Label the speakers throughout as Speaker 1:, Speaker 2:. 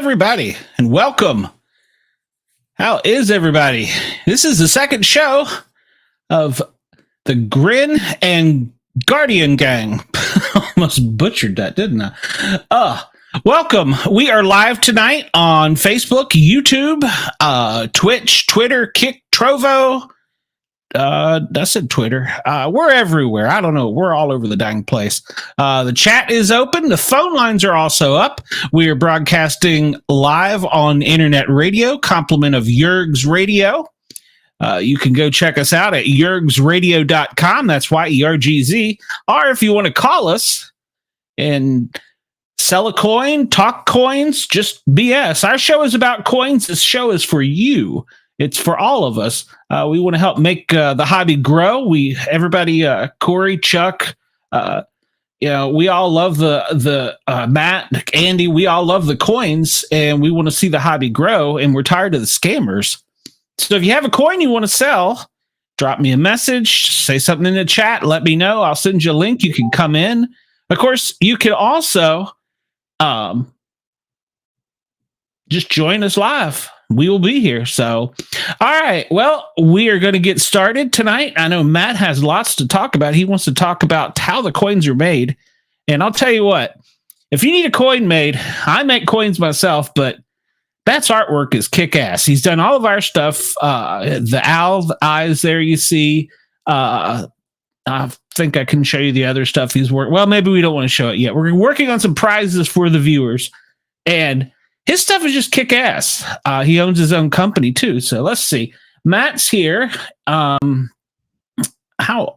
Speaker 1: everybody, and welcome. How is everybody? This is the second show of the Grin and Guardian Gang. Almost butchered that, didn't I? Welcome. We are live tonight on Facebook, YouTube, Twitch, Twitter, Kick, Trovo. I said Twitter. We're everywhere. I don't know. We're all over the dang place. The chat is open. The phone lines are also up. We are broadcasting live on internet radio, complement of Yerg's Radio. You can go check us out at yergsradio.com. That's YERGZ. Or if you want to call us and sell a coin, talk coins, just BS. Our show is about coins. This show is for you. It's for all of us. We want to help make the hobby grow. Everybody, Corey, Chuck, we all love the Matt, Andy. We all love the coins, and we want to see the hobby grow. And we're tired of the scammers. So if you have a coin you want to sell, drop me a message, say something in the chat, let me know. I'll send you a link. You can come in. Of course, you can also just join us live. We will be here. So, all right. Well, we are going to get started tonight. I know Matt has lots to talk about. He wants to talk about how the coins are made. And I'll tell you what, if you need a coin made, I make coins myself, but Matt's artwork is kick-ass. He's done all of our stuff. The owl eyes there you see. I think I can show you the other stuff he's worked. Well, maybe we don't want to show it yet. We're working on some prizes for the viewers. And his stuff is just kick-ass. He owns his own company, too. So let's see. Matt's here. How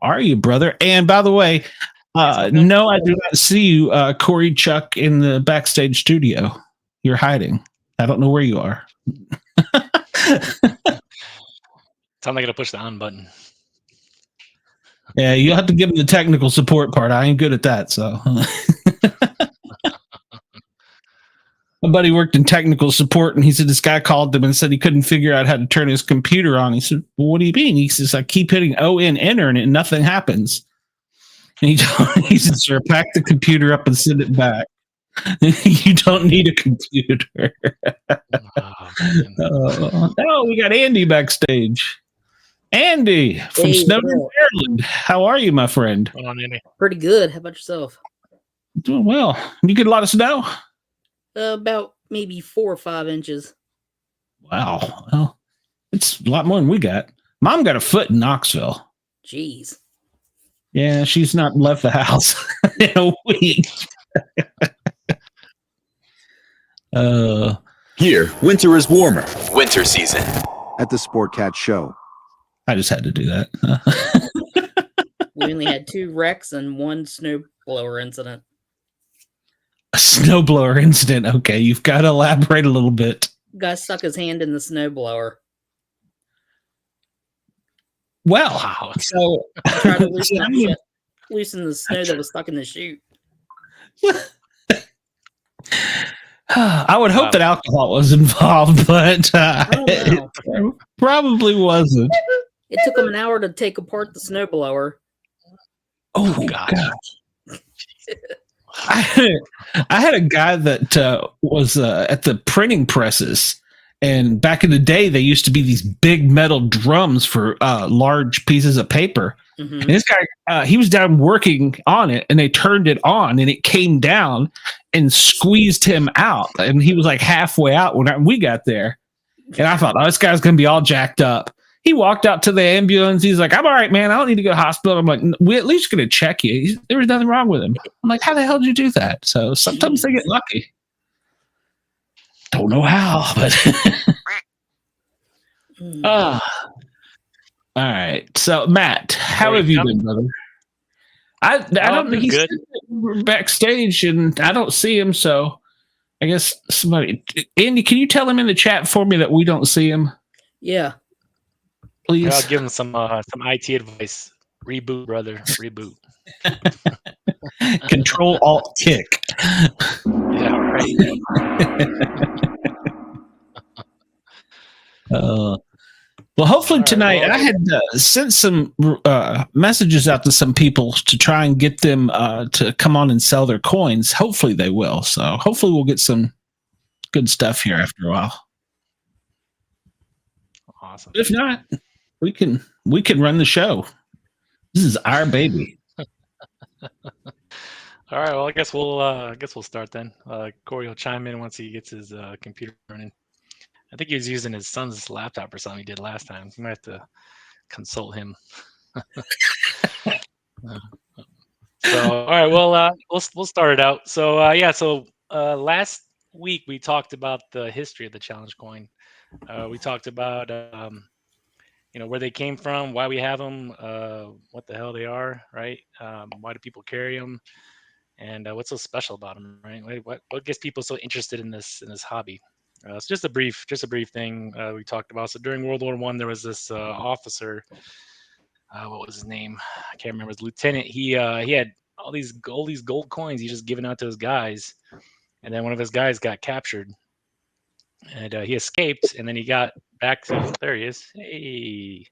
Speaker 1: are you, brother? And by the way, no, I do not see you, Corey, Chuck, in the backstage studio. You're hiding. I don't know where you are.
Speaker 2: I'm not going to push the on button.
Speaker 1: Yeah, you'll have to give him the technical support part. I ain't good at that, so... My buddy worked in technical support, and he said this guy called him and said he couldn't figure out how to turn his computer on. He said, well, what do you mean? He says, I keep hitting O and enter, and nothing happens. And he said, sir, pack the computer up and send it back. You don't need a computer. No, we got Andy backstage. Andy from Snowden, Maryland. How are you, my friend?
Speaker 2: Hold on, Andy.
Speaker 3: Pretty good. How about yourself?
Speaker 1: Doing well. You get a lot of snow?
Speaker 3: About maybe 4 or 5 inches.
Speaker 1: Wow. Well, it's a lot more than we got. Mom got a foot in Knoxville.
Speaker 3: Jeez.
Speaker 1: Yeah, she's not left the house in a week.
Speaker 4: Here, winter is warmer. Winter season.
Speaker 5: At the Sport Cat Show.
Speaker 1: I just had to do that.
Speaker 3: We only had 2 wrecks and 1 snowblower incident.
Speaker 1: A snowblower incident. Okay, you've got to elaborate a little bit.
Speaker 3: Guy stuck his hand in the snowblower.
Speaker 1: Well,
Speaker 2: Wow.
Speaker 1: so
Speaker 3: Tried to loosen the snow that was stuck in the chute.
Speaker 1: I would hope that alcohol was involved, but it probably wasn't.
Speaker 3: It took him an hour to take apart the snowblower.
Speaker 1: Oh, God. I had a guy that was at the printing presses, and back in the day, they used to be these big metal drums for large pieces of paper. Mm-hmm. And this guy, he was down working on it, and they turned it on, and it came down and squeezed him out. And he was like halfway out when we got there. And I thought, oh, this guy's going to be all jacked up. He walked out to the ambulance. He's like, I'm all right, man. I don't need to go to the hospital. I'm like, we're at least going to check you. There was nothing wrong with him. I'm like, how the hell did you do that? So sometimes they get lucky. Don't know how, but. All right. So, Matt, how have you been, brother? I don't think he's backstage, and I don't see him. So I guess somebody. Andy, can you tell him in the chat for me that we don't see him?
Speaker 3: Yeah.
Speaker 1: Please.
Speaker 2: I'll give him some IT advice. Reboot, brother. Reboot.
Speaker 1: Control Alt Kick.
Speaker 2: Yeah, right.
Speaker 1: Well, hopefully tonight I had sent some messages out to some people to try and get them to come on and sell their coins. Hopefully they will. So hopefully we'll get some good stuff here after a while.
Speaker 2: Awesome.
Speaker 1: If not, we can run the show. This is our baby.
Speaker 2: All right. Well, I guess we'll start then. Corey will chime in once he gets his computer running. I think he was using his son's laptop or something he did last time. You might have to consult him. So, all right. Well, we'll start it out. So, yeah. So last week we talked about the history of the challenge coin. We talked about where they came from, why we have them, what the hell they are, right? Why do people carry them, and what's so special about them, right? What gets people so interested in this hobby? So just a brief thing we talked about. So during World War I, there was this officer. What was his name? I can't remember. His lieutenant. He had all these gold coins. He just given out to his guys, and then one of his guys got captured, and he escaped. And then he got back to. There he is. Hey.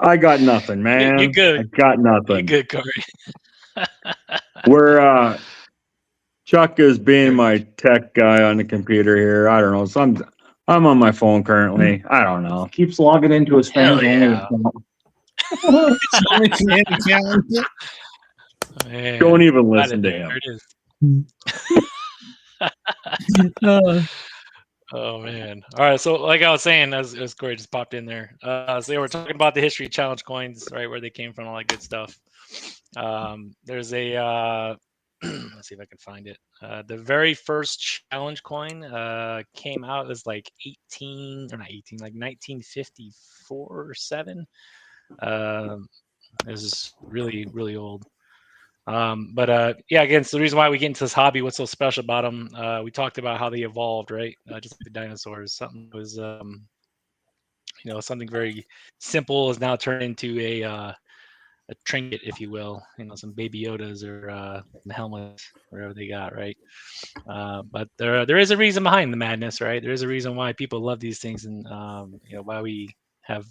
Speaker 6: I got nothing, man.
Speaker 2: You're good.
Speaker 6: I got nothing.
Speaker 2: You're good, Corey.
Speaker 6: We're Chuck is being my tech guy on the computer here. I don't know. I'm on my phone currently. I don't know. Keeps logging into his
Speaker 2: Hell
Speaker 6: phone.
Speaker 2: yeah. Man,
Speaker 6: Don't even listen to him.
Speaker 2: There it is. Oh man! All right, so like I was saying, as Corey just popped in there, so we're talking about the history of challenge coins, right? Where they came from, all that good stuff. There's a let's see if I can find it. The very first challenge coin came out as like 1954 or 7. This is really, really old. But yeah, again, so the reason why we get into this hobby, what's so special about them, we talked about how they evolved, right? Just like the dinosaurs. Something was, something very simple is now turned into a trinket, if you will. Some baby Yodas or helmets, whatever they got, right? But there is a reason behind the madness, right? There is a reason why people love these things, and why we have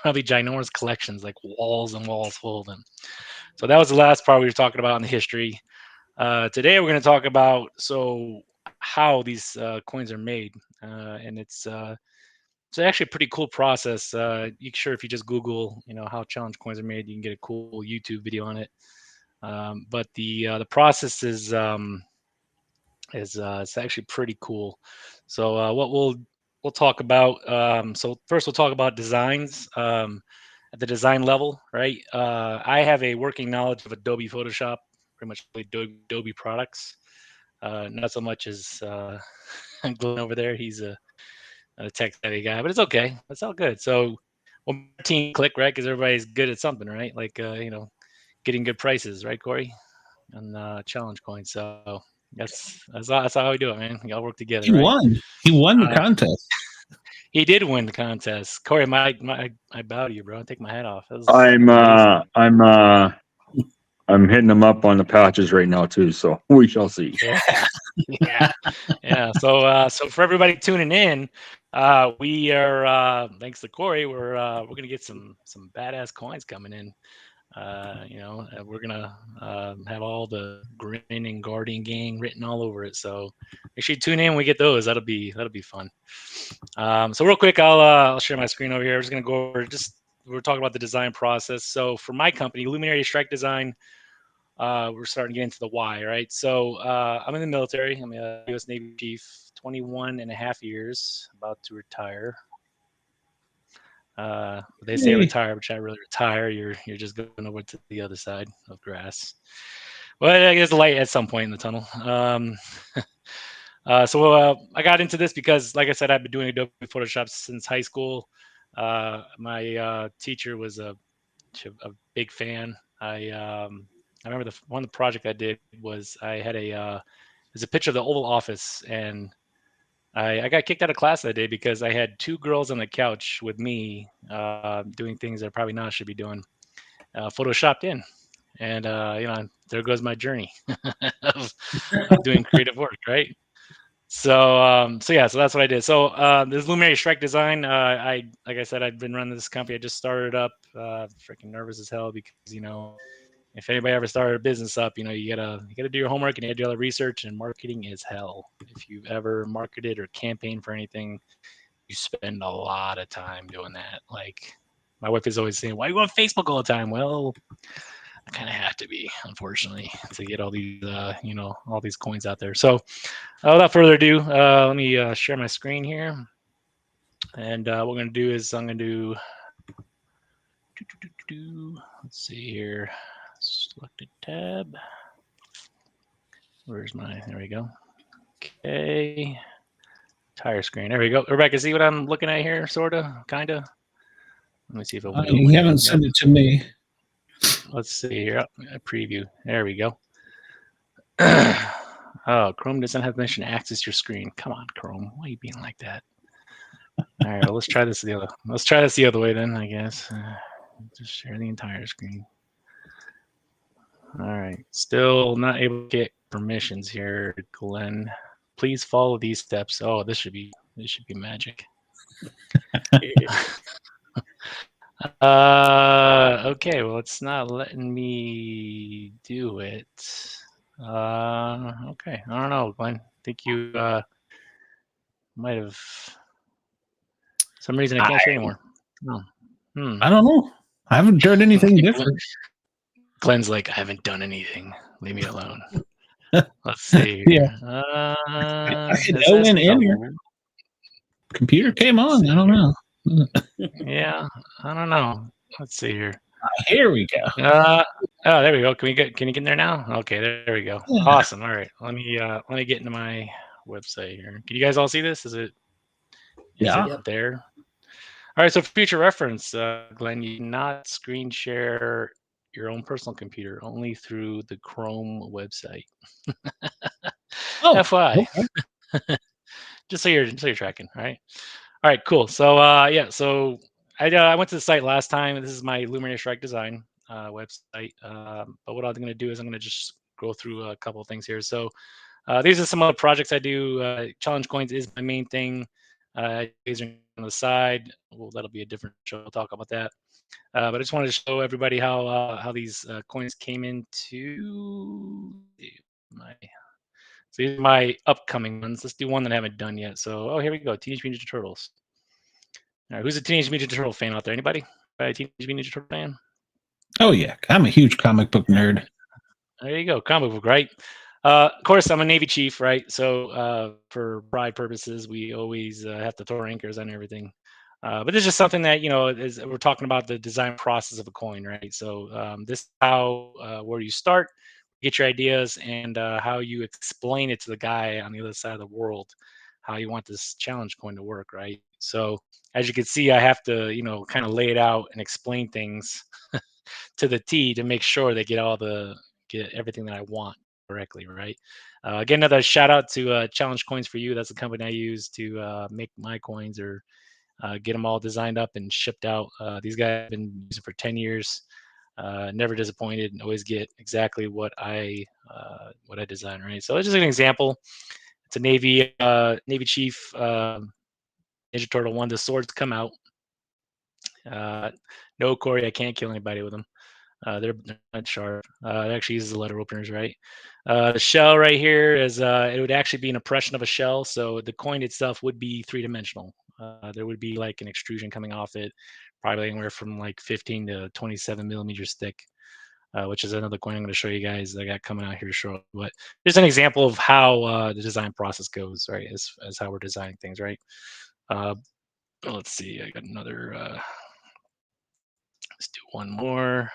Speaker 2: probably ginormous collections, like walls and walls full of them. So that was the last part we were talking about in the history. Today we're going to talk about how these coins are made, and it's actually a pretty cool process. If you just Google, how challenge coins are made, you can get a cool YouTube video on it. But the process is it's actually pretty cool. So what we'll talk about. So first we'll talk about designs. At the design level, right? I have a working knowledge of Adobe Photoshop, pretty much Adobe products. Not so much as Glenn over there. He's a tech savvy guy, but it's okay. It's all good. So we'll team click, right? Because everybody's good at something, right? Like getting good prices, right, Corey? On challenge coins. So that's how we do it, man. We all work together.
Speaker 1: He won. He won the contest.
Speaker 2: He did win the contest. Corey, I bow to you, bro. I take my hat off.
Speaker 6: I'm hitting them up on the patches right now too, so we shall see.
Speaker 2: Yeah. So for everybody tuning in, we are thanks to Corey, we're gonna get some badass coins coming in. We're gonna have all the Grin and Guardian gang written all over it. So make sure you tune in when we get those. That'll be fun. So real quick, I'll share my screen over here. I'm just gonna go over we're talking about the design process. So for my company, Luminary Strike Design, we're starting to get into the why, right? So I'm in the military. I'm a U.S. Navy chief, 21 and a half years, about to retire. They say retire, but I really retire. You're just going over to the other side of grass. Well, I guess light at some point in the tunnel. So I got into this because, like I said, I've been doing Adobe Photoshop since high school. My teacher was a big fan. I remember one of the project I did was I had there's a picture of the Oval Office, and I got kicked out of class that day because I had 2 girls on the couch with me doing things that I probably not should be doing, photoshopped in. And, there goes my journey of doing creative work, right? So that's what I did. So this Luminary Strike Design, like I said, I've been running this company. I just started up, freaking nervous as hell because, if anybody ever started a business up, you gotta do your homework and you gotta do all the research. And marketing is hell. If you've ever marketed or campaigned for anything, you spend a lot of time doing that. Like my wife is always saying, "Why are you on Facebook all the time?" Well, I kind of have to be, unfortunately, to get all these, all these coins out there. So, without further ado, let me share my screen here. And what we're gonna do is I'm gonna do. Let's see here. Selected tab. Where's my? There we go. Okay. Tire screen. There we go. Rebecca, see what I'm looking at here? Sorta, kinda. Let me see if it'll.
Speaker 1: You haven't sent it to me.
Speaker 2: Let's see here. A preview. There we go. Oh, Chrome doesn't have permission to access your screen. Come on, Chrome. Why are you being like that? All right, well, let's try this the other. Let's try this the other way then, I guess. Just share the entire screen. All right. Still not able to get permissions here, Glenn. Please follow these steps. Oh, this should be magic. Okay, well, it's not letting me do it. Okay, I don't know, Glenn. I think you might have. For some reason I can't share anymore.
Speaker 1: I don't know. I haven't done anything different.
Speaker 2: Glenn's like, I haven't done anything. Leave me alone. Let's see.
Speaker 1: Yeah. I can open in your computer came on. I don't know.
Speaker 2: Yeah, I don't know. Let's see here.
Speaker 1: Here we go.
Speaker 2: Oh, there we go. Can you get in there now? Okay, there we go. Yeah. Awesome. All right. Let me get into my website here. Can you guys all see this? Is it there? All right, so for future reference, Glenn, you cannot screen share your own personal computer, only through the Chrome website. FYI. Okay. just so you're tracking, all right? All right, cool. So so I went to the site last time. This is my Luminary Strike Design website. But what I'm going to do is I'm going to just go through a couple of things here. So these are some other projects I do. Challenge coins is my main thing. These are on the side. Well, that'll be a different show. I'll talk about that. But I just wanted to show everybody how these coins came into my. So these are my upcoming ones. Let's do one that I haven't done yet. So, here we go. Teenage Mutant Ninja Turtles. All right, who's a Teenage Mutant Ninja Turtle fan out there? Anybody? Teenage Mutant Ninja Turtle fan?
Speaker 1: Oh yeah, I'm a huge comic book nerd.
Speaker 2: There you go, comic book, right? Of course, I'm a Navy chief, right? So for pride purposes, we always have to throw anchors on everything. But this is just something that, we're talking about the design process of a coin, right? So this is how where you start, get your ideas, and how you explain it to the guy on the other side of the world, how you want this challenge coin to work, right? So as you can see, I have to, kind of lay it out and explain things to the T to make sure they get everything that I want correctly, right? Again, another shout out to Challenge Coins for You. That's the company I use to make my coins or get them all designed up and shipped out. These guys have been using for 10 years. Never disappointed, and always get exactly what I design, right? So it's just an example. It's a Navy Chief Ninja Turtle one. The swords come out. No, Corey, I can't kill anybody with them. They're not sharp. It actually uses the letter openers, right? The shell right here is it would actually be an impression of a shell, so the coin itself would be three-dimensional. There would be like an extrusion coming off it, probably anywhere from like 15 to 27 millimeters thick, which is another coin I'm going to show you guys that I got coming out here shortly. But just an example of how the design process goes, right? As how we're designing things, right? Let's see. I got another. Let's do one more.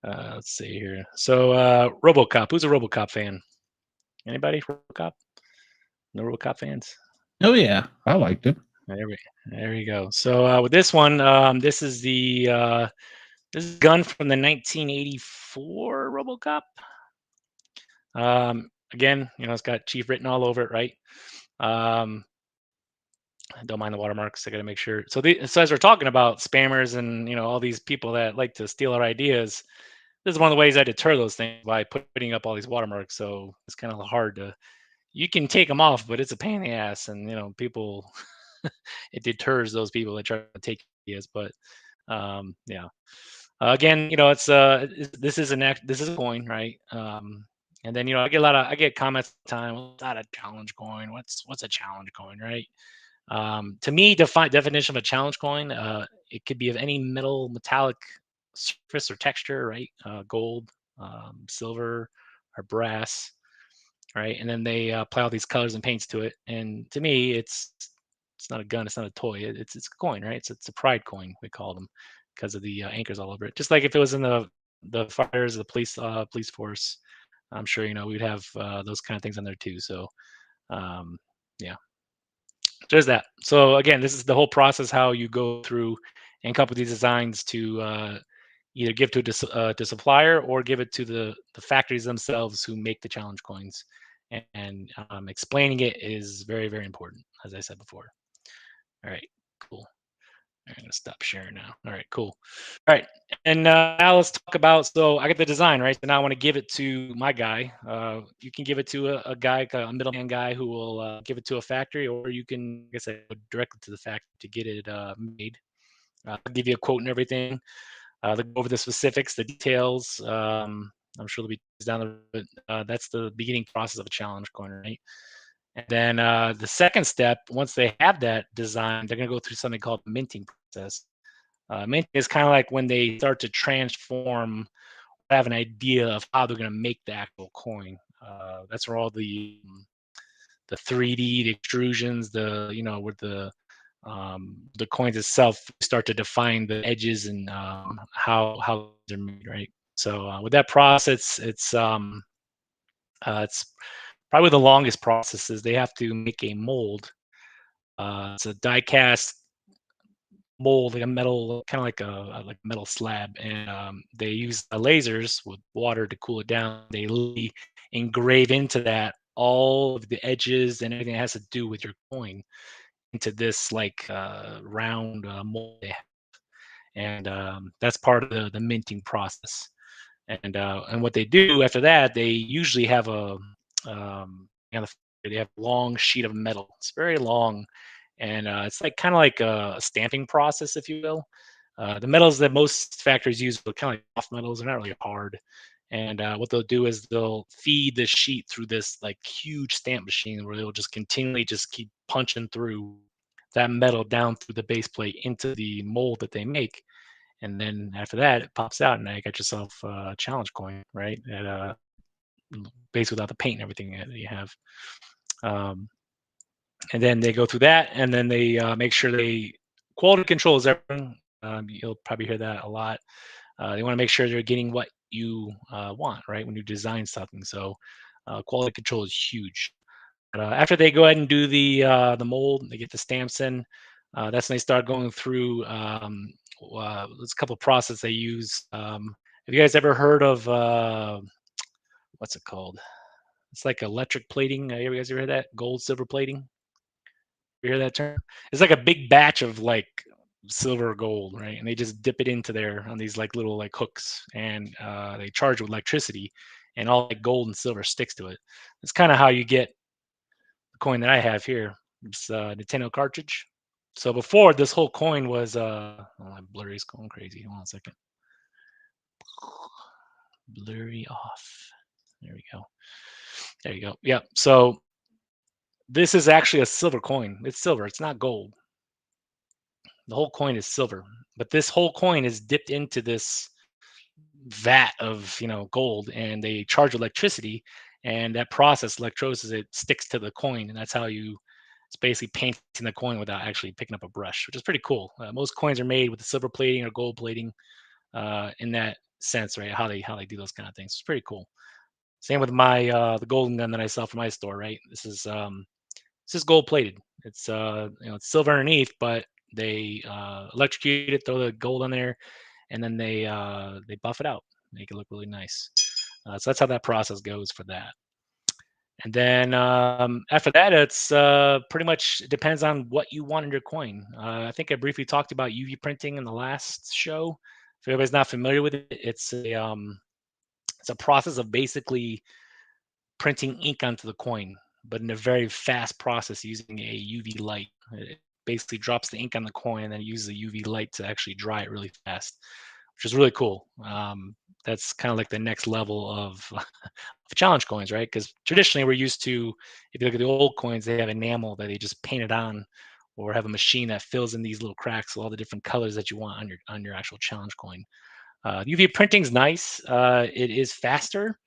Speaker 2: Let's see here. So RoboCop. Who's a RoboCop fan? Anybody? RoboCop? No RoboCop fans?
Speaker 1: Oh yeah, I liked it.
Speaker 2: There we go. So with this one, this is the this is a gun from the 1984 RoboCop. Again, it's got Chief written all over it, right? Don't mind the watermarks. I got to make sure. So as we're talking about spammers and all these people that like to steal our ideas, this is one of the ways I deter those things by putting up all these watermarks. So it's kind of hard to. You can take them off, but it's a pain in the ass, and people. It deters those people that try to take ideas. But yeah. Again, it's this is a coin, right? And then I get comments all the time. Well, it's not a challenge coin. What's a challenge coin, right? To me, definition of a challenge coin, it could be of any metallic surface or texture, right? Gold, silver, or brass, right? And then they apply all these colors and paints to it. And to me, it's not a gun, it's not a toy. It's a coin, right? It's a pride coin, we call them, because of the anchors all over it. Just like if it was in the fires, the police force, I'm sure we'd have those kind of things on there too. So yeah, there's that. So again, this is the whole process how you go through and come up with these designs to either give to supplier or give it to the factories themselves who make the challenge coins. And explaining it is very, very important, as I said before. All right, cool. I'm gonna stop sharing now. All right, cool. All right, and now let's talk about. So I get the design, right? So now I want to give it to my guy. You can give it to a guy, a middleman guy, who will give it to a factory, or you can, like I said, go directly to the factory to get it made. I'll give you a quote and everything. They'll go over the specifics, the details. I'm sure there'll be down the road. That's the beginning process of a challenge coin, right? And then the second step, once they have that design, they're going to go through something called the minting process. Minting is kind of like when they start to transform, have an idea of how they're going to make the actual coin. That's where all the 3D, the extrusions, where the coins itself start to define the edges and how they're made, right? So with that process, it's probably the longest process. Is they have to make a mold. It's a die cast mold, like a metal, kind of like a metal slab, and they use lasers with water to cool it down. They literally engrave into that all of the edges and everything that has to do with your coin into this like round mold, and that's part of the minting process. And what they do after that, they usually have they have a long sheet of metal. It's very long, and it's like kind of like a stamping process, if you will. The metals that most factories use are kind of like soft metals. They're not really hard. And what they'll do is they'll feed the sheet through this like huge stamp machine where they'll just continually just keep punching through that metal down through the base plate into the mold that they make. And then after that, it pops out, and now you got yourself a challenge coin, right? At basically without the paint and everything that you have. And then they go through that, and then they make sure they quality control is everything. You'll probably hear that a lot. They want to make sure they're getting what you want, right? When you design something, so quality control is huge. But after they go ahead and do the mold, they get the stamps in. That's when they start going through. There's a couple of processes they use. Have you guys ever heard of what's it called? It's like electric plating. You guys ever heard that? Gold, silver plating. You hear that term? It's like a big batch of like silver or gold, right? And they just dip it into there on these like little like hooks, and they charge with electricity, and all like gold and silver sticks to it. It's kind of how you get the coin that I have here. It's a Nintendo cartridge. So before, this whole coin was oh, my blurry is going crazy. Hold on a second. Blurry off. There we go. There you go. Yeah. So this is actually a silver coin. It's silver. It's not gold. The whole coin is silver, but this whole coin is dipped into this vat of gold, and they charge electricity, and that process, electrolysis, it sticks to the coin, and that's how it's basically painting the coin without actually picking up a brush, which is pretty cool. Most coins are made with the silver plating or gold plating in that sense, right? How they do those kind of things. It's pretty cool. Same with my the golden gun that I sell from my store, right? This is gold plated. It's it's silver underneath, but they electrocute it, throw the gold on there, and then they buff it out, make it look really nice. So that's how that process goes for that. And then after that, it's pretty much depends on what you want in your coin. I think I briefly talked about UV printing in the last show. If everybody's not familiar with it, it's a process of basically printing ink onto the coin, but in a very fast process using a UV light. It basically drops the ink on the coin and then uses a UV light to actually dry it really fast. which is really cool. That's kind of like the next level of challenge coins, right? Because traditionally we're used to, if you look at the old coins, they have enamel that they just painted on, or have a machine that fills in these little cracks with all the different colors that you want on your actual challenge coin. UV printing's nice. It is faster.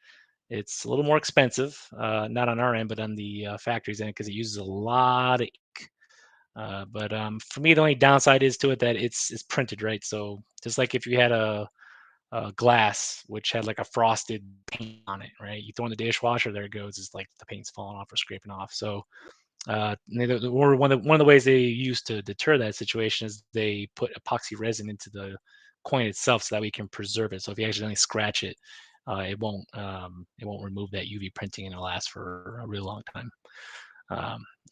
Speaker 2: It's a little more expensive, not on our end, but on the factory's end, because it uses a lot of ink. But for me, the only downside is to it that it's printed, right? So just like if you had a glass which had like a frosted paint on it, right? You throw in the dishwasher, there it goes. It's like the paint's falling off or scraping off. So one of the ways they use to deter that situation is they put epoxy resin into the coin itself, so that we can preserve it. So if you accidentally scratch it, it won't remove that UV printing, and it'll last for a real long time.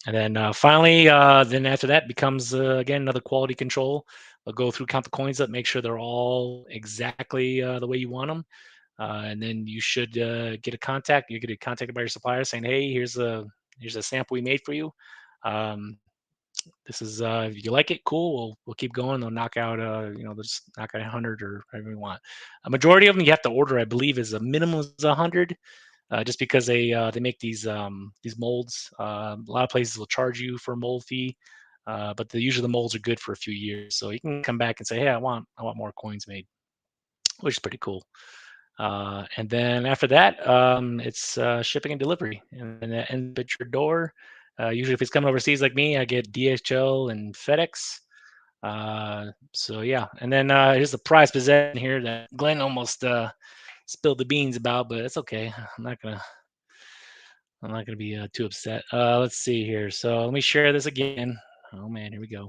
Speaker 2: And then finally, then after that becomes again another quality control. I'll go through, count the coins up, make sure they're all exactly the way you want them, and then you should get a contact. You get contacted by your supplier saying, "Hey, here's a sample we made for you. This is if you like it, cool. We'll keep going. They'll knock out they'll just knock out 100 or whatever you want. A majority of them you have to order, I believe, is a minimum is 100. Just because they make these molds. A lot of places will charge you for a mold fee, but usually the molds are good for a few years. So you can come back and say, "Hey, I want more coins made," which is pretty cool. And then after that, it's shipping and delivery, and then that ends at your door. Usually, if it's coming overseas like me, I get DHL and FedEx. So yeah, and then here's the prize possession here that Glenn almost spilled the beans about, but it's okay. I'm not gonna be too upset. Let's see here. So let me share this again. Oh man, here we go.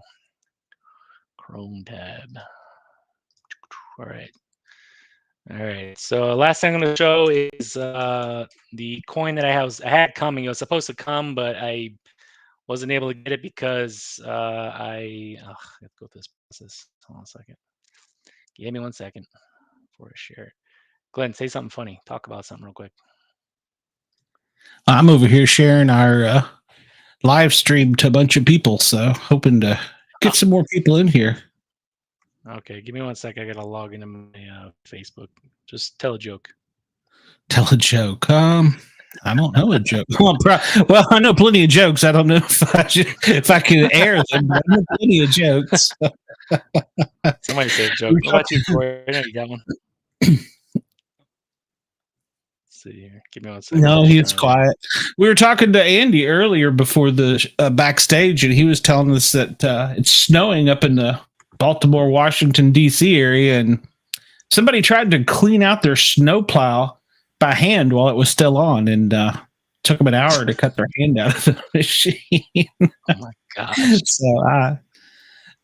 Speaker 2: Chrome tab. All right. So last thing I'm gonna show is the coin that I had coming. It was supposed to come, but I wasn't able to get it because I have to go through this process. Hold on a second. Give me 1 second before I share it. Glenn, say something funny. Talk about something real quick.
Speaker 1: I'm over here sharing our live stream to a bunch of people, so hoping to get some more people in here.
Speaker 2: Okay, give me 1 second. I gotta log into my Facebook. Just tell a joke.
Speaker 1: Tell a joke. I don't know a joke. Well, I know plenty of jokes. I don't know if I can air them, but I know plenty of jokes.
Speaker 2: Somebody say a joke. What about you, Corey? I know you got one. See here. Give me 1 second.
Speaker 1: No, he's quiet. We were talking to Andy earlier before the backstage, and he was telling us that it's snowing up in the Baltimore, Washington, D.C. area, and somebody tried to clean out their snowplow by hand while it was still on, and took them an hour to cut their hand out of the machine.
Speaker 2: Oh my gosh.
Speaker 1: So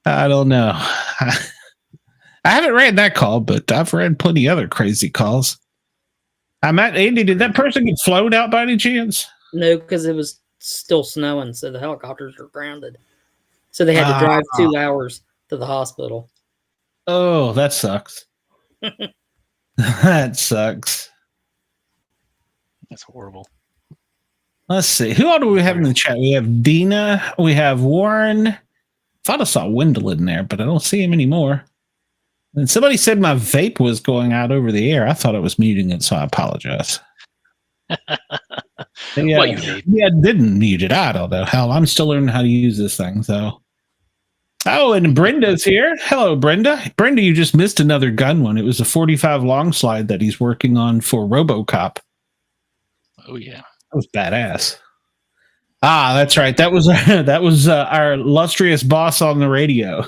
Speaker 1: I don't know. I haven't read that call, but I've read plenty other crazy calls. Andy, did that person get flown out by any chance?
Speaker 3: No, because it was still snowing, so the helicopters were grounded. So they had to drive 2 hours to the hospital.
Speaker 1: Oh, that sucks. That sucks.
Speaker 2: That's horrible.
Speaker 1: Let's see. Who all do we have in the chat? We have Dina. We have Warren. Thought I saw Wendell in there, but I don't see him anymore. And somebody said my vape was going out over the air. I thought I was muting it, so I apologize. Yeah,
Speaker 2: What you need?
Speaker 1: Yeah, I didn't mute it. I don't know. Hell, I'm still learning how to use this thing. So, oh, and Brenda's here. Hello, Brenda. Brenda, you just missed another gun one. It was a 45 long slide that he's working on for RoboCop.
Speaker 2: Oh yeah,
Speaker 1: that was badass. Ah, that's right. That was our illustrious boss on the radio,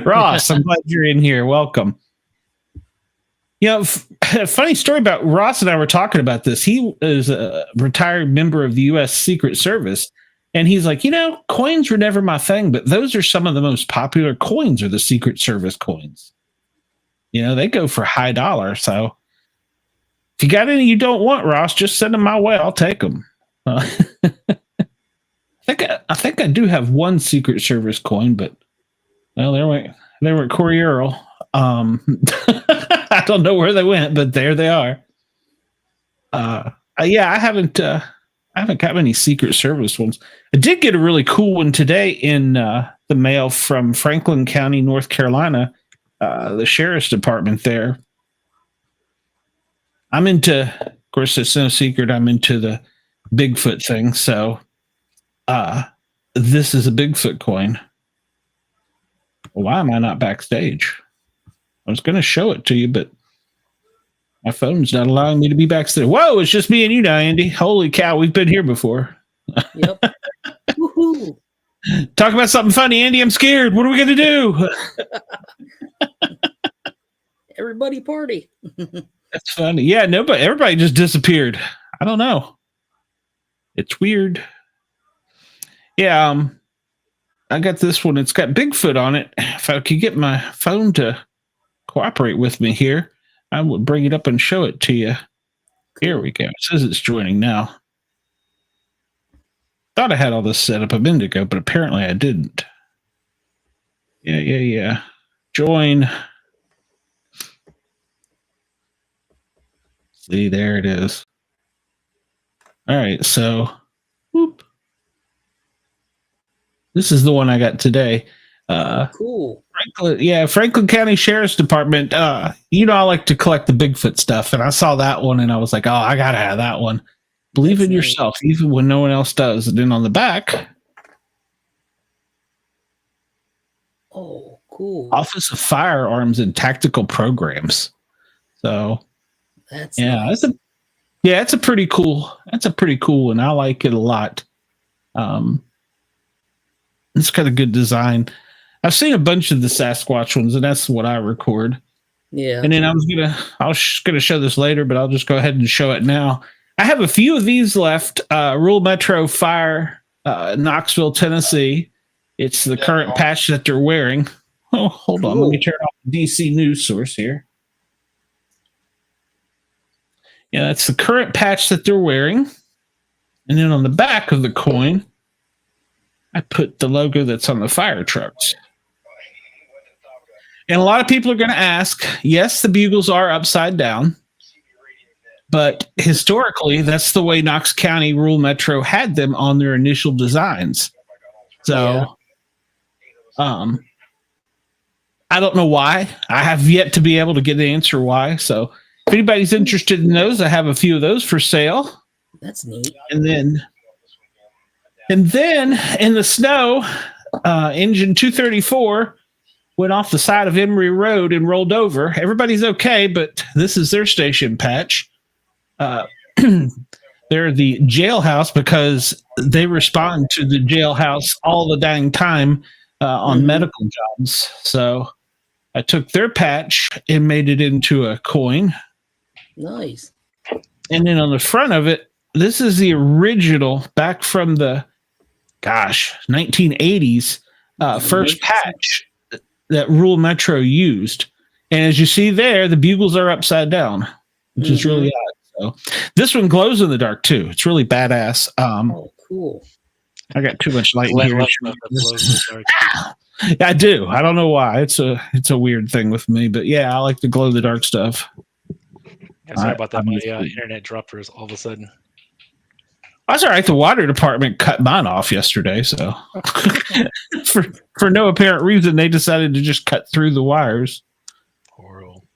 Speaker 1: Ross. I'm glad you're in here. Welcome. You know, funny story about Ross and I were talking about this. He is a retired member of the U.S. Secret Service, and he's like, coins were never my thing, but those are some of the most popular coins. Are the Secret Service coins? They go for high dollar. So if you got any you don't want, Ross, just send them my way. I'll take them. I think I do have one Secret Service coin, but there went Corey Earl. I don't know where they went, but there they are. Yeah, I haven't got many Secret Service ones. I did get a really cool one today in the mail from Franklin County, North Carolina. the sheriff's department there. I'm into, of course, it's no secret, I'm into the Bigfoot thing. So this is a Bigfoot coin. Why am I not backstage? I was going to show it to you, but my phone's not allowing me to be backstage. Whoa, it's just me and you now, Andy. Holy cow, we've been here before.
Speaker 3: Yep. Woohoo.
Speaker 1: Talk about something funny, Andy. I'm scared. What are we going to do?
Speaker 3: Everybody party.
Speaker 1: That's funny. Yeah, everybody just disappeared. I don't know. It's weird. Yeah, I got this one. It's got Bigfoot on it. If I could get my phone to cooperate with me here, I would bring it up and show it to you. Here we go. It says it's joining now. Thought I had all this set up a minute ago, but apparently I didn't. Yeah. Join. See, there it is. All right, so whoop. This is the one I got today.
Speaker 3: Cool.
Speaker 1: Franklin County Sheriff's Department. I like to collect the Bigfoot stuff, and I saw that one, and I was like, oh, I gotta have that one. Believe in yourself, even when no one else does. And then on the back,
Speaker 3: oh, cool.
Speaker 1: Office of Firearms and Tactical Programs. So
Speaker 3: That's
Speaker 1: nice. It's a pretty cool. That's a pretty cool one. I like it a lot. It's got a good design. I've seen a bunch of the Sasquatch ones, and that's what I record.
Speaker 3: Yeah.
Speaker 1: And then I was gonna show this later, but I'll just go ahead and show it now. I have a few of these left. Rural Metro Fire, Knoxville, Tennessee. It's the current patch that they're wearing. Oh, hold on. Let me turn off the DC news source here. Yeah, that's the current patch that they're wearing. And then on the back of the coin, I put the logo that's on the fire trucks. And a lot of people are going to ask, yes, the bugles are upside down. But historically, that's the way Knox County Rural Metro had them on their initial designs. So, I don't know why. I have yet to be able to get the answer why. So, if anybody's interested in those, I have a few of those for sale.
Speaker 3: That's neat.
Speaker 1: And then in the snow, engine 234 went off the side of Emory Road and rolled over. Everybody's okay, but this is their station patch. They're the jailhouse because they respond to the jailhouse all the dang time on medical jobs. So I took their patch and made it into a coin.
Speaker 3: Nice.
Speaker 1: And then on the front of it, this is the original back from the 1980s first patch that Rural Metro used. And as you see there, the bugles are upside down, which is really odd. So this one glows in the dark too. It's really badass.
Speaker 3: Cool.
Speaker 1: I got too much light in here.
Speaker 2: Dark.
Speaker 1: I do. I don't know why. It's a weird thing with me, but yeah, I like the glow in the dark stuff.
Speaker 2: Yeah, sorry about that. My internet dropped for us all of a sudden.
Speaker 1: That's all right. The water department cut mine off yesterday, so for no apparent reason, they decided to just cut through the wires.
Speaker 2: Horrible.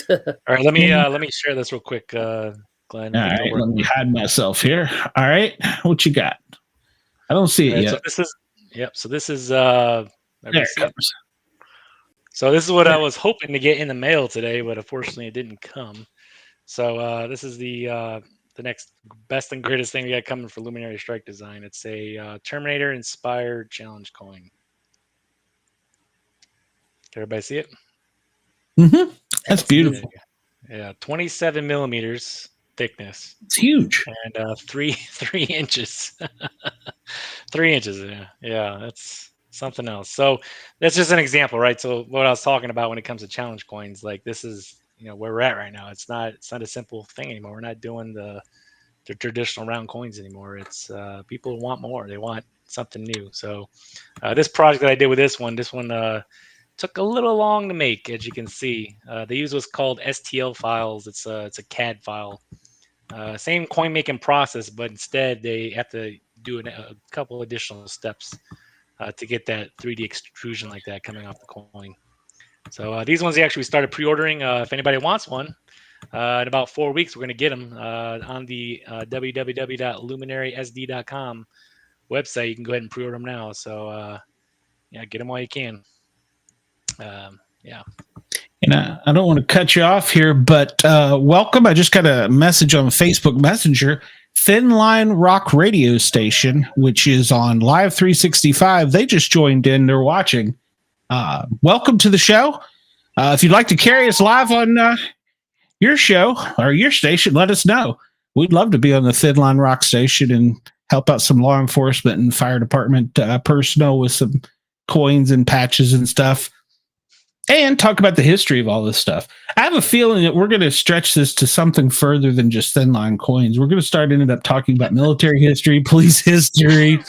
Speaker 2: All right, let me share this real quick, Glenn.
Speaker 1: All right, let me hide myself here. All right, what you got? I don't see it yet.
Speaker 2: So this is there it comes. So this is what I was hoping to get in the mail today, but unfortunately it didn't come. So this is the next best and greatest thing we got coming for Luminary Strike Design. It's a Terminator inspired challenge coin. Can everybody see it?
Speaker 1: Mm-hmm. That's beautiful.
Speaker 2: Yeah, 27 millimeters thickness.
Speaker 1: It's huge.
Speaker 2: And 3 inches. 3 inches. Yeah, that's something else. So that's just an example, right? So what I was talking about when it comes to challenge coins, like this is where we're at right now. It's not a simple thing anymore. We're not doing the traditional round coins anymore. It's people want more. They want something new. So this project that I did with this one took a little long to make, as you can see. They use what's called STL files. It's a CAD file. Same coin making process, but instead they have to do a couple additional steps to get that 3D extrusion like that coming off the coin. So these ones actually started pre-ordering. If anybody wants one, in about 4 weeks, we're going to get them on the www.luminarysd.com website. You can go ahead and pre-order them now. So yeah, get them while you can. Yeah.
Speaker 1: And I don't want to cut you off here, but welcome. I just got a message on Facebook Messenger. Thin Line Rock radio station, which is on Live 365. They just joined in. They're watching. Welcome to the show. If you'd like to carry us live on your show or your station, let us know. We'd love to be on the Thin Line Rock station and help out some law enforcement and fire department personnel with some coins and patches and stuff, and talk about the history of all this stuff. I have a feeling that we're going to stretch this to something further than just thin line coins. We're going to start ending up talking about military history, police history.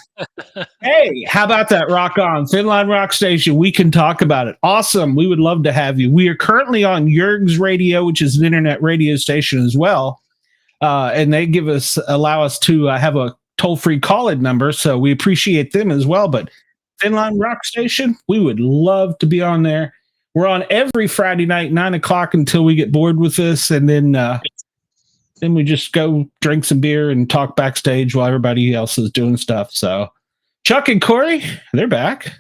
Speaker 1: Hey, how about that? Rock on. Thin Line Rock Station. We can talk about it. Awesome. We would love to have you. We are currently on Yerg's Radio, which is an internet radio station as well. And they allow us to have a toll-free call-in number. So we appreciate them as well. But Thin Line Rock Station, we would love to be on there. We're on every Friday night, 9:00 until we get bored with this. And then we just go drink some beer and talk backstage while everybody else is doing stuff. So Chuck and Corey, they're back.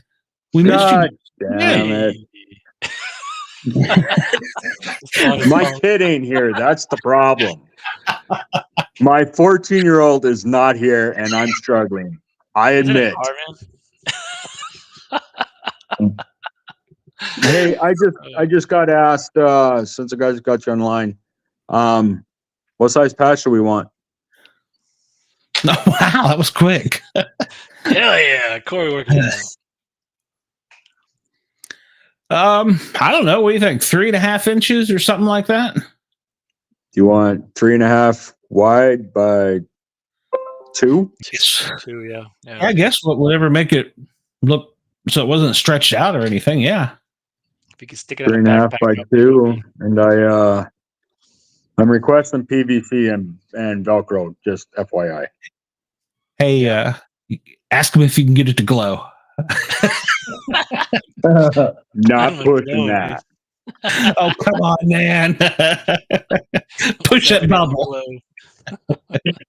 Speaker 1: We missed you.
Speaker 6: Damn it. My kid ain't here. That's the problem. My 14-year-old is not here, and I'm struggling. I admit. Hey, I just got asked since the guys got you online. What size patch do we want?
Speaker 1: Oh, wow, that was quick.
Speaker 2: Hell yeah, Corey working out.
Speaker 1: I don't know. What do you think? 3.5 inches or something like that?
Speaker 6: Do you want 3.5 wide by 2?
Speaker 2: 2, yeah.
Speaker 1: I guess whatever make it look so it wasn't stretched out or anything. Yeah.
Speaker 2: If you could stick it in
Speaker 6: 3.5 by 2, and I'm requesting PVC and Velcro. Just FYI.
Speaker 1: Hey, ask him if you can get it to glow.
Speaker 6: Not pushing that.
Speaker 1: Oh, come on, man. Push that bubble.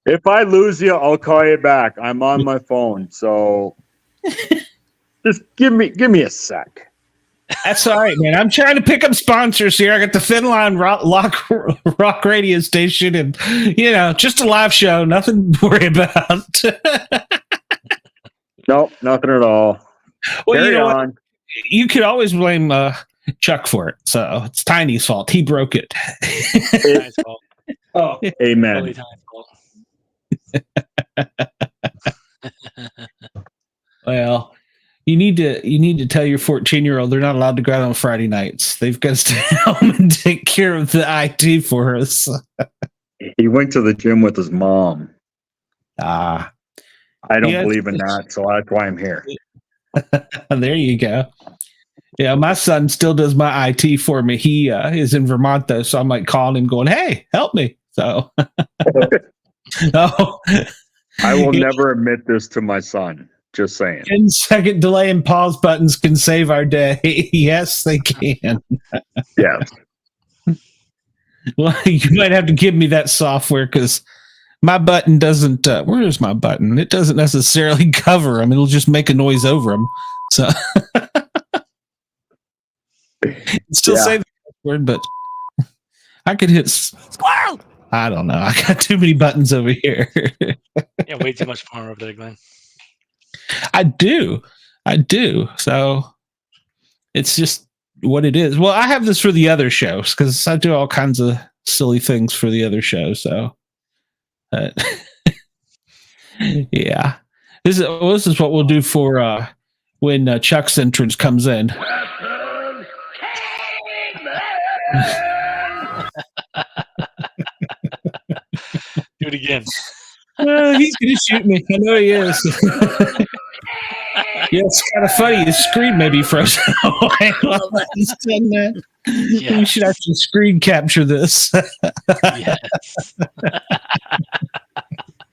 Speaker 6: If I lose you, I'll call you back. I'm on my phone, so just give me a sec.
Speaker 1: That's all right, man. I'm trying to pick up sponsors here. I got the Thin Line rock radio station, and just a live show. Nothing to worry about.
Speaker 6: Nope, nothing at all.
Speaker 1: Well,
Speaker 6: Carry on.
Speaker 1: What? You could always blame Chuck for it. So it's Tiny's fault. He broke it.
Speaker 2: Tiny's fault.
Speaker 6: Oh, amen.
Speaker 2: Totally Tiny's fault.
Speaker 1: Well, you need to tell your 14-year-old they're not allowed to go out on Friday nights. They've got to stay home and take care of the IT for us.
Speaker 6: He went to the gym with his mom.
Speaker 1: Ah.
Speaker 6: I don't believe in that, so that's why I'm here.
Speaker 1: There you go. Yeah, my son still does my IT for me. He is in Vermont, though, so I'm like calling him going, hey, help me. So,
Speaker 6: I will never admit this to my son. Just saying.
Speaker 1: 10-second delay and pause buttons can save our day. Yes, they can.
Speaker 6: Yes.
Speaker 1: Well, you might have to give me that software because my button doesn't. Where is my button? It doesn't necessarily cover them. It'll just make a noise over them. So still say the word, but I could hit squirrel. I don't know. I got too many buttons over here.
Speaker 2: Yeah, way too much fun over there, Glenn.
Speaker 1: I do. So it's just what it is. Well, I have this for the other shows because I do all kinds of silly things for the other shows. So, yeah, this is what we'll do for when Chuck's entrance comes in.
Speaker 2: Do it again.
Speaker 1: He's gonna shoot me. I know he is. Yeah, it's kind of funny. His screen may be frozen away while he's done that. Yes. We should actually screen capture this.
Speaker 2: Yes.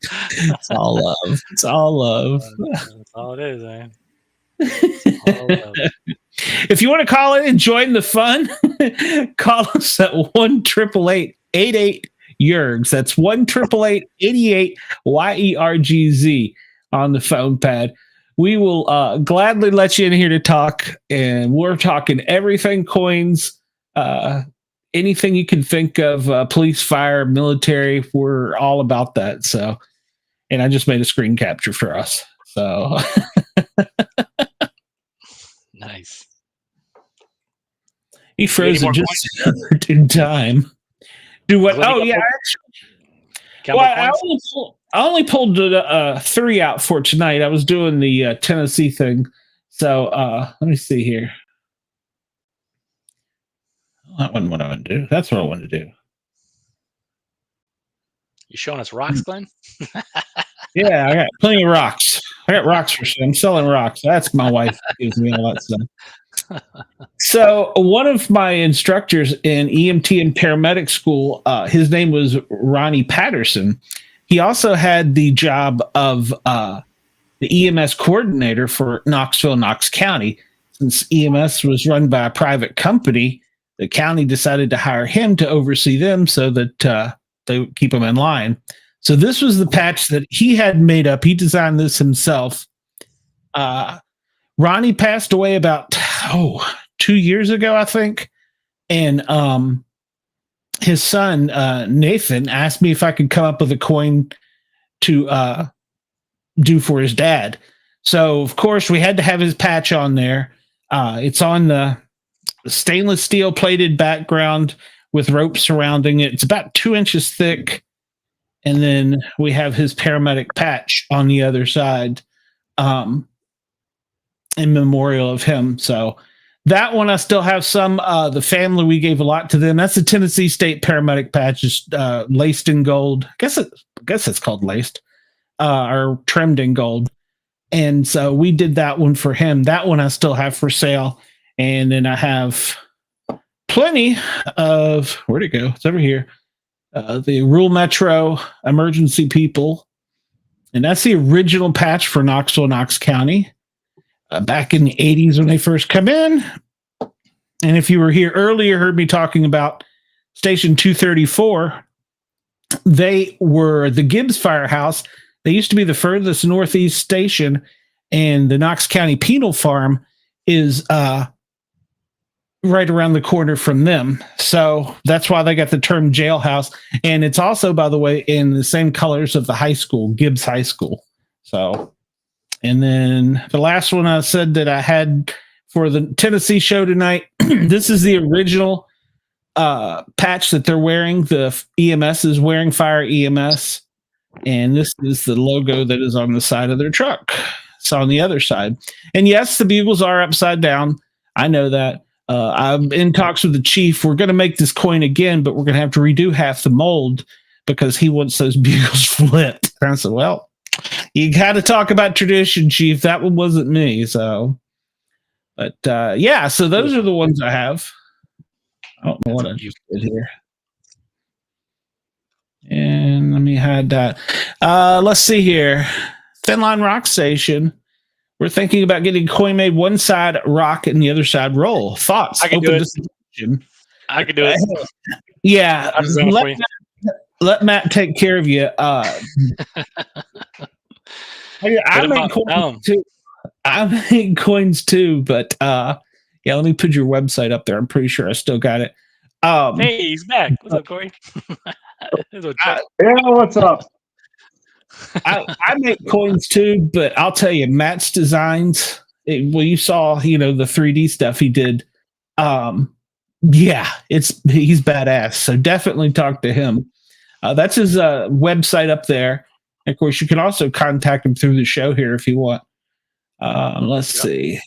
Speaker 1: It's all love. It's all love.
Speaker 2: That's all it is, man. All love.
Speaker 1: If you want to call in and join the fun, call us at 1-888-88-YERGZ. That's 1-888-88-YERGZ on the phone pad. We will gladly let you in here to talk, and we're talking everything coins, anything you can think of, police, fire, military. We're all about that. So, and I just made a screen capture for us. So
Speaker 2: Nice.
Speaker 1: he froze
Speaker 2: more
Speaker 1: it just in time. Do what?
Speaker 2: Let me
Speaker 1: Oh
Speaker 2: go
Speaker 1: yeah,
Speaker 2: pull-
Speaker 1: actually.
Speaker 2: Count
Speaker 1: Well,
Speaker 2: more coins?
Speaker 1: I only pulled the 3 out for tonight. I was doing the Tennessee thing. So let me see here. That wasn't what I wanted to do. That's what I wanted to do.
Speaker 2: You showing us rocks, Glenn?
Speaker 1: Yeah, I got plenty of rocks. I got rocks for sale. I'm selling rocks. That's my wife gives me all that stuff. So one of my instructors in EMT and paramedic school, his name was Ronnie Patterson. He also had the job of the EMS coordinator for Knoxville, Knox County. Since EMS was run by a private company, the county decided to hire him to oversee them so that they would keep them in line. So this was the patch that he had made up. He designed this himself. Ronnie passed away about 2 years ago, I think. And his son, Nathan, asked me if I could come up with a coin to do for his dad. So, of course, we had to have his patch on there. It's on the stainless steel plated background with rope surrounding it. It's about 2 inches thick. And then we have his paramedic patch on the other side in memorial of him. So that one, I still have some. The family, we gave a lot to them. That's the Tennessee State paramedic patch, just laced in gold. I guess it's called laced or trimmed in gold. And so we did that one for him. That one I still have for sale. And then I have plenty of, where'd it go? It's over here. The Rural Metro Emergency People. And that's the original patch for Knoxville, Knox County. Back in the 80s when they first come in. And if you were here earlier, heard me talking about Station 234. They were the Gibbs Firehouse. They used to be the furthest northeast station, and the Knox County Penal Farm is right around the corner from them. So that's why they got the term jailhouse. And it's also, by the way, in the same colors of the high school, Gibbs High School. So, and then the last one I said that I had for the Tennessee show tonight, this is the original patch that they're wearing. The EMS is wearing, Fire EMS. And this is the logo that is on the side of their truck. It's on the other side. And yes, the bugles are upside down. I know that. I'm in talks with the chief. We're going to make this coin again, but we're going to have to redo half the mold because he wants those bugles flipped. And I said, well, you got to talk about tradition, chief. That one wasn't me. So, but yeah, so those are the ones I have. I don't know what I just did here. And let me hide that. Let's see here. Thin Line Rock Station. We're thinking about getting coin made one side rock and the other side roll. Thoughts?
Speaker 2: I can do it. I can do it.
Speaker 1: Yeah.
Speaker 2: I'll design it for you.
Speaker 1: Let Matt take care of you. I made coins too. I made coins too, but yeah, let me put your website up there. I'm pretty sure I still got it.
Speaker 2: Hey, he's back. What's up, Corey?
Speaker 6: Yeah, what's up?
Speaker 1: I make coins too, but I'll tell you, Matt's designs. Well, you saw, the 3D stuff he did. Yeah, he's badass. So definitely talk to him. That's his website up there. And of course, you can also contact him through the show here if you want. Let's see.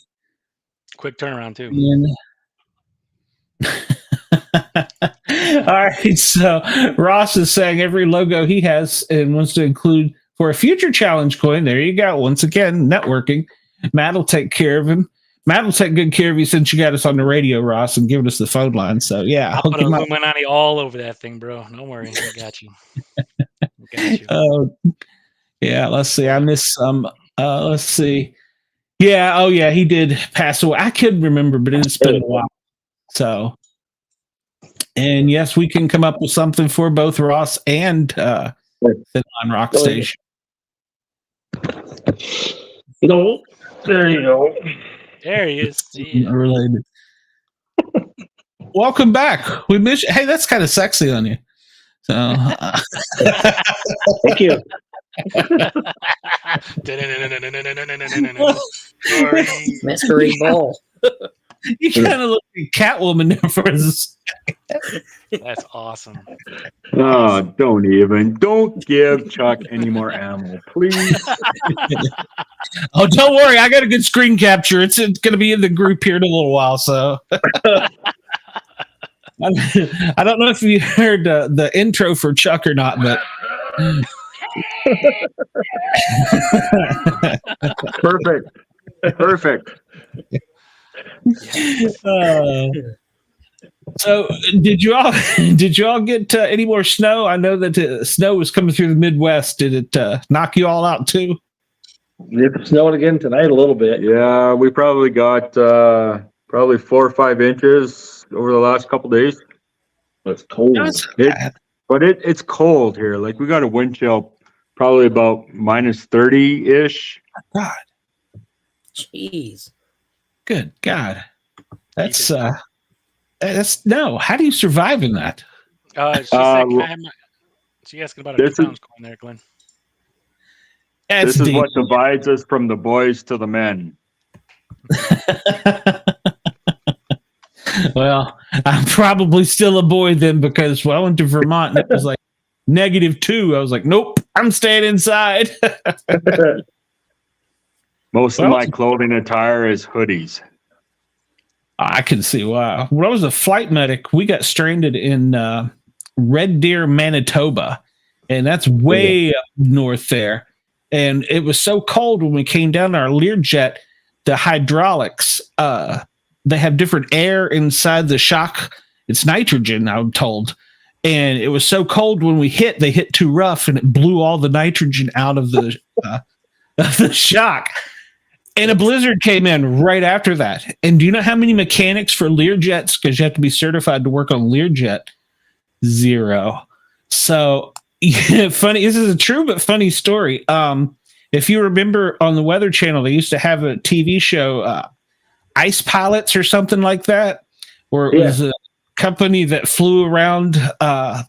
Speaker 2: Quick turnaround too.
Speaker 1: All right, so Ross is saying every logo he has and wants to include for a future challenge coin. There you go. Once again, networking. Matt will take care of him. Matt will take good care of you since you got us on the radio, Ross, and giving us the phone line. So yeah,
Speaker 2: I'll put Illuminati all over that thing, bro. Don't worry, I got you. I got you.
Speaker 1: Yeah, let's see. I missed some. Let's see. Yeah. Oh, yeah. He did pass away. I couldn't remember, but it's been a while. So, and yes, we can come up with something for both Ross and Thin Line Rock Station.
Speaker 7: No, there you go.
Speaker 2: There he is. Yeah.
Speaker 1: Related. Welcome back. We miss you. Hey, that's kind of sexy on you. So,
Speaker 7: Thank you.
Speaker 3: Masquerade ball.
Speaker 1: you kind of look like Catwoman there for us.
Speaker 2: That's awesome.
Speaker 6: Oh, don't give Chuck any more ammo, please.
Speaker 1: Oh, don't worry. I got a good screen capture. It's going to be in the group here in a little while. So I don't know if you heard the intro for Chuck or not, but
Speaker 6: Perfect.
Speaker 1: So did you all get any more snow? I know that snow was coming through the Midwest. Did it knock you all out too?
Speaker 7: It's snowing again tonight a little bit.
Speaker 6: Yeah, we probably got probably 4 or 5 inches over the last couple days.
Speaker 7: It's cold.
Speaker 6: But it's cold here. Like we got a wind chill probably about minus 30-ish.
Speaker 1: God,
Speaker 3: Jeez.
Speaker 1: good God, that's no. How do you survive in that?
Speaker 2: She asking about a challenge coin there, Glenn.
Speaker 1: That's
Speaker 6: This is
Speaker 1: deep.
Speaker 6: what divides us from the boys to the men.
Speaker 1: Well, I'm probably still a boy then because I went to Vermont and it was like -2. I was like, nope, I'm staying inside.
Speaker 6: Most of my clothing attire is hoodies.
Speaker 1: I can see why. When I was a flight medic, we got stranded in Red Deer, Manitoba, and that's way up north there. And it was so cold when we came down to our Learjet, the hydraulics, they have different air inside the shock. It's nitrogen, I'm told. And it was so cold when we they hit too rough and it blew all the nitrogen out of the shock. And a blizzard came in right after that. And do you know how many mechanics for Learjets? Because you have to be certified to work on Learjet. 0. So funny. This is a true but funny story. If you remember on the Weather Channel, they used to have a TV show, Ice Pilots or something like that, where it was a company that flew around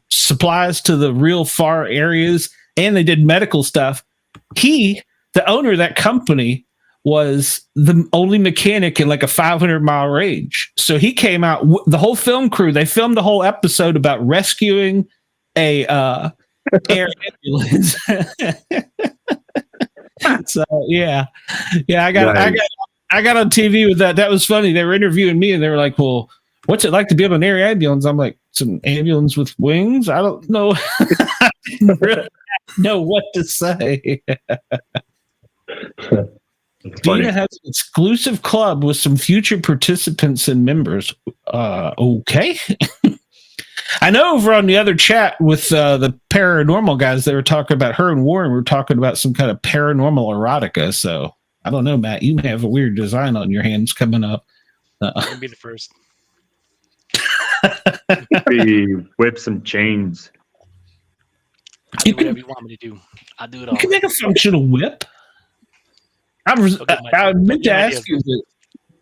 Speaker 1: supplies to the real far areas, and they did medical stuff. The owner of that company, was the only mechanic in like a 500-mile range. So he came out, the whole film crew, they filmed the whole episode about rescuing a air ambulance. So I got on TV with that. That was funny. They were interviewing me and they were like, well, what's it like to be on an air ambulance? I'm like, it's an ambulance with wings? I don't know. I didn't really know what to say. Dina has an exclusive club with some future participants and members. Okay. I know over on the other chat with the paranormal guys, they were talking about her and Warren. We were talking about some kind of paranormal erotica. So I don't know, Matt. You may have a weird design on your hands coming up.
Speaker 2: I'll be the first.
Speaker 6: Be whips and chains.
Speaker 2: I'll do whatever you want me to do. I'll do it all.
Speaker 1: You can make a functional whip. I meant to ask you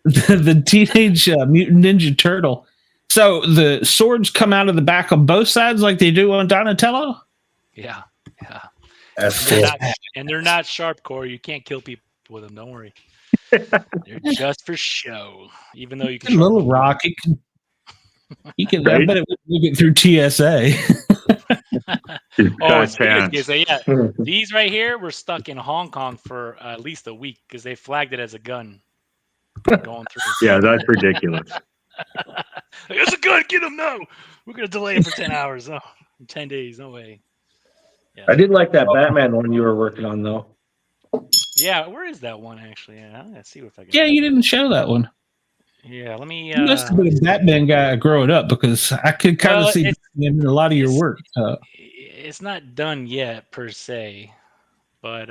Speaker 1: the Teenage Mutant Ninja Turtle. So the swords come out of the back on both sides like they do on Donatello?
Speaker 2: Yeah.
Speaker 7: That's cool.
Speaker 2: And they're not sharp core. You can't kill people with them. Don't worry. They're just for show. Even though you can.
Speaker 1: A little rock. You can. I bet it would get through TSA.
Speaker 2: These right here were stuck in Hong Kong for at least a week because they flagged it as a gun going through.
Speaker 6: Yeah, that's ridiculous.
Speaker 2: It's a gun. Get them now. We're gonna delay it for 10 hours. Oh, 10 days. No way. Yeah.
Speaker 7: I did like that Batman one you were working on, though.
Speaker 2: Yeah, where is that one actually? Yeah, let's see if I can.
Speaker 1: Yeah, you didn't show that one.
Speaker 2: Yeah, let me.
Speaker 1: You must have been a Batman guy growing up because I could kind of see him in a lot of your work.
Speaker 2: It's not done yet per se, but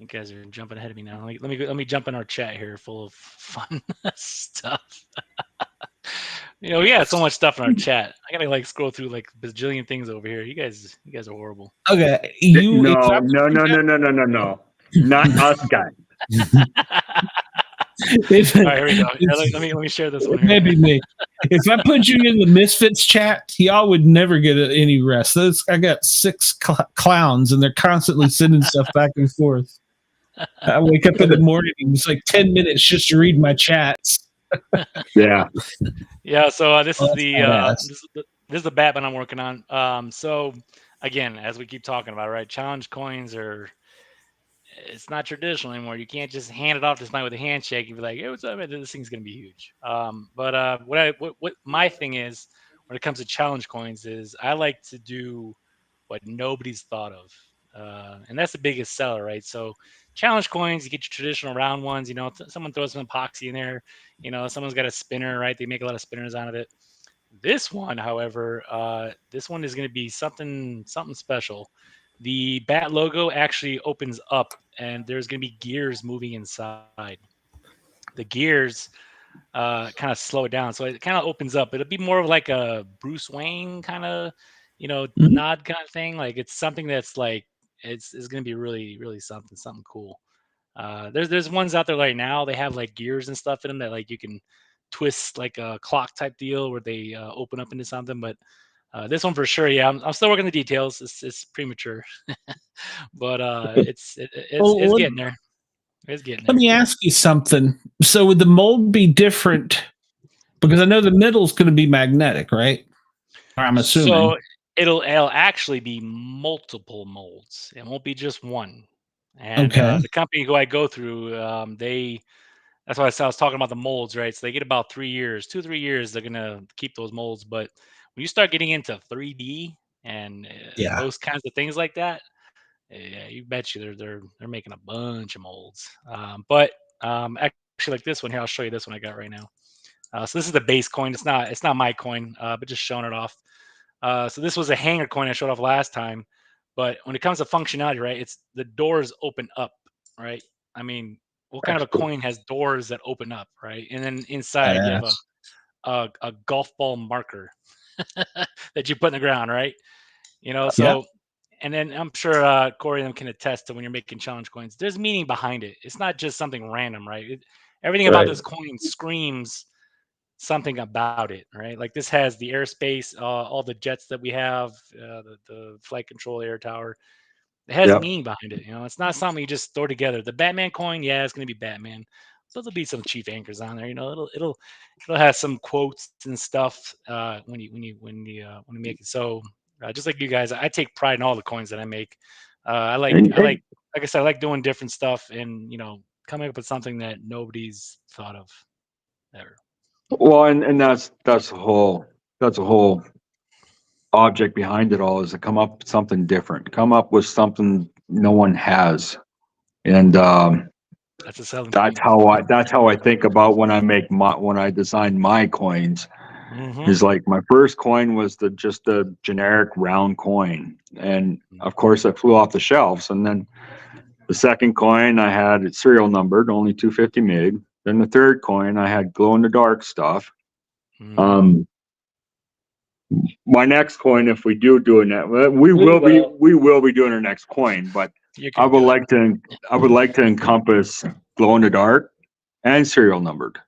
Speaker 2: You guys are jumping ahead of me now. Let me jump in our chat here, full of fun stuff. We got so much stuff in our chat. I gotta like scroll through like a bajillion things over here. You guys are horrible.
Speaker 1: Okay,
Speaker 6: No. Not us guys.
Speaker 2: All right, here we go. Let me share this one.
Speaker 1: Maybe me. If I put you in the Misfits chat, y'all would never get any rest. I got 6 clowns, and they're constantly sending stuff back and forth. I wake up in the morning, and it's like 10 minutes just to read my chats.
Speaker 6: Yeah.
Speaker 2: Yeah. So this is
Speaker 1: badass.
Speaker 2: this is the Batman I'm working on. So again, as we keep talking about, right? Challenge coins it's not traditional anymore. You can't just hand it off to somebody with a handshake and be like, "Hey, what's up? This thing's gonna be huge." But what my thing is when it comes to challenge coins is I like to do what nobody's thought of, and that's the biggest seller, right? So challenge coins, you get your traditional round ones. Someone throws some epoxy in there. Someone's got a spinner, right? They make a lot of spinners out of it. This one, however, this one is going to be something special. The bat logo actually opens up, and there's going to be gears moving inside. The gears kind of slow it down, so it kind of opens up. It'll be more of like a Bruce Wayne kind of, nod kind of thing. Like it's something that's like it's going to be really, really something cool. There's ones out there right now. They have like gears and stuff in them that like you can twist like a clock type deal where they open up into something, but this one for sure, yeah. I'm still working the details. It's premature, but it's getting there. It's getting there.
Speaker 1: Let me ask you something. So would the mold be different? Because I know the middle's going to be magnetic, right? I'm assuming.
Speaker 2: So it'll actually be multiple molds. It won't be just one. And the company who I go through, that's why I was talking about the molds, right? So they get about 3 years, 2-3 years. They're gonna keep those molds, but when you start getting into 3D and those kinds of things like that, yeah, you bet you they're making a bunch of molds. But actually, like this one here, I'll show you this one I got right now. So this is the base coin. It's not my coin, but just showing it off. So this was a hanger coin I showed off last time. But when it comes to functionality, right, it's the doors open up, right? I mean, what kind of a coin has doors that open up, right? And then inside you have a golf ball marker that you put in the ground, right? So and then I'm sure Corey and them can attest to when you're making challenge coins, there's meaning behind it. It's not just something random, right? Everything about this coin screams something about it, right? Like this has the airspace, all the jets that we have, the flight control air tower. It has meaning behind it. It's not something you just throw together. The Batman coin, yeah, it's gonna be Batman. So there'll be some chief anchors on there. It'll have some quotes and stuff when you make it. So just like you guys, I take pride in all the coins that I make. Like I said, I like doing different stuff and coming up with something that nobody's thought of ever.
Speaker 6: Well, and that's the whole object behind it all, is to come up with something different, come up with something no one has, and
Speaker 2: that's
Speaker 6: how I think about when I design my coins. Is like my first coin was just a generic round coin, and of course it flew off the shelves. And then the second coin I had it serial numbered, only 250 mig. Then the third coin I had glow in the dark stuff. My next coin, if we do that, we will be doing our next coin, but I would like to encompass glow in the dark and serial numbered,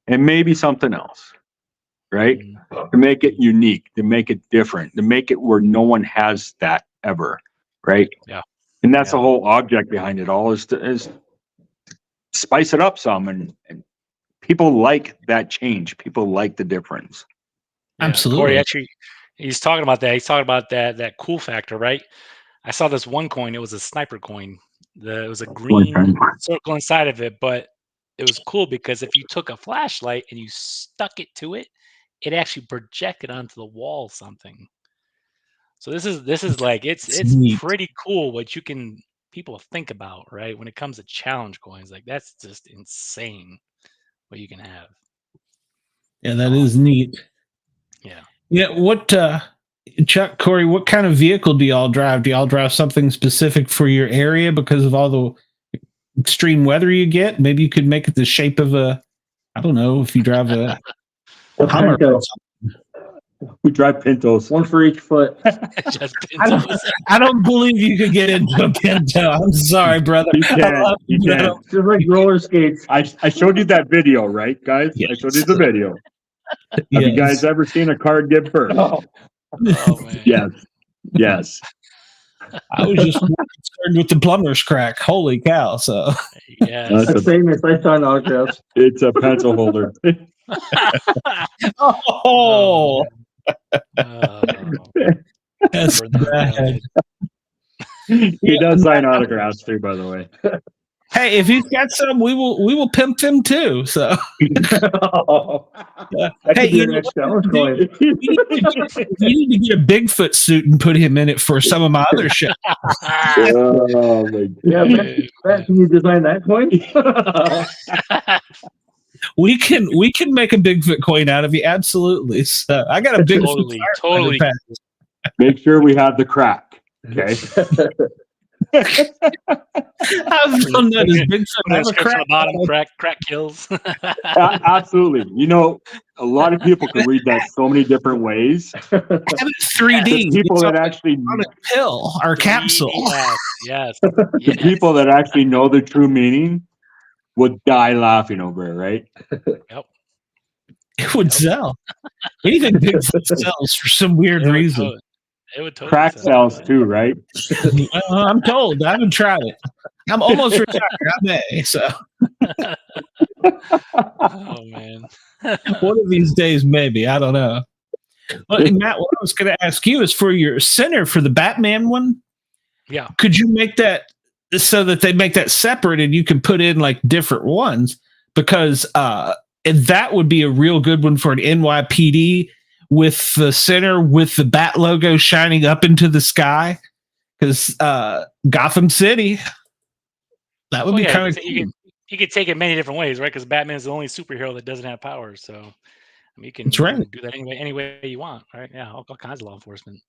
Speaker 6: and maybe something else, right? To make it unique, to make it different, to make it where no one has that ever, right?
Speaker 2: Yeah.
Speaker 6: And that's the whole object behind it all, is to spice it up some, and people like that change. People like the difference.
Speaker 2: Yeah.
Speaker 1: Absolutely.
Speaker 2: Corey, actually, he's talking about that. He's talking about that cool factor, right? I saw this one coin. It was a sniper coin. It was a green circle inside of it, but it was cool because if you took a flashlight and you stuck it to it, it actually projected onto the wall something. So this is like it's pretty cool what people think about, right? When it comes to challenge coins, like that's just insane what you can have.
Speaker 1: Yeah, that is neat.
Speaker 2: Yeah.
Speaker 1: Yeah. What, Chuck, Corey, what kind of vehicle do y'all drive? Do y'all drive something specific for your area because of all the extreme weather you get, maybe you could make it the shape of a, I don't know, if you drive a Hummer.
Speaker 6: We drive Pintos.
Speaker 7: One for each foot.
Speaker 2: Just
Speaker 1: I don't believe you could get into a Pinto. I'm sorry, brother.
Speaker 6: You can't. You can't.
Speaker 7: Just like roller skates.
Speaker 6: I showed you that video, right, guys?
Speaker 1: Yes.
Speaker 6: I showed you the video. Have
Speaker 1: Yes.
Speaker 6: you guys ever seen a car give birth?
Speaker 7: Oh,
Speaker 2: Oh, man.
Speaker 6: Yes. Yes.
Speaker 1: I was just more concerned with the plumber's crack. Holy cow. So
Speaker 2: Yes.
Speaker 6: That's
Speaker 7: that's famous. I signed autographs.
Speaker 6: It's a pencil holder.
Speaker 1: oh, that's
Speaker 2: Burn that
Speaker 1: bad.
Speaker 2: down.
Speaker 6: He does sign autographs too, by the way.
Speaker 1: Hey, if he's got some, we will pimp them too. So
Speaker 7: That could
Speaker 1: Hey,
Speaker 7: be
Speaker 1: you
Speaker 7: the
Speaker 1: know
Speaker 7: next challenge coin.
Speaker 1: you need to get a Bigfoot suit and put him in it for some of my other shit.
Speaker 6: Oh my
Speaker 7: Yeah, Matt, can you design that coin?
Speaker 1: We can make a Bigfoot coin out of you. Absolutely. So I got a Bigfoot
Speaker 2: Totally.
Speaker 1: pack.
Speaker 6: Make sure we have the crack. Okay.
Speaker 1: I've done that as Bigfoot. I have a
Speaker 2: Description
Speaker 1: crack.
Speaker 2: on the bottom, crack kills.
Speaker 6: Absolutely. You know, a lot of people can read that so many different ways.
Speaker 1: I have it 3D.
Speaker 6: The people
Speaker 1: It's
Speaker 6: that
Speaker 1: on
Speaker 6: actually
Speaker 1: a pill or capsule.
Speaker 2: Yes.
Speaker 6: the people that actually know the true meaning would die laughing over it, right?
Speaker 2: Yep.
Speaker 1: It would sell. Anything Bigfoot sells for some weird reason.
Speaker 2: It would totally
Speaker 6: Crack
Speaker 2: sell.
Speaker 6: sells too, right?
Speaker 1: I'm told. I haven't tried it. I'm almost retired. I may. So
Speaker 2: Oh man.
Speaker 1: one of these days, maybe. I don't know. Well, Matt, what I was going to ask you is for your center for the Batman one.
Speaker 2: Yeah.
Speaker 1: Could you make that so that they make that separate and you can put in like different ones? Because that would be a real good one for an NYPD with the center with the bat logo shining up into the sky. Because Gotham City, that would be kind of
Speaker 2: you could take it many different ways, right? Because Batman is the only superhero that doesn't have powers. So I mean, you can do that any way you want, right? Yeah, all kinds of law enforcement.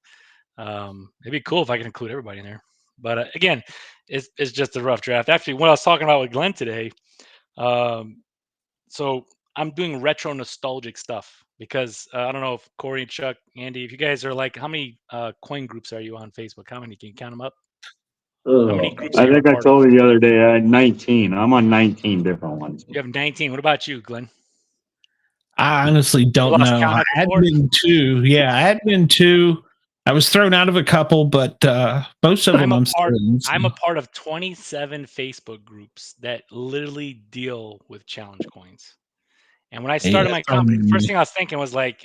Speaker 2: It'd be cool if I could include everybody in there. But again, it's just a rough draft. Actually, what I was talking about with Glenn today, so I'm doing retro nostalgic stuff because I don't know if Corey and Chuck, Andy, if you guys are like, how many coin groups are you on Facebook? How many? Can you count them up? How many groups
Speaker 6: I think I told you the other day I had 19. I'm on 19 different ones.
Speaker 2: You have 19. What about you, Glenn?
Speaker 1: I honestly don't know. I had been two. Yeah, I had been two. I was thrown out of a couple, but most of them I'm
Speaker 2: a part of 27 Facebook groups that literally deal with challenge coins. And when I started my company, the first thing I was thinking was like,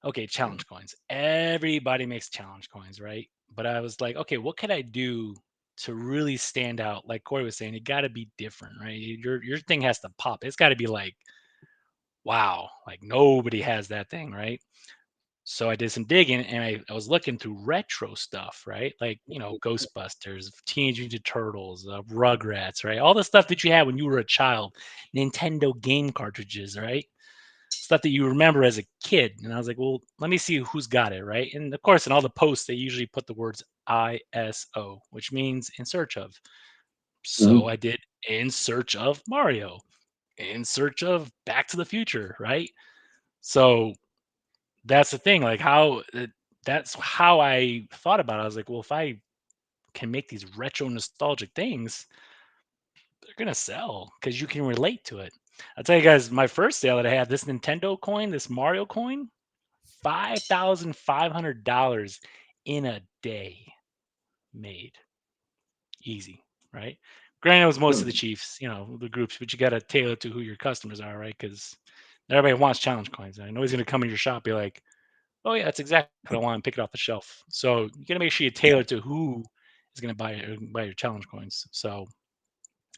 Speaker 2: okay, challenge coins. Everybody makes challenge coins, right? But I was like, okay, what could I do to really stand out? Like Corey was saying, it got to be different, right? Your thing has to pop. It's got to be like, wow, like nobody has that thing, right? So I did some digging and I was looking through retro stuff, right? Like, Ghostbusters, Teenage Mutant Turtles, Rugrats, right? All the stuff that you had when you were a child, Nintendo game cartridges, right? Stuff that you remember as a kid. And I was like, well, let me see who's got it, right? And of course, in all the posts, they usually put the words ISO, which means in search of. So I did in search of Mario, in search of Back to the Future, right? So that's the thing, like that's how I thought about it. I was like, well, if I can make these retro nostalgic things, they're going to sell because you can relate to it. I'll tell you guys, my first sale that I had, this Nintendo coin, this Mario coin, $5,500 in a day made. Easy, right? Granted, it was most of the Chiefs, the groups, but you got to tailor to who your customers are, right? Because everybody wants challenge coins. I know he's going to come in your shop and be like, oh yeah, that's exactly what I want, and pick it off the shelf. So you got to make sure you tailor to who is going to buy your challenge coins. So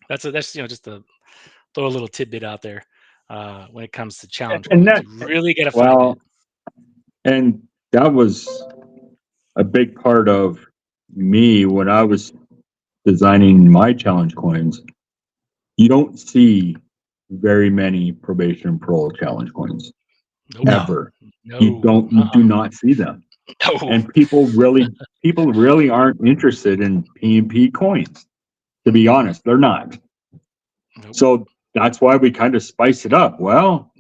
Speaker 2: that's just to throw a little tidbit out there when it comes to challenge coins. You really got to find it.
Speaker 6: And that was a big part of me when I was designing my challenge coins. You don't see very many probation and parole challenge coins. Ever.
Speaker 2: No,
Speaker 6: you do not see them.
Speaker 2: No.
Speaker 6: And people really aren't interested in P&P coins. To be honest, they're not.
Speaker 2: Nope.
Speaker 6: So that's why we kind of spice it up. Well,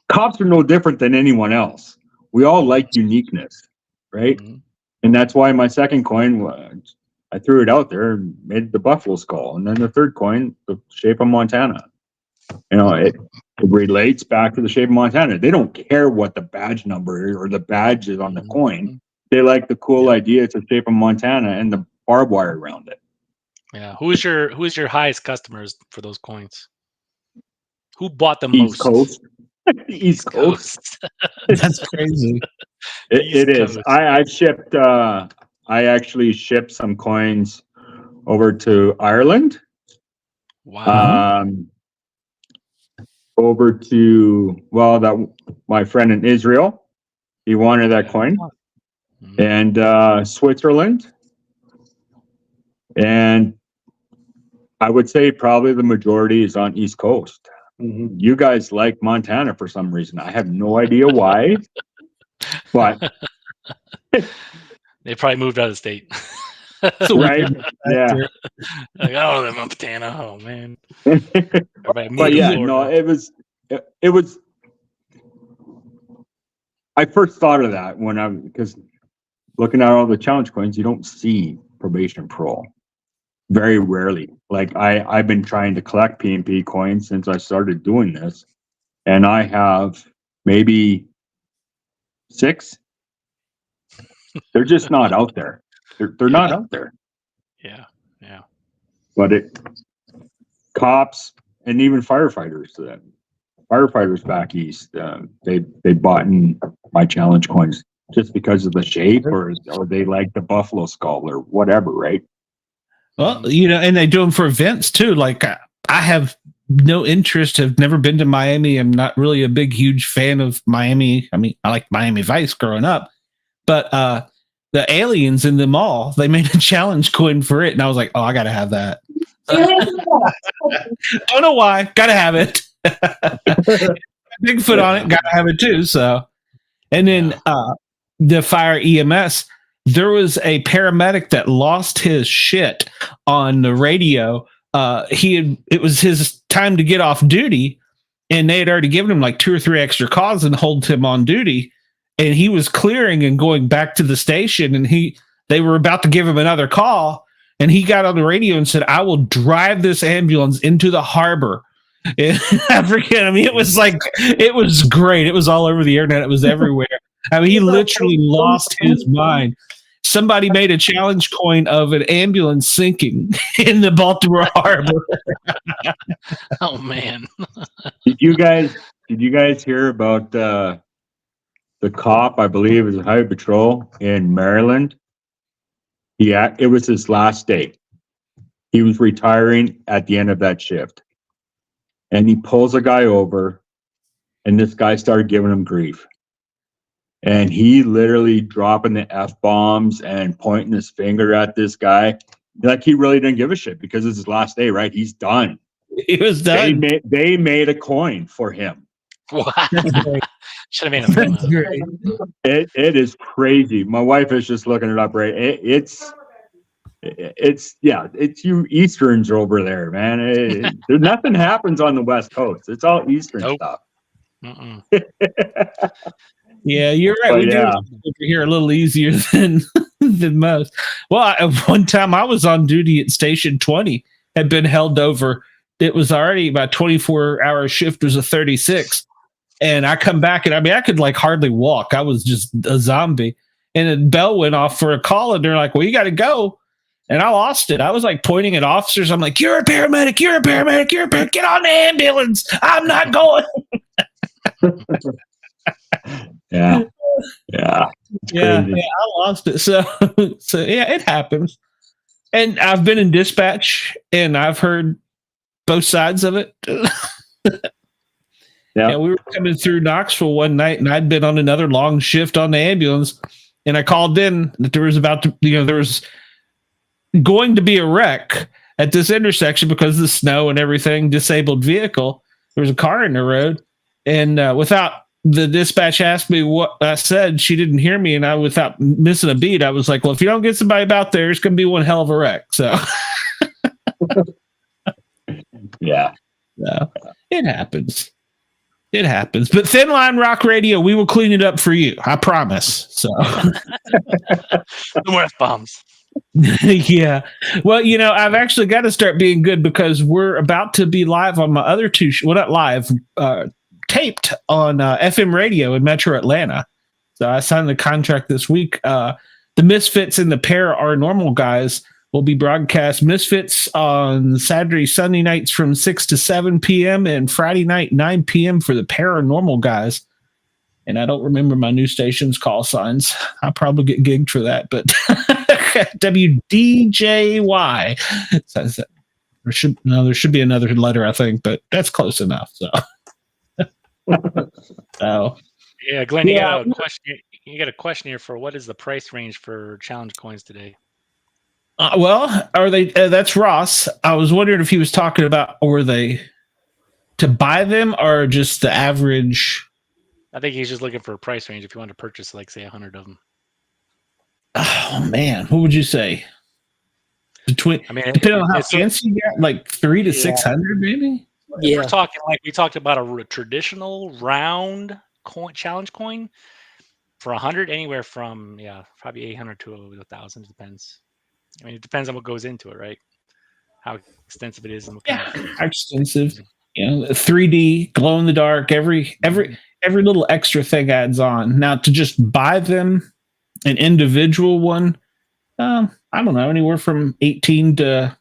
Speaker 6: cops are no different than anyone else. We all like uniqueness, right?
Speaker 2: Mm-hmm.
Speaker 6: And that's why my second coin, I threw it out there and made the buffalo skull. And then the third coin, the shape of Montana. It relates back to the shape of Montana. They don't care what the badge number is or the badge is on the coin. They like the cool idea. It's the shape of Montana and the barbed wire around it.
Speaker 2: Yeah. Who is your highest customers for those coins? Who bought the
Speaker 6: East
Speaker 2: most?
Speaker 6: Coast. East Coast.
Speaker 1: That's crazy.
Speaker 6: It is.
Speaker 2: Coast.
Speaker 6: I've shipped. I actually shipped some coins over to Ireland.
Speaker 2: Wow.
Speaker 6: Over to my friend in Israel. He wanted that coin. And Switzerland. And I would say probably the majority is on East Coast.
Speaker 7: Mhm.
Speaker 6: You guys like Montana for some reason. I have no idea why, but
Speaker 2: They probably moved out of state.
Speaker 6: right, yeah.
Speaker 2: Like, oh, the Montana. Oh man.
Speaker 6: But yeah, no, it was. I first thought of that because looking at all the challenge coins, you don't see probation parole. Very rarely. Like I've been trying to collect P&P coins since I started doing this, and I have maybe 6. They're just not out there. They're not out there.
Speaker 2: Yeah.
Speaker 6: But cops and even firefighters back east, they bought in my challenge coins just because of the shape, or they like the buffalo skull or whatever, right?
Speaker 1: Well, and they do them for events too. Like I have no interest, have never been to Miami. I'm not really a huge fan of Miami. I mean, I like Miami Vice growing up, but the aliens in the mall, they made a challenge coin for it. And I was like, oh, I got to have that. Don't know why. Got to have it. Bigfoot on it. Got to have it too. So, and then the fire EMS, there was a paramedic that lost his shit on the radio. It was his time to get off duty, and they had already given him like 2 or 3 extra calls and hold him on duty. And he was clearing and going back to the station, and they were about to give him another call, and he got on the radio and said, "I will drive this ambulance into the harbor." In Africa. I mean, it was great. It was all over the internet. It was everywhere. I mean, he literally lost his mind. Somebody made a challenge coin of an ambulance sinking in the Baltimore Harbor.
Speaker 2: Oh man.
Speaker 6: Did you guys hear about the cop? I believe it was Highway Patrol in Maryland. It was his last day. He was retiring at the end of that shift, and he pulls a guy over, and this guy started giving him grief. And he literally dropping the F-bombs and pointing his finger at this guy. Like he really didn't give a shit because it's his last day, right? He's done.
Speaker 1: He was done.
Speaker 6: They made a coin for him.
Speaker 2: What? Should have made him.
Speaker 6: It is crazy. My wife is just looking it up, right? It's you Easterns over there, man. Nothing happens on the West Coast. It's all Eastern stuff.
Speaker 1: Yeah, you're right. We do it over here a little easier than most. Well, one time I was on duty at Station 20, had been held over. It was already about 24-hour shift, was a 36. And I come back, and I mean, I could like hardly walk. I was just a zombie. And a bell went off for a call, and they're like, well, you got to go. And I lost it. I was like pointing at officers. I'm like, you're a paramedic, you're a paramedic, you're a paramedic. Get on the ambulance. I'm not going.
Speaker 6: Yeah.
Speaker 1: I lost it. So yeah, it happens. And I've been in dispatch, and I've heard both sides of it. Yeah, we were coming through Knoxville one night, and I'd been on another long shift on the ambulance, and I called in that there was there was going to be a wreck at this intersection because of the snow and everything, disabled vehicle. There was a car in the road, and without the dispatch asked me what I said, she didn't hear me, and without missing a beat, I was like, well, if you don't get somebody about there, it's going to be one hell of a wreck. So
Speaker 6: Yeah.
Speaker 1: No, it happens. It happens. But Thin Line Rock Radio, we will clean it up for you. I promise. So
Speaker 2: No more F-bombs.
Speaker 1: yeah. Well, I've actually got to start being good because we're about to be live on my other two. Well, not live, taped on FM radio in Metro Atlanta. So I signed the contract this week. The Misfits and the Paranormal Guys will be broadcast Misfits on Saturday, Sunday nights from 6 to 7 p.m. and Friday night, 9 p.m. for the Paranormal Guys. And I don't remember my new station's call signs. I'll probably get gigged for that, but WDJY. So there should be another letter, I think, but that's close enough. So,
Speaker 2: yeah, Glenn, you got a question. You got a question here for what is the price range for challenge coins today?
Speaker 1: Well, are they? That's Ross. I was wondering if he was talking about were they to buy them or just the average.
Speaker 2: I think he's just looking for a price range if you want to purchase, like, say, 100 of them.
Speaker 1: Oh man, what would you say? Depending on how fancy you got, like 300 to 600, maybe.
Speaker 3: Yeah,
Speaker 2: We're talking like we talked about a traditional round coin, challenge coin for 100, anywhere from probably 800 to 1,000. Depends. I mean, it depends on what goes into it, right? How extensive it is and what kind of
Speaker 1: How extensive. 3D, glow in the dark. Every little extra thing adds on. Now to just buy them, an individual one, I don't know, anywhere from $18 to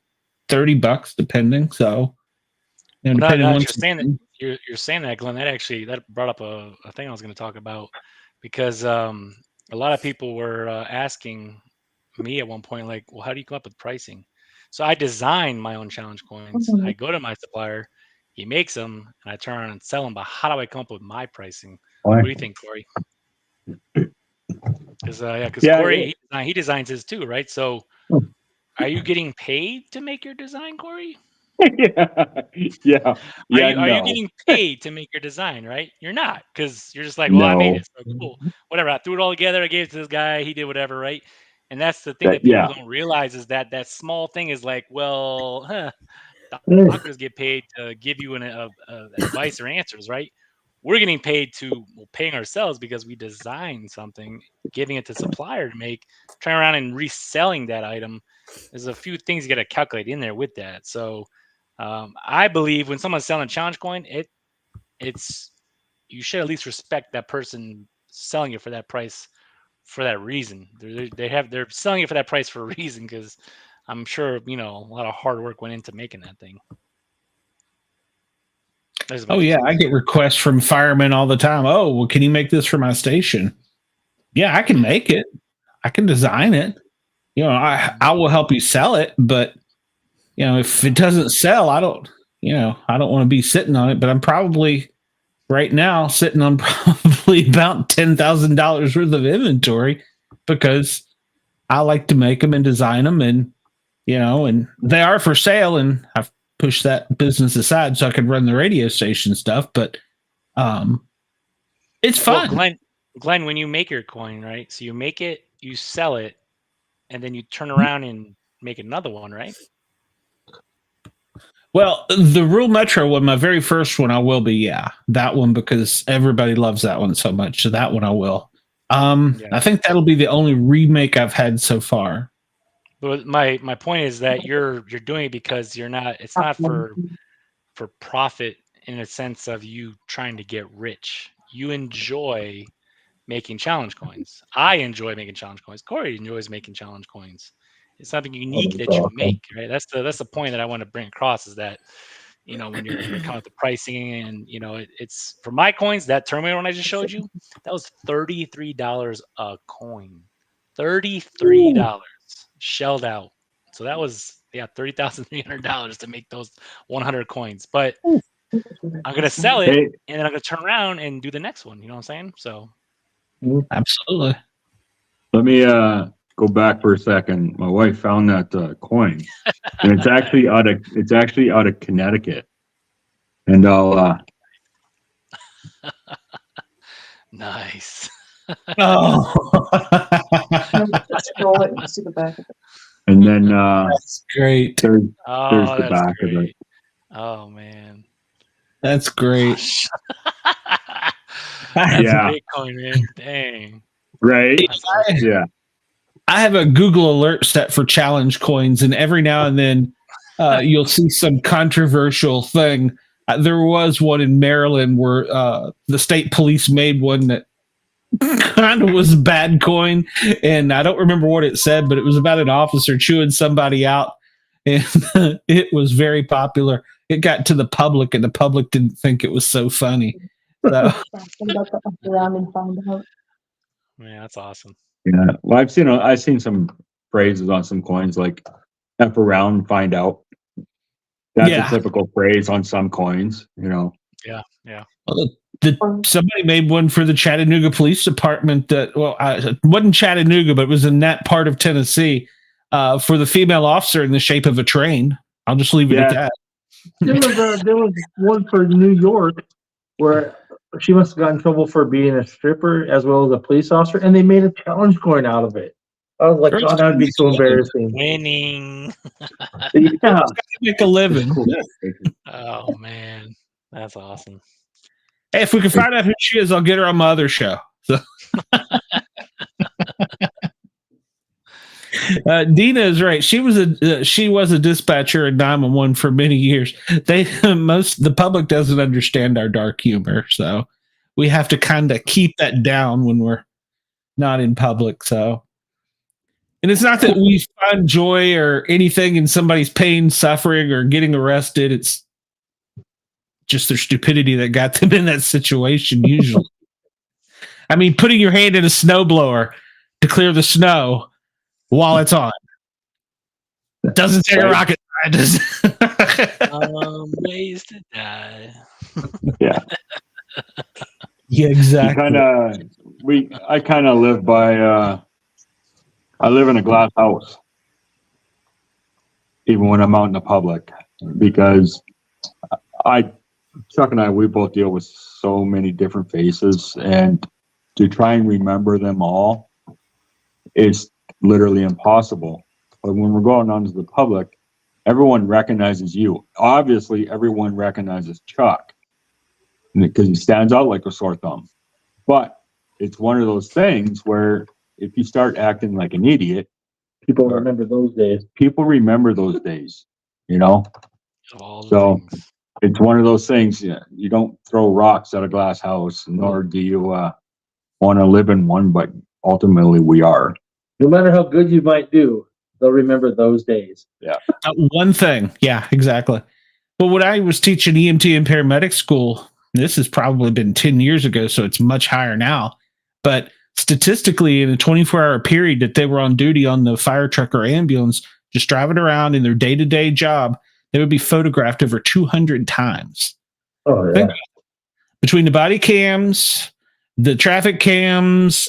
Speaker 1: $30, depending. So, depending on
Speaker 2: you're saying that, Glenn. That brought up a thing I was going to talk about, because a lot of people were asking me at one point, like, well, how do you come up with pricing? So I design my own challenge coins. I go to my supplier, he makes them, and I turn around and sell them. But how do I come up with my pricing? What do you think, Corey? Because Corey, he designs his too, right? So are you getting paid to make your design, Corey?
Speaker 6: Yeah.
Speaker 2: Are you getting paid to make your design, right? You're not, because you're just like, well, I made it, so cool. Whatever. I threw it all together. I gave it to this guy. He did whatever, right? And that's the thing that people don't realize, is that small thing is like, well, doctors get paid to give you an advice or answers, right? We're getting paid paying ourselves because we design something, giving it to supplier to make, turn around and reselling that item. There's a few things you got to calculate in there with that. So I believe when someone's selling a challenge coin, it's you should at least respect that person selling it for that price for that reason. They're selling it for that price for a reason, because I'm sure a lot of hard work went into making that thing.
Speaker 1: Oh yeah, I get requests from firemen all the time. Oh, well, can you make this for my station? Yeah, I can make it. I can design it. I will help you sell it, but if it doesn't sell, I don't want to be sitting on it. But I'm probably right now sitting on probably about $10,000 worth of inventory, because I like to make them and design them, and and they are for sale, and I've pushed that business aside so I could run the radio station stuff. But it's fun.
Speaker 2: Well, Glenn, when you make your coin, right? So you make it, you sell it, and then you turn around and make another one, right?
Speaker 1: Well, the Rural Metro one, my very first one, I will be, that one, because everybody loves that one so much. So that one I will. I think that'll be the only remake I've had so far.
Speaker 2: But my point is that you're doing it because it's not for profit, in a sense of you trying to get rich. You enjoy making challenge coins. I enjoy making challenge coins. Corey enjoys making challenge coins. It's something unique that you make, right? That's the point that I want to bring across, is that when you're coming with the pricing, and it's for my coins, that Terminator one I just showed you, that was $33 a coin. $33 shelled out. So that was $30,300 to make those 100 coins. But I'm gonna sell it, and then I'm gonna turn around and do the next one. You know what I'm saying? So
Speaker 1: absolutely.
Speaker 6: Let me go back for a second. My wife found that coin, and it's actually out of Connecticut. And I'll
Speaker 2: nice.
Speaker 1: Oh.
Speaker 8: Scroll it and see the back of it.
Speaker 6: And then
Speaker 1: That's great.
Speaker 6: there's
Speaker 2: Oh,
Speaker 6: the
Speaker 2: that's
Speaker 6: back of
Speaker 2: great.
Speaker 6: it.
Speaker 2: Oh man.
Speaker 1: That's great.
Speaker 2: That's
Speaker 6: Yeah.
Speaker 2: Bitcoin, man. Dang.
Speaker 6: Right?
Speaker 2: That's awesome.
Speaker 6: Yeah.
Speaker 1: I have a Google alert set for challenge coins, and every now and then you'll see some controversial thing. There was one in Maryland where the state police made one that kind of was a bad coin, and I don't remember what it said, but it was about an officer chewing somebody out, and it was very popular. It got to the public, and the public didn't think it was so funny. So,
Speaker 8: around and find out.
Speaker 2: Man, that's awesome.
Speaker 6: Yeah. Well, I've seen some phrases on some coins like F around and find out. That's
Speaker 1: Yeah.
Speaker 6: a typical phrase on some coins, you know.
Speaker 2: Yeah, yeah.
Speaker 1: well, somebody made one for the Chattanooga Police Department that, it wasn't Chattanooga, but it was in that part of Tennessee for the female officer in the shape of a train. I'll just leave it at that.
Speaker 7: There was one for New York where she must have gotten in trouble for being a stripper as well as a police officer, and they made a challenge coin out of it. I was like, God, that would be so embarrassing.
Speaker 2: Winning.
Speaker 7: Yeah.
Speaker 1: Make a living.
Speaker 2: Oh man, that's awesome.
Speaker 1: Hey, if we can find out who she is, I'll get her on my other show. So. Dina is right. She was a dispatcher at 911 for many years. The public doesn't understand our dark humor, so we have to kind of keep that down when we're not in public. So, and it's not that we find joy or anything in somebody's pain, suffering, or getting arrested. It's just their stupidity that got them in that situation. Usually, I mean, putting your hand in a snowblower to clear the snow while it's on doesn't take a rocket scientist.
Speaker 2: Ways to die.
Speaker 6: Yeah.
Speaker 1: Yeah, exactly.
Speaker 6: I kind of live by I live in a glass house even when I'm out in the public, because Chuck and I, we both deal with so many different faces, and to try and remember them all is literally impossible. But when we're going on to the public, everyone recognizes you. Obviously, everyone recognizes Chuck because he stands out like a sore thumb. But it's one of those things where if you start acting like an idiot,
Speaker 7: People remember those days.
Speaker 6: people remember those days, you know?
Speaker 2: All the
Speaker 6: So
Speaker 2: things.
Speaker 6: it's one of those things. You don't throw rocks at a glass house, nor do you want to live in one, but ultimately we are.
Speaker 7: No matter how good you might do, they'll remember those days.
Speaker 1: One thing. Yeah, exactly. But when I was teaching EMT and paramedic school, this has probably been 10 years ago, so it's much higher now. But statistically, in a 24-hour period that they were on duty on the fire truck or ambulance, just driving around in their day-to-day job, they would be photographed over 200 times.
Speaker 7: Oh, yeah.
Speaker 1: Between the body cams, the traffic cams,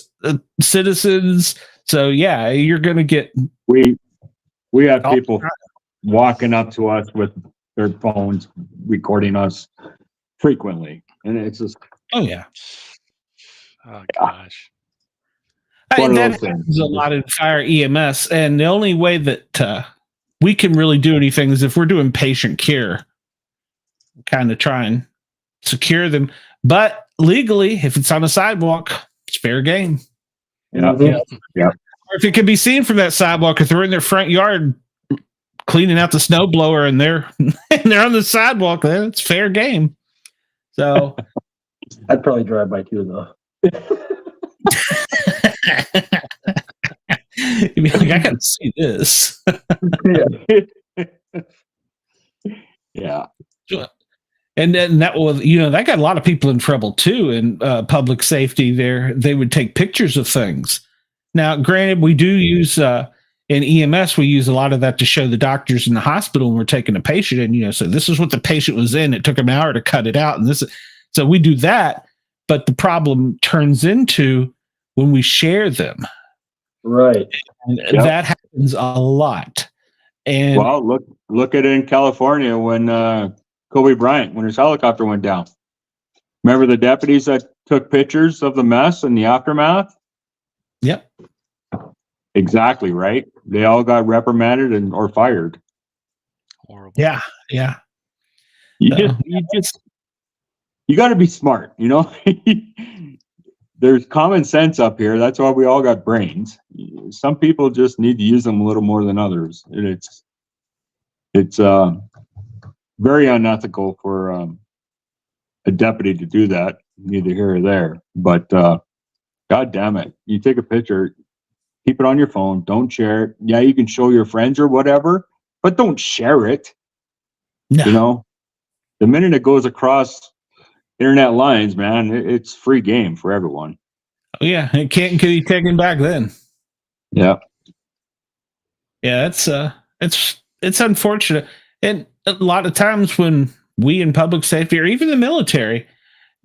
Speaker 1: citizens. So, yeah, you're going to get...
Speaker 6: We have people walking up to us with their phones, recording us frequently. And it's just...
Speaker 1: Oh, yeah.
Speaker 2: Oh gosh.
Speaker 6: One of
Speaker 1: That
Speaker 6: those things.
Speaker 1: happens a lot in fire EMS, and the only way that we can really do anything is if we're doing patient care, kind of try and secure them. But legally, if it's on a sidewalk, it's fair game.
Speaker 6: Yeah. Yeah.
Speaker 1: Or if it can be seen from that sidewalk, if they're in their front yard cleaning out the snow blower and they're on the sidewalk, then it's fair game. So
Speaker 7: I'd probably drive by too, though.
Speaker 1: you'd be like, I gotta see this.
Speaker 6: Yeah.
Speaker 1: And then that was, that got a lot of people in trouble too in public safety. They would take pictures of things. Now, granted, we do use in EMS, we use a lot of that to show the doctors in the hospital when we're taking a patient, and so this is what the patient was in. It took an hour to cut it out, and so we do that. But the problem turns into when we share them,
Speaker 7: Right?
Speaker 1: and that happens a lot. And
Speaker 6: Well, look at it in California when Kobe Bryant, when his helicopter went down. Remember the deputies that took pictures of the mess and the aftermath?
Speaker 1: Yep.
Speaker 6: Exactly, right? They all got reprimanded or fired.
Speaker 2: Horrible.
Speaker 1: Yeah.
Speaker 6: You got to be smart, There's common sense up here. That's why we all got brains. Some people just need to use them a little more than others. And it's very unethical for a deputy to do that, neither here or there. But God damn it. You take a picture, keep it on your phone, don't share it. Yeah, you can show your friends or whatever, but don't share it.
Speaker 1: No.
Speaker 6: The minute it goes across internet lines, man, it's free game for everyone.
Speaker 1: Yeah, it can't be taken back then.
Speaker 6: Yeah.
Speaker 1: Yeah, it's unfortunate. And a lot of times when we in public safety or even the military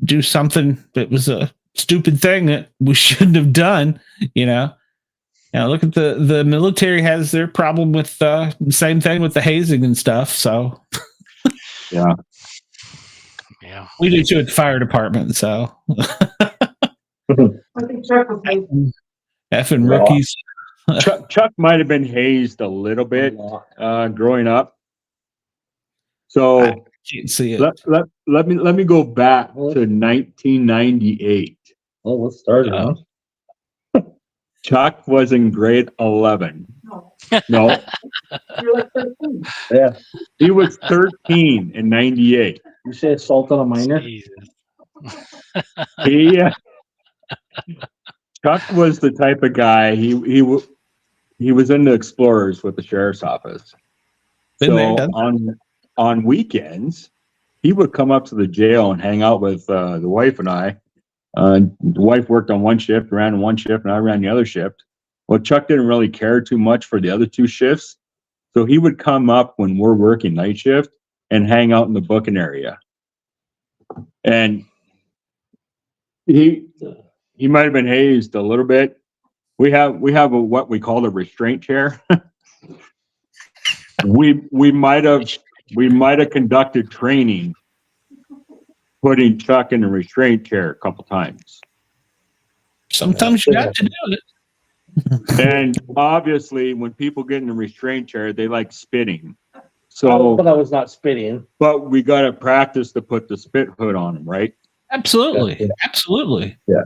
Speaker 1: do something that was a stupid thing that we shouldn't have done, Now look at the military has their problem with the same thing with the hazing and stuff. So
Speaker 6: yeah.
Speaker 1: We do too at the fire department. So effing rookies.
Speaker 6: Chuck might have been hazed a little bit growing up. So
Speaker 1: I can't see it.
Speaker 6: Let me go back to 1998.
Speaker 7: Oh, let's start it. Huh?
Speaker 6: Chuck was in grade 11. No.
Speaker 8: You're like 13.
Speaker 6: Yeah. He was 13 in 98.
Speaker 7: You say assault on a minor?
Speaker 6: Chuck was the type of guy, he was in the Explorers with the sheriff's office. On weekends, he would come up to the jail and hang out with the wife and I. The wife worked on one shift, ran one shift, and I ran the other shift. Well, Chuck didn't really care too much for the other two shifts. So he would come up when we're working night shift and hang out in the booking area. And he might have been hazed a little bit. We have what we call a restraint chair. we might have conducted training putting Chuck in a restraint chair a couple times.
Speaker 1: Sometimes you got to do it.
Speaker 6: And obviously, when people get in a restraint chair, they like spitting. So,
Speaker 7: but I was not spitting.
Speaker 6: But we got to practice to put the spit hood on them, right?
Speaker 1: Absolutely,
Speaker 7: yeah.
Speaker 1: Absolutely.
Speaker 6: Yeah.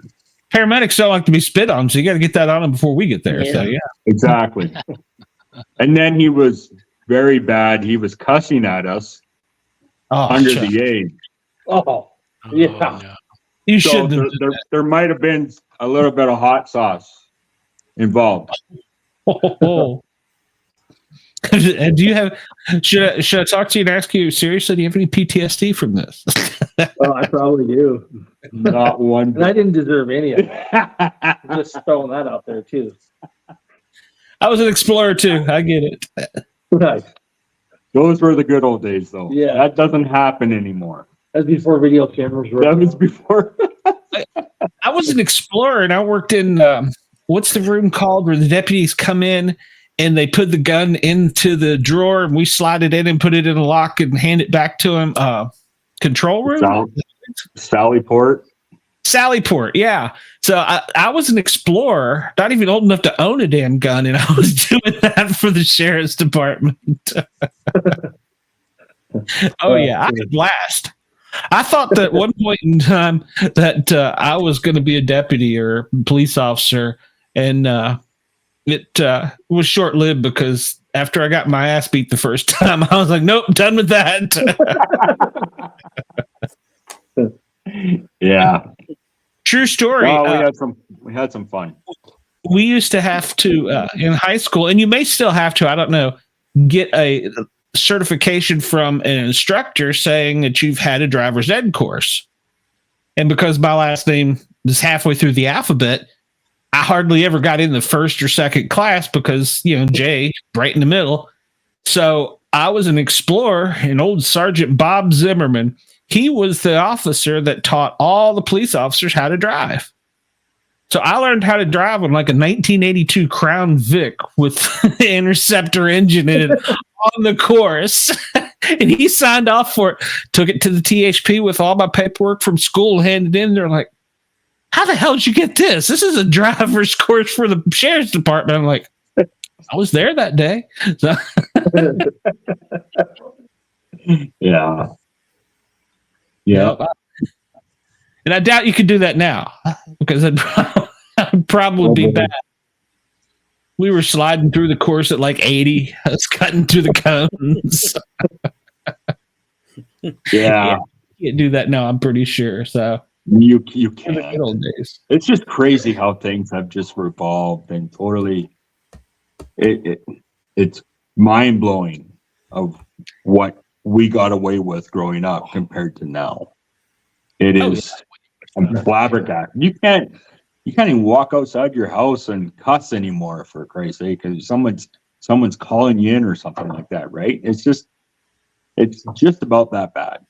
Speaker 1: Paramedics don't like to be spit on, so you got to get that on them before we get there.
Speaker 3: Yeah.
Speaker 1: So yeah,
Speaker 6: exactly. And then he was very bad. He was cussing at us under
Speaker 1: Chuck.
Speaker 6: the age.
Speaker 7: Oh, yeah.
Speaker 2: No.
Speaker 1: You
Speaker 6: So
Speaker 1: shouldn't.
Speaker 6: there might have been a little bit of hot sauce involved.
Speaker 1: Oh. And do you have? Should I talk to you and ask you seriously? Do you have any PTSD from this?
Speaker 7: Oh, I probably do.
Speaker 6: Not one.
Speaker 7: And I didn't deserve any of it. I'm just throwing that out there too.
Speaker 1: I was an explorer too. I get it.
Speaker 7: Right.
Speaker 6: Those were the good old days, though.
Speaker 7: Yeah.
Speaker 6: That doesn't happen anymore.
Speaker 7: That was before video cameras were.
Speaker 6: That was before.
Speaker 1: I was an explorer, and I worked in what's the room called where the deputies come in and they put the gun into the drawer, and we slide it in and put it in a lock and hand it back to him. Control room.
Speaker 6: Sallyport.
Speaker 1: Sallyport, yeah. So I was an explorer, not even old enough to own a damn gun, and I was doing that for the sheriff's department. Oh yeah, I could blast. I thought that one point in time that I was going to be a deputy or police officer, and it was short-lived because after I got my ass beat the first time, I was like, nope, done with that.
Speaker 6: Yeah.
Speaker 1: True story.
Speaker 6: Well, we had some fun.
Speaker 1: We used to have to in high school, and you may still have to, I don't know, get a certification from an instructor saying that you've had a driver's ed course. And because my last name is halfway through the alphabet, I hardly ever got in the first or second class because, J right in the middle. So I was an explorer, and old Sergeant Bob Zimmerman, he was the officer that taught all the police officers how to drive. So I learned how to drive on like a 1982 Crown Vic with the Interceptor engine in it on the course. And he signed off for it, took it to the THP with all my paperwork from school, handed in. They're like, how the hell did you get this? This is a driver's course for the sheriff's department. I'm like, I was there that day. So,
Speaker 6: Yeah. Yeah.
Speaker 1: And I doubt you could do that now because I'd probably be bad. We were sliding through the course at like 80. I was cutting through the cones.
Speaker 6: Yeah.
Speaker 1: You can't do that now, I'm pretty sure. So
Speaker 6: You
Speaker 1: in the
Speaker 6: can't.
Speaker 1: good old days.
Speaker 6: It's just crazy how things have just revolved and totally. It's mind blowing of what we got away with growing up compared to now. It is. I'm flabbergasted. You can't even walk outside your house and cuss anymore, for Christ's sake, because someone's calling you in or something like that, right? It's just about that bad.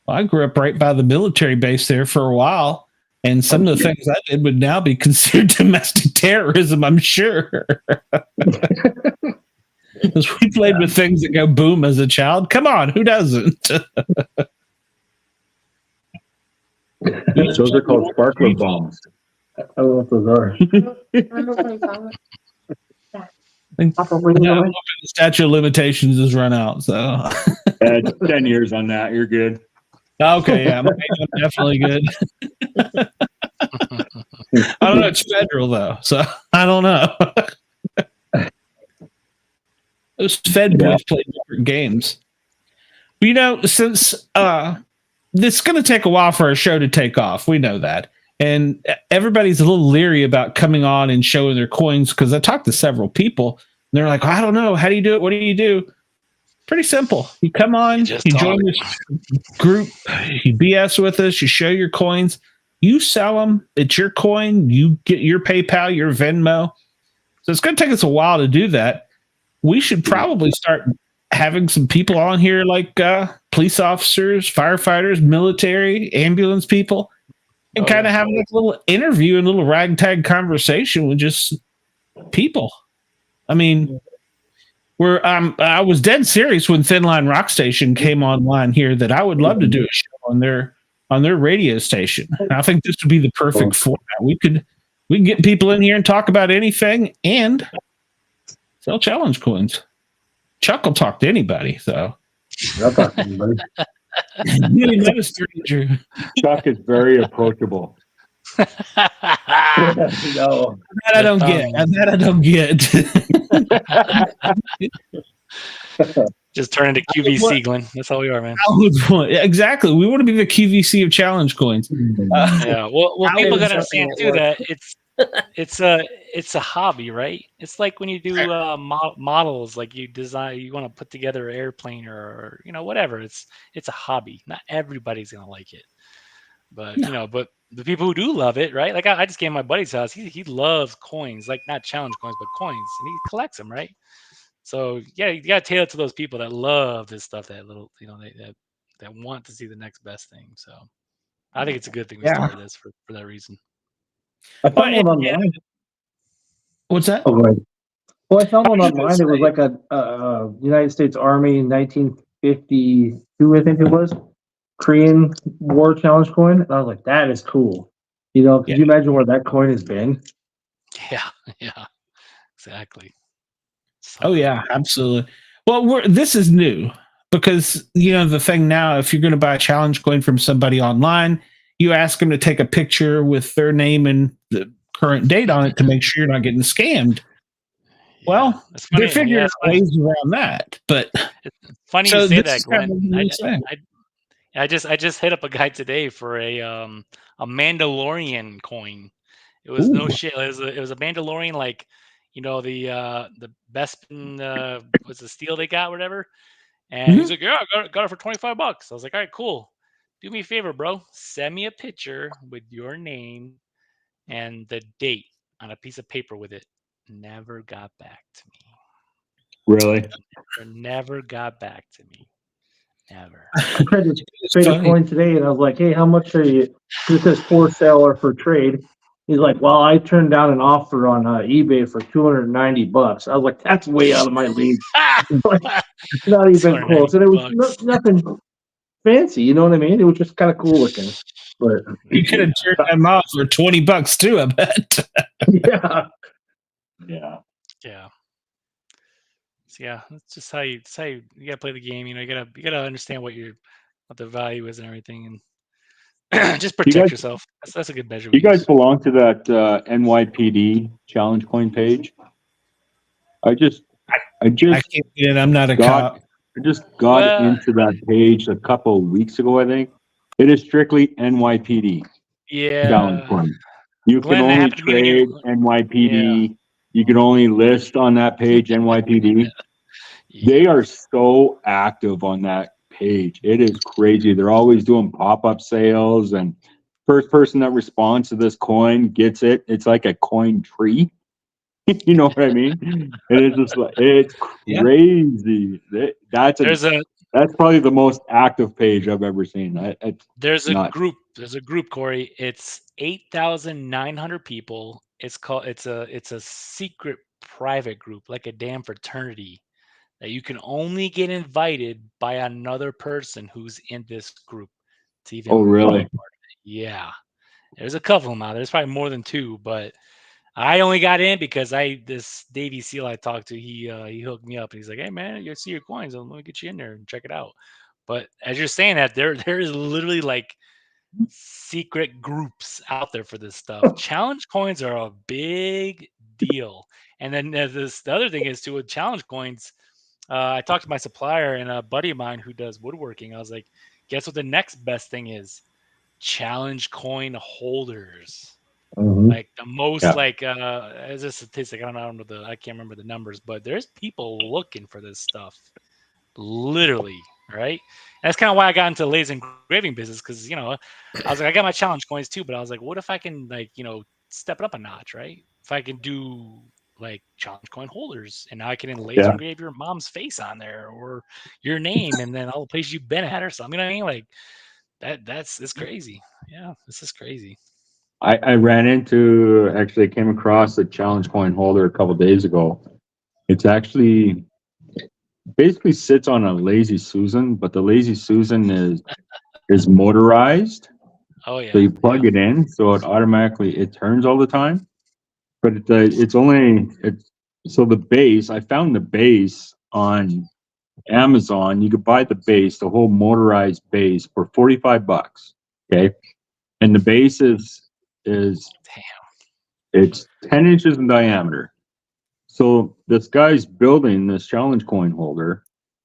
Speaker 1: Well, I grew up right by the military base there for a while, and some of the things I did would now be considered domestic terrorism, I'm sure. Because we played with things that go boom as a child. Come on, who doesn't?
Speaker 6: Those are called sparkler bombs.
Speaker 7: I don't know what those are.
Speaker 1: The statute of limitations has run out, so
Speaker 6: 10 years on that, you're good.
Speaker 1: okay, yeah, I'm definitely good. I don't know, it's federal though, so I don't know. Those Fed boys play different games. But, you know, since it's going to take a while for our show to take off, we know that. And everybody's a little leery about coming on and showing their coins because I talked to several people. And they're like, I don't know. How do you do it? What do you do? Pretty simple. You come on, you join this group, you BS with us, you show your coins, you sell them. It's your coin. You get your PayPal, your Venmo. So it's going to take us a while to do that. We should probably start having some people on here like police officers, firefighters, military, ambulance people, and kind of have like a little interview and a little ragtag conversation with just people. I mean, I was dead serious when Thin Line Rock Station came online here that I would love to do a show on their radio station. And I think this would be the perfect format. We can get people in here and talk about anything and sell challenge coins. Chuck will talk to anybody. So
Speaker 7: I'll talk to anybody.
Speaker 1: Really not a stranger.
Speaker 6: Chuck is very approachable.
Speaker 7: No.
Speaker 1: That I don't get. That I don't get.
Speaker 2: Just turn into QVC, Glenn. That's all we are, man.
Speaker 1: Exactly. We want to be the QVC of challenge coins.
Speaker 2: Yeah. Well, people gotta understand too that it's a hobby, right? It's like when you do models, like you want to put together an airplane or whatever. It's a hobby. Not everybody's gonna like it, but but the people who do love it, right? Like I just came to my buddy's house. He loves coins, like not challenge coins, but coins, and he collects them, right? So yeah, you gotta tailor it to those people that love this stuff, that little, that want to see the next best thing. So I think it's a good thing we started this for that reason.
Speaker 7: I found one online.
Speaker 1: What's that?
Speaker 7: Oh, go ahead. Well, I found one online. It was like a United States Army in 1952, I think it was, Korean War challenge coin. And I was like, that is cool. Could you imagine where that coin has been?
Speaker 2: Yeah, exactly.
Speaker 1: Oh yeah, absolutely. Well, this is new because the thing now, if you're going to buy a challenge coin from somebody online, you ask them to take a picture with their name and the current date on it to make sure you're not getting scammed. Well, they're figuring ways around that. But
Speaker 2: it's funny you say that, Glenn. I just hit up a guy today for a Mandalorian coin. It was no shit. It was a Mandalorian, like the Bespin was the steel they got, whatever. And he's like, yeah, I got it for $25. I was like, all right, cool. Do me a favor, bro. Send me a picture with your name and the date on a piece of paper with it. Never got back to me.
Speaker 6: Really?
Speaker 2: Never got back to me. Never.
Speaker 7: I tried to trade a coin today, and I was like, hey, how much are you? This says for sale or for trade. He's like, well, I turned down an offer on eBay for $290. I was like, that's way out of my league. Not even close. And it was nothing fancy, you know what I mean? It was just kind of cool looking. But
Speaker 1: You could have turned them off for $20 too, I bet.
Speaker 7: yeah,
Speaker 6: Yeah.
Speaker 2: Yeah. So yeah, that's just how you gotta play the game. You gotta understand what the value is and everything, and just protect yourself. That's a good measure.
Speaker 6: You guys belong to that NYPD challenge coin page? I
Speaker 1: can't get it. I'm not a cop.
Speaker 6: I just got into that page a couple of weeks ago, I think. It is strictly NYPD challenge coin. You
Speaker 2: Glenn,
Speaker 6: can
Speaker 2: that
Speaker 6: only
Speaker 2: happened to me when
Speaker 6: trade
Speaker 2: you-
Speaker 6: NYPD. You can only list on that page NYPD. They are so active on that page. It is crazy. They're always doing pop-up sales, and first person that responds to this coin gets it. It's like a coin tree. You know what I mean? And it's just like, it's crazy. That's probably the most active page I've ever seen.
Speaker 2: There's a group, Corey. It's 8,900 people. It's a secret private group, like a damn fraternity, that you can only get invited by another person who's in this group to even.
Speaker 6: Oh, really?
Speaker 2: Yeah. There's a couple of them out there. There's probably more than 2, but I only got in because this Davey Seal I talked to, he hooked me up and he's like, "Hey man, you see your coins? Let me get you in there and check it out." But as you're saying that, there is literally like secret groups out there for this stuff. Challenge coins are a big deal. And then the other thing is too with challenge coins. I talked to my supplier and a buddy of mine who does woodworking. I was like, "Guess what the next best thing is? Challenge coin holders." Like the most, as a statistic, I can't remember the numbers, but there's people looking for this stuff, literally, right? And that's kind of why I got into the laser engraving business, because I was like, I got my challenge coins too, but I was like, what if I can step it up a notch, right? If I can do like challenge coin holders, and now I can laser engrave your mom's face on there or your name, and then all the places you've been at or something. You know what I mean? Like it's crazy. Yeah, this is crazy.
Speaker 6: I came across a challenge coin holder a couple days ago. It's actually basically sits on a Lazy Susan, but the Lazy Susan is motorized.
Speaker 2: Oh yeah.
Speaker 6: So you plug it in, so it turns all the time. But so the base. I found the base on Amazon. You could buy the base, the whole motorized base, for $45. Okay, and the base is it's 10 inches in diameter. So this guy's building this challenge coin holder,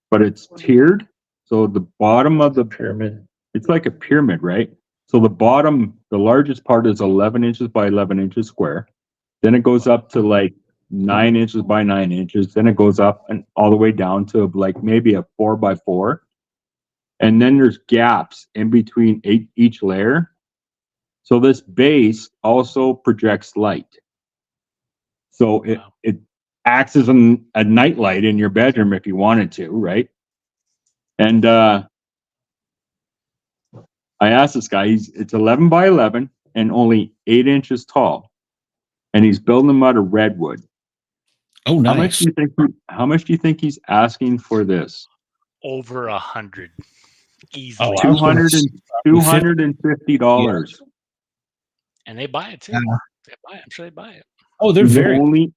Speaker 6: but it's tiered. So the bottom of the pyramid, it's like a pyramid, right? So the bottom, the largest part is 11 inches by 11 inches square. Then it goes up to like 9 inches by 9 inches. Then it goes up and all the way down to like maybe a 4x4. And then there's gaps in between each layer. So this base also projects light. So it acts as a night light in your bedroom if you wanted to, right? And I asked this guy, it's 11 by 11 and only 8 inches tall. And he's building them out of redwood.
Speaker 1: Oh, nice.
Speaker 6: How much do you think he's asking for this?
Speaker 2: Over 100. Easily.
Speaker 6: $250.
Speaker 2: And they buy it too.
Speaker 1: Yeah.
Speaker 2: They buy it. I'm sure they buy it.
Speaker 1: Oh, they're very
Speaker 6: only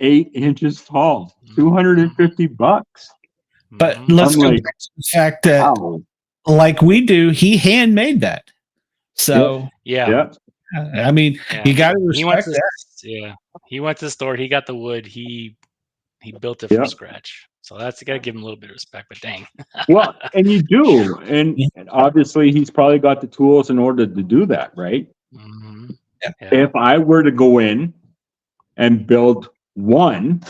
Speaker 6: 8 inches tall. $250.
Speaker 1: But let's go back to the fact that, like we do, he handmade that. So
Speaker 2: yeah.
Speaker 1: I mean, you got to respect that.
Speaker 2: Yeah, he went to the store. He got the wood. He built it from scratch. So you got to give him a little bit of respect. But dang.
Speaker 6: Well, and you do, and obviously he's probably got the tools in order to do that, right?
Speaker 2: Mm-hmm.
Speaker 1: Yeah.
Speaker 6: If I were to go in and build one,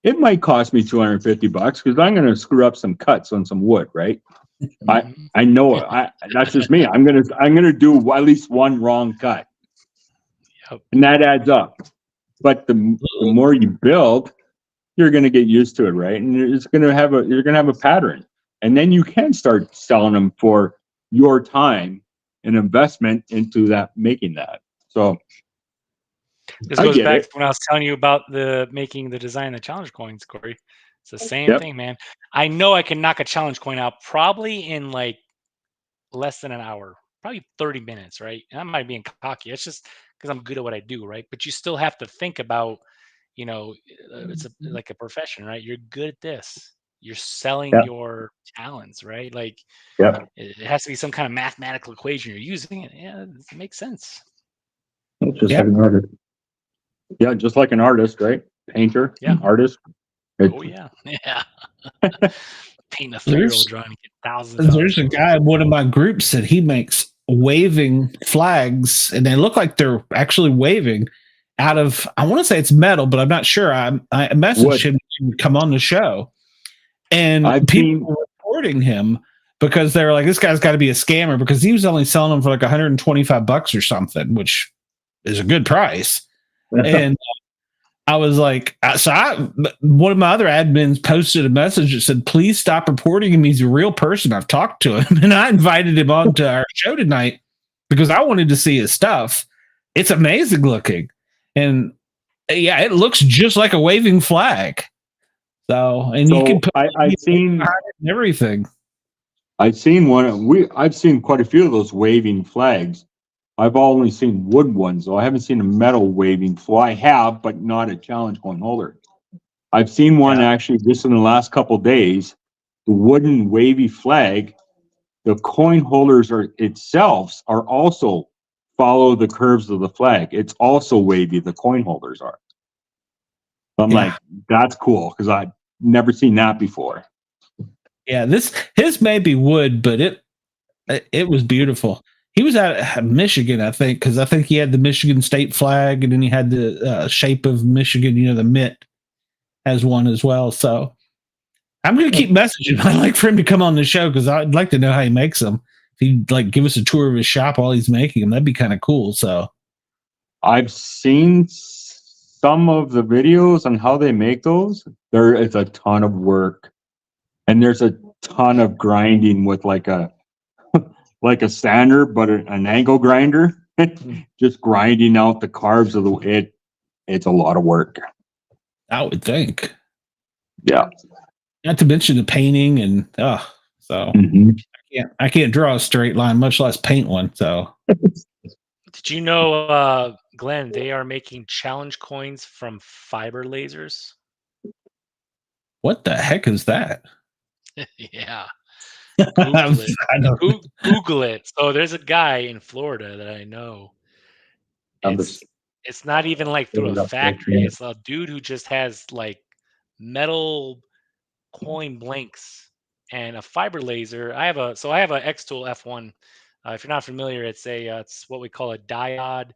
Speaker 6: it might cost me $250 because I'm going to screw up some cuts on some wood, right?
Speaker 2: Mm-hmm.
Speaker 6: I know that's just me. I'm gonna do at least one wrong cut, and that adds up. But the more you build, you're gonna get used to it, right? And you're gonna have a pattern, and then you can start selling them for your time and investment into making that. So
Speaker 2: this goes back to when I was telling you about making the design of the challenge coins, Corey. It's the same thing, man. I know I can knock a challenge coin out probably in like less than an hour. probably 30 minutes, right? And I'm not being cocky. It's just because I'm good at what I do, right? But you still have to think about, it's like a profession, right? You're good at this. You're selling
Speaker 6: Yeah.
Speaker 2: your talents, right? Like
Speaker 6: Yep.
Speaker 2: it has to be some kind of mathematical equation you're using. Yeah, it makes sense.
Speaker 7: It's just
Speaker 1: Yeah.
Speaker 7: like an artist.
Speaker 6: Yeah, just like an artist, right? Painter,
Speaker 2: Yeah.
Speaker 6: artist.
Speaker 2: Oh yeah, yeah. Paint a 3-year-old drawing and get thousands of dollars.
Speaker 1: There's a guy in one of my groups that he makes waving flags, and they look like they're actually waving out of, I want to say it's metal, but I'm not sure. I messaged
Speaker 6: Wood.
Speaker 1: him to come on the show, and
Speaker 6: I've
Speaker 1: people were reporting him because they were like, this guy's got to be a scammer, because he was only selling them for like $125 or something, which is a good price. And I was like, one of my other admins posted a message that said, please stop reporting him. He's a real person. I've talked to him. And I invited him on to our show tonight because I wanted to see his stuff. It's amazing looking. And yeah, it looks just like a waving flag. So, and you can put
Speaker 6: I've seen
Speaker 1: everything.
Speaker 6: I've seen I've seen quite a few of those waving flags. I've only seen wood ones, though. I haven't seen a metal waving flag. I have, but not a challenge coin holder. I've seen one actually just in the last couple of days. The wooden wavy flag, the coin holders are also follow the curves of the flag. It's also wavy. The coin holders are. I'm like, that's cool because I've never seen that before.
Speaker 1: Yeah, his may be wood, but it was beautiful. He was out of Michigan, I think, because I think he had the Michigan state flag, and then he had the shape of Michigan. The mitt has one as well. So I'm going to keep messaging. I'd like for him to come on the show because I'd like to know how he makes them. If he'd like give us a tour of his shop while he's making them, that'd be kind of cool. So
Speaker 6: I've seen some of the videos on how they make those. There is a ton of work, and there's a ton of grinding with like a sander, but an angle grinder, just grinding out the carbs of it's a lot of work.
Speaker 1: I would think.
Speaker 6: Yeah.
Speaker 1: Not to mention the painting and I can't draw a straight line, much less paint one. So
Speaker 2: did you know, Glenn, they are making challenge coins from fiber lasers?
Speaker 1: What the heck is that?
Speaker 2: Yeah. Google it. Google it. So there's a guy in Florida that I know. It's not even like through a factory. It's a dude who just has like metal coin blanks and a fiber laser. I have a X Tool F1. If you're not familiar, it's what we call a diode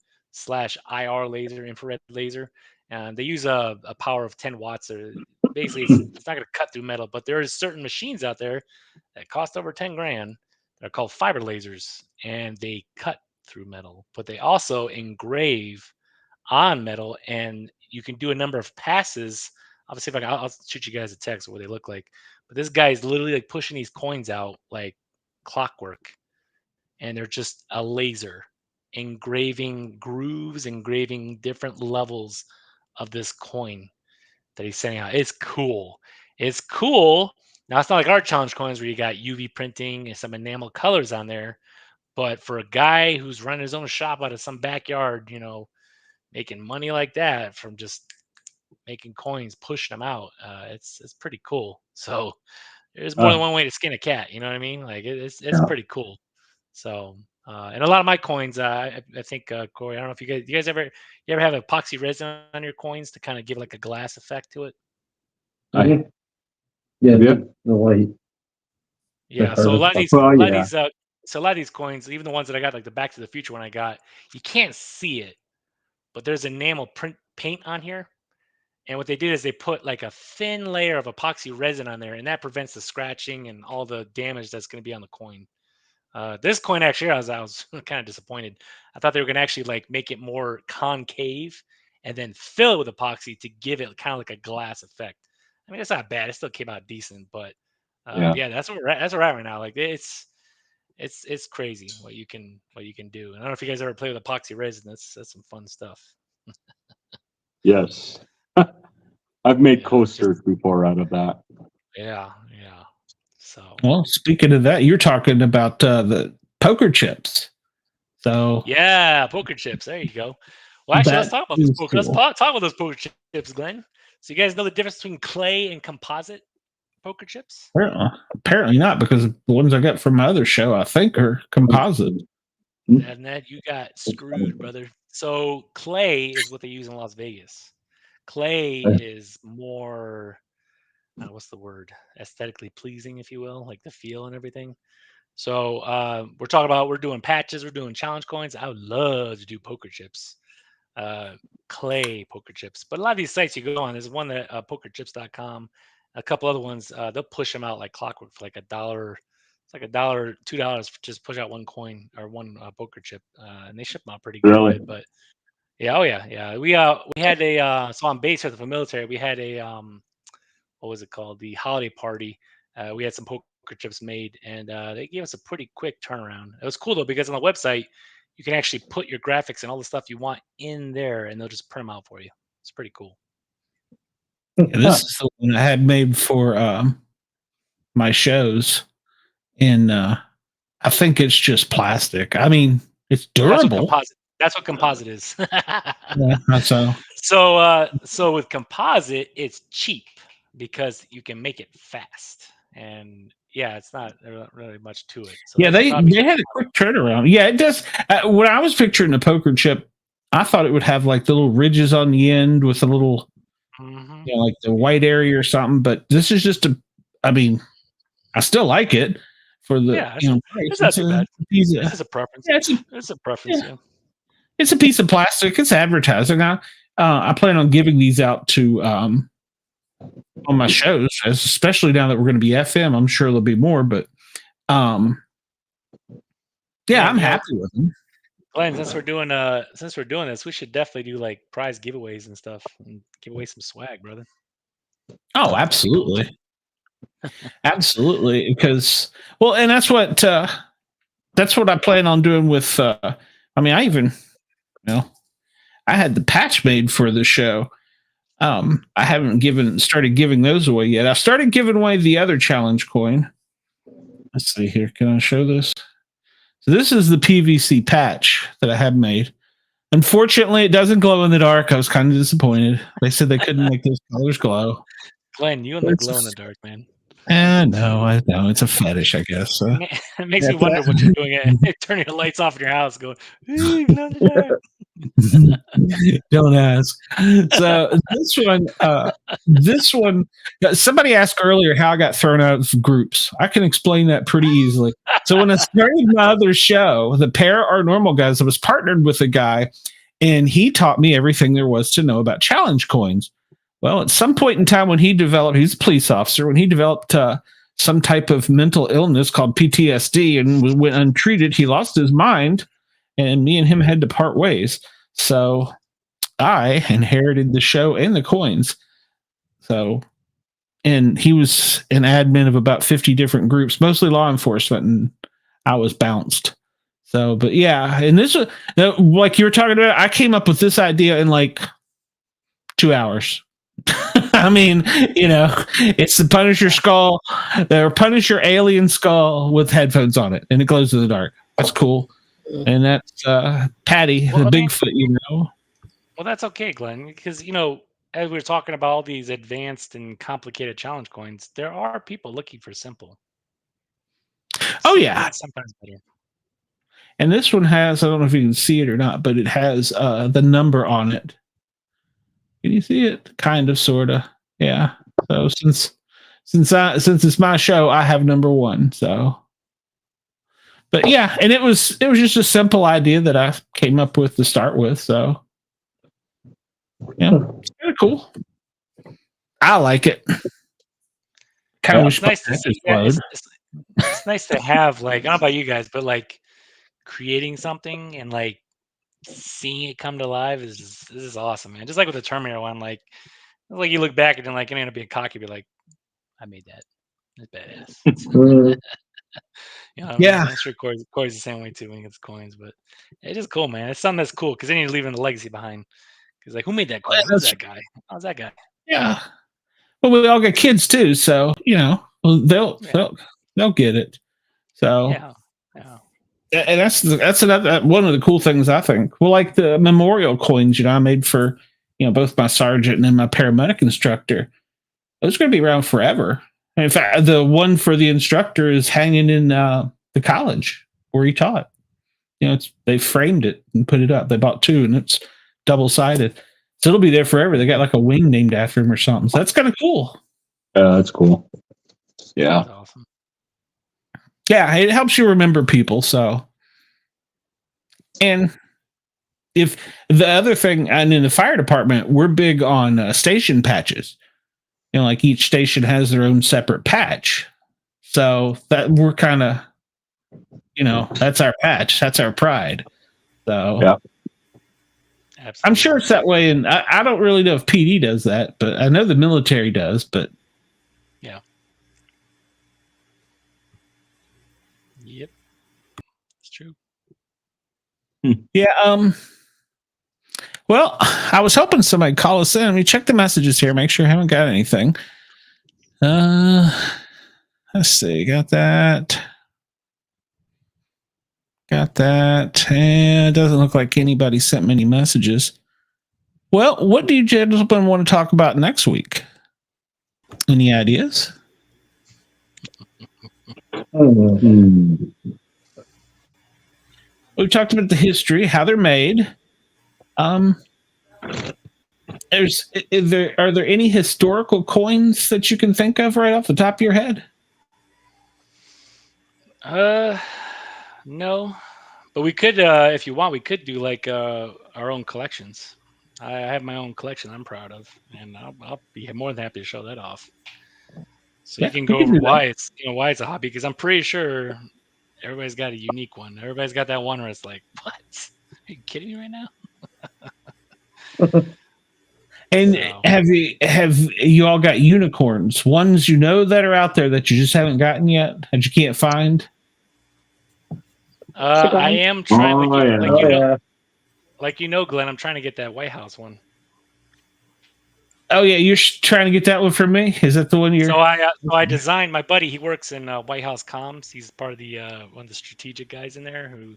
Speaker 2: / IR laser, infrared laser, and they use a power of 10 watts. Or basically, it's not going to cut through metal, but there is certain machines out there that cost over 10 grand. They're called fiber lasers, and they cut through metal, but they also engrave on metal, and you can do a number of passes. Obviously, I'll shoot you guys a text of what they look like. But this guy is literally like pushing these coins out like clockwork, and they're just a laser engraving grooves, engraving different levels of this coin that he's sending out. It's cool. It's cool. Now, it's not like our challenge coins where you got UV printing and some enamel colors on there. But for a guy who's running his own shop out of some backyard, making money like that from just making coins, pushing them out, it's pretty cool. So there's more than one way to skin a cat. You know what I mean? Like it's pretty cool. So and a lot of my coins, I think Corey, I don't know if you guys ever have epoxy resin on your coins to kind of give like a glass effect to it.
Speaker 7: The light.
Speaker 2: Yeah. So a lot of these coins, even the ones that I got, like the Back to the Future one I got, you can't see it, but there's enamel paint on here. And what they did is they put like a thin layer of epoxy resin on there, and that prevents the scratching and all the damage that's going to be on the coin. This coin actually, I was kind of disappointed. I thought they were going to actually like make it more concave and then fill it with epoxy to give it kind of like a glass effect. I mean, it's not bad. It still came out decent, but yeah, that's where we're at right now. Like it's crazy what you can do. And I don't know if you guys ever play with epoxy resin. That's some fun stuff.
Speaker 6: Yes. I've made coasters before out of that.
Speaker 2: Yeah. So
Speaker 1: well, speaking of that, you're talking about the poker chips. So
Speaker 2: yeah, poker chips. There you go. Well, actually, let's talk about those poker.
Speaker 1: Cool.
Speaker 2: Let's talk about those poker chips, Glenn. So you guys know the difference between clay and composite poker chips?
Speaker 1: Apparently not, because the ones I got from my other show, I think, are composite.
Speaker 2: And then you got screwed, brother. So clay is what they use in Las Vegas. Clay is more, what's the word? Aesthetically pleasing, if you will, like the feel and everything. So we're doing patches, we're doing challenge coins. I would love to do poker chips, clay poker chips. But a lot of these sites you go on, there's one that pokerchips.com, a couple other ones, they'll push them out like clockwork for like $1. It's like $1, $2 for just push out one coin or one poker chip, and they ship them out pretty good.
Speaker 6: Really?
Speaker 2: But yeah, oh yeah. We had a so on base with the military, we had a what was it called? The holiday party. We had some poker chips made, and they gave us a pretty quick turnaround. It was cool though, because on the website you can actually put your graphics and all the stuff you want in there, and they'll just print them out for you. It's pretty cool.
Speaker 1: Yeah, this is the one I had made for my shows, and I think it's just plastic. I mean, it's durable.
Speaker 2: That's what composite is.
Speaker 1: Yeah,
Speaker 2: So with composite, it's cheap because you can make it fast, and yeah, it's not really much to it. So
Speaker 1: yeah, they had a quick turnaround. Yeah, it does. When I was picturing the poker chip, I thought it would have like the little ridges on the end with a little, like the white area or something. But this is just I mean, I still like it for the
Speaker 2: it's not too bad. It's a preference.
Speaker 1: Yeah,
Speaker 2: it's a preference. Yeah.
Speaker 1: It's a piece of plastic. It's advertising. I plan on giving these out to on my shows, especially now that we're going to be FM. I'm sure there'll be more, but I'm happy with them.
Speaker 2: Glenn, since we're doing this, we should definitely do like prize giveaways and stuff, and give away some swag, brother.
Speaker 1: Oh, absolutely, absolutely. Because and that's what I plan on doing with. I mean, I even. I had the patch made for the show. I haven't started giving those away yet. I started giving away the other challenge coin. Let's see here. Can I show this? So this is the PVC patch that I have made. Unfortunately, it doesn't glow in the dark. I was kind of disappointed. They said they couldn't make those colors glow.
Speaker 2: Glenn, you and the glow in the dark, man.
Speaker 1: I know. It's a fetish, I guess. So.
Speaker 2: It makes me wonder what you're doing. Turning your lights off in your house, going, hey, glow in the dark.
Speaker 1: Don't ask. So this one, somebody asked earlier how I got thrown out of groups. I can explain that pretty easily. So when I started my other show, the Paranormal Guys, I was partnered with a guy, and he taught me everything there was to know about challenge coins. Well, at some point in time when he's a police officer, when he developed some type of mental illness called PTSD and went untreated, he lost his mind, and me and him had to part ways. So I inherited the show and the coins. So, and he was an admin of about 50 different groups, mostly law enforcement, and I was bounced. So, but yeah, and this was, like you were talking about, I came up with this idea in like 2 hours. I mean, it's the Punisher skull, or Punisher alien skull with headphones on it, and it glows in the dark. That's cool. And that's Patty, the Bigfoot,
Speaker 2: Well, that's okay, Glenn, because, as we're talking about all these advanced and complicated challenge coins, there are people looking for simple.
Speaker 1: Oh, yeah.
Speaker 2: Sometimes better.
Speaker 1: And this one has, I don't know if you can see it or not, but it has the number on it. Can you see it? Kind of, sort of. Yeah. So since it's my show, I have number 1. So, but yeah, and it was just a simple idea that I came up with to start with. So, yeah, it's kind of cool. I like it. Kind of
Speaker 2: it's nice to see. It's nice to have, like, I don't know about you guys, but like creating something and like seeing it come to life this is awesome, man. Just like with the Terminator one, like you look back and then like, you're gonna be cocky, be like, I made that. It's badass.
Speaker 1: Yeah.
Speaker 2: I'm sure Corey's the same way too when he gets coins, but it is cool, man. It's something that's cool because then you're leaving a legacy behind. Because like, who made that coin? Who's that guy? How's that guy?
Speaker 1: Yeah. Well, we all got kids too, so they'll get it. So
Speaker 2: yeah.
Speaker 1: And that's another one of the cool things I think. Well, like the memorial coins, I made for both my sergeant and my paramedic instructor. Those are going to be around forever. And in fact, the one for the instructor is hanging in the college where he taught. They framed it and put it up. They bought two, and it's double sided, so it'll be there forever. They got like a wing named after him or something. So that's kind of cool.
Speaker 6: Yeah, that's cool. Yeah.
Speaker 2: That's awesome.
Speaker 1: Yeah, it helps you remember people. So, and if the other thing, and in the fire department, we're big on station patches. Like each station has their own separate patch. So that we're kind of, that's our patch. That's our pride. So
Speaker 6: yeah.
Speaker 2: Absolutely.
Speaker 1: I'm sure it's that way. And I don't really know if PD does that, but I know the military does, but.
Speaker 2: Yeah. Yep. It's true.
Speaker 1: Yeah. Well, I was hoping somebody would call us in. Let me check the messages here. Make sure I haven't got anything. Let's see. Got that. And it doesn't look like anybody sent me any messages. Well, what do you gentlemen want to talk about next week? Any ideas? We talked about the history, how they're made. Are there any historical coins that you can think of right off the top of your head?
Speaker 2: No, but we could, if you want, we could do like our own collections. I have my own collection I'm proud of, and I'll be more than happy to show that off. So you can go over why it's a hobby, because I'm pretty sure everybody's got a unique one. Everybody's got that one where it's like, what? Are you kidding me right now?
Speaker 1: And have you all got unicorns? Ones that are out there that you just haven't gotten yet, that you can't find?
Speaker 2: I am trying, Glenn. I'm trying to get that White House one.
Speaker 1: Oh yeah, you're trying to get that one from me. Is that the one you're?
Speaker 2: So I designed. My buddy, he works in White House comms. He's part of the one of the strategic guys in there. Who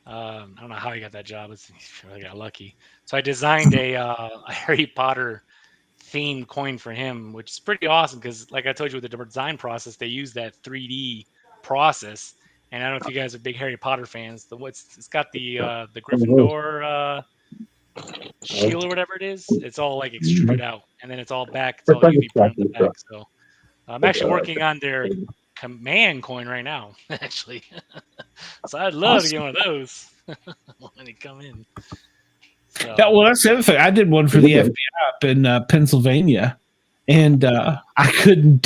Speaker 2: I don't know how he got that job. He really got lucky. So I designed a Harry Potter themed coin for him, which is pretty awesome because, like I told you, with the design process, they use that 3D process. And I don't know if you guys are big Harry Potter fans. It's got the Gryffindor shield or whatever it is. It's all like extruded out, and then it's all back. It's all UV print on the back. So I'm actually working on their command coin right now, actually. So I'd love to get one of those when they come in. So.
Speaker 1: Yeah, well, that's the other thing. I did one for the FBI up in Pennsylvania, and I couldn't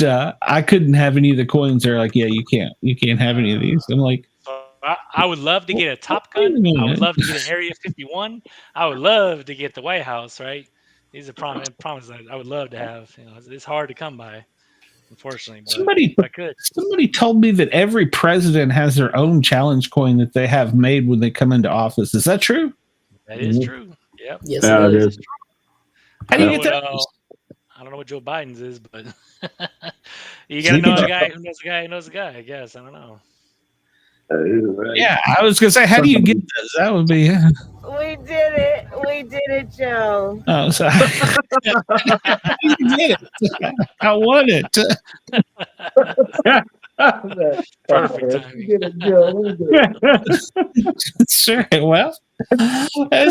Speaker 1: have any of the coins. They're like, yeah, you can't have any of these. I'm like,
Speaker 2: I would love to get a Top Gun. I would love to get an Area 51. I would love to get the White House. Right? These are promises I would love to have. It's hard to come by, unfortunately. But
Speaker 1: somebody told me that every president has their own challenge coin that they have made when they come into office. Is that true?
Speaker 2: That is true. Yep.
Speaker 3: Yes,
Speaker 6: it is.
Speaker 1: How do you get that?
Speaker 2: I don't know what Joe Biden's is, but you gotta know a guy who knows a guy who knows a guy. I guess I don't know.
Speaker 1: Yeah, I was gonna say, how do you get this? That would be.
Speaker 8: We did it, Joe.
Speaker 1: Oh, sorry. You did it. I won it.
Speaker 2: Perfect timing.
Speaker 1: Sure. Well,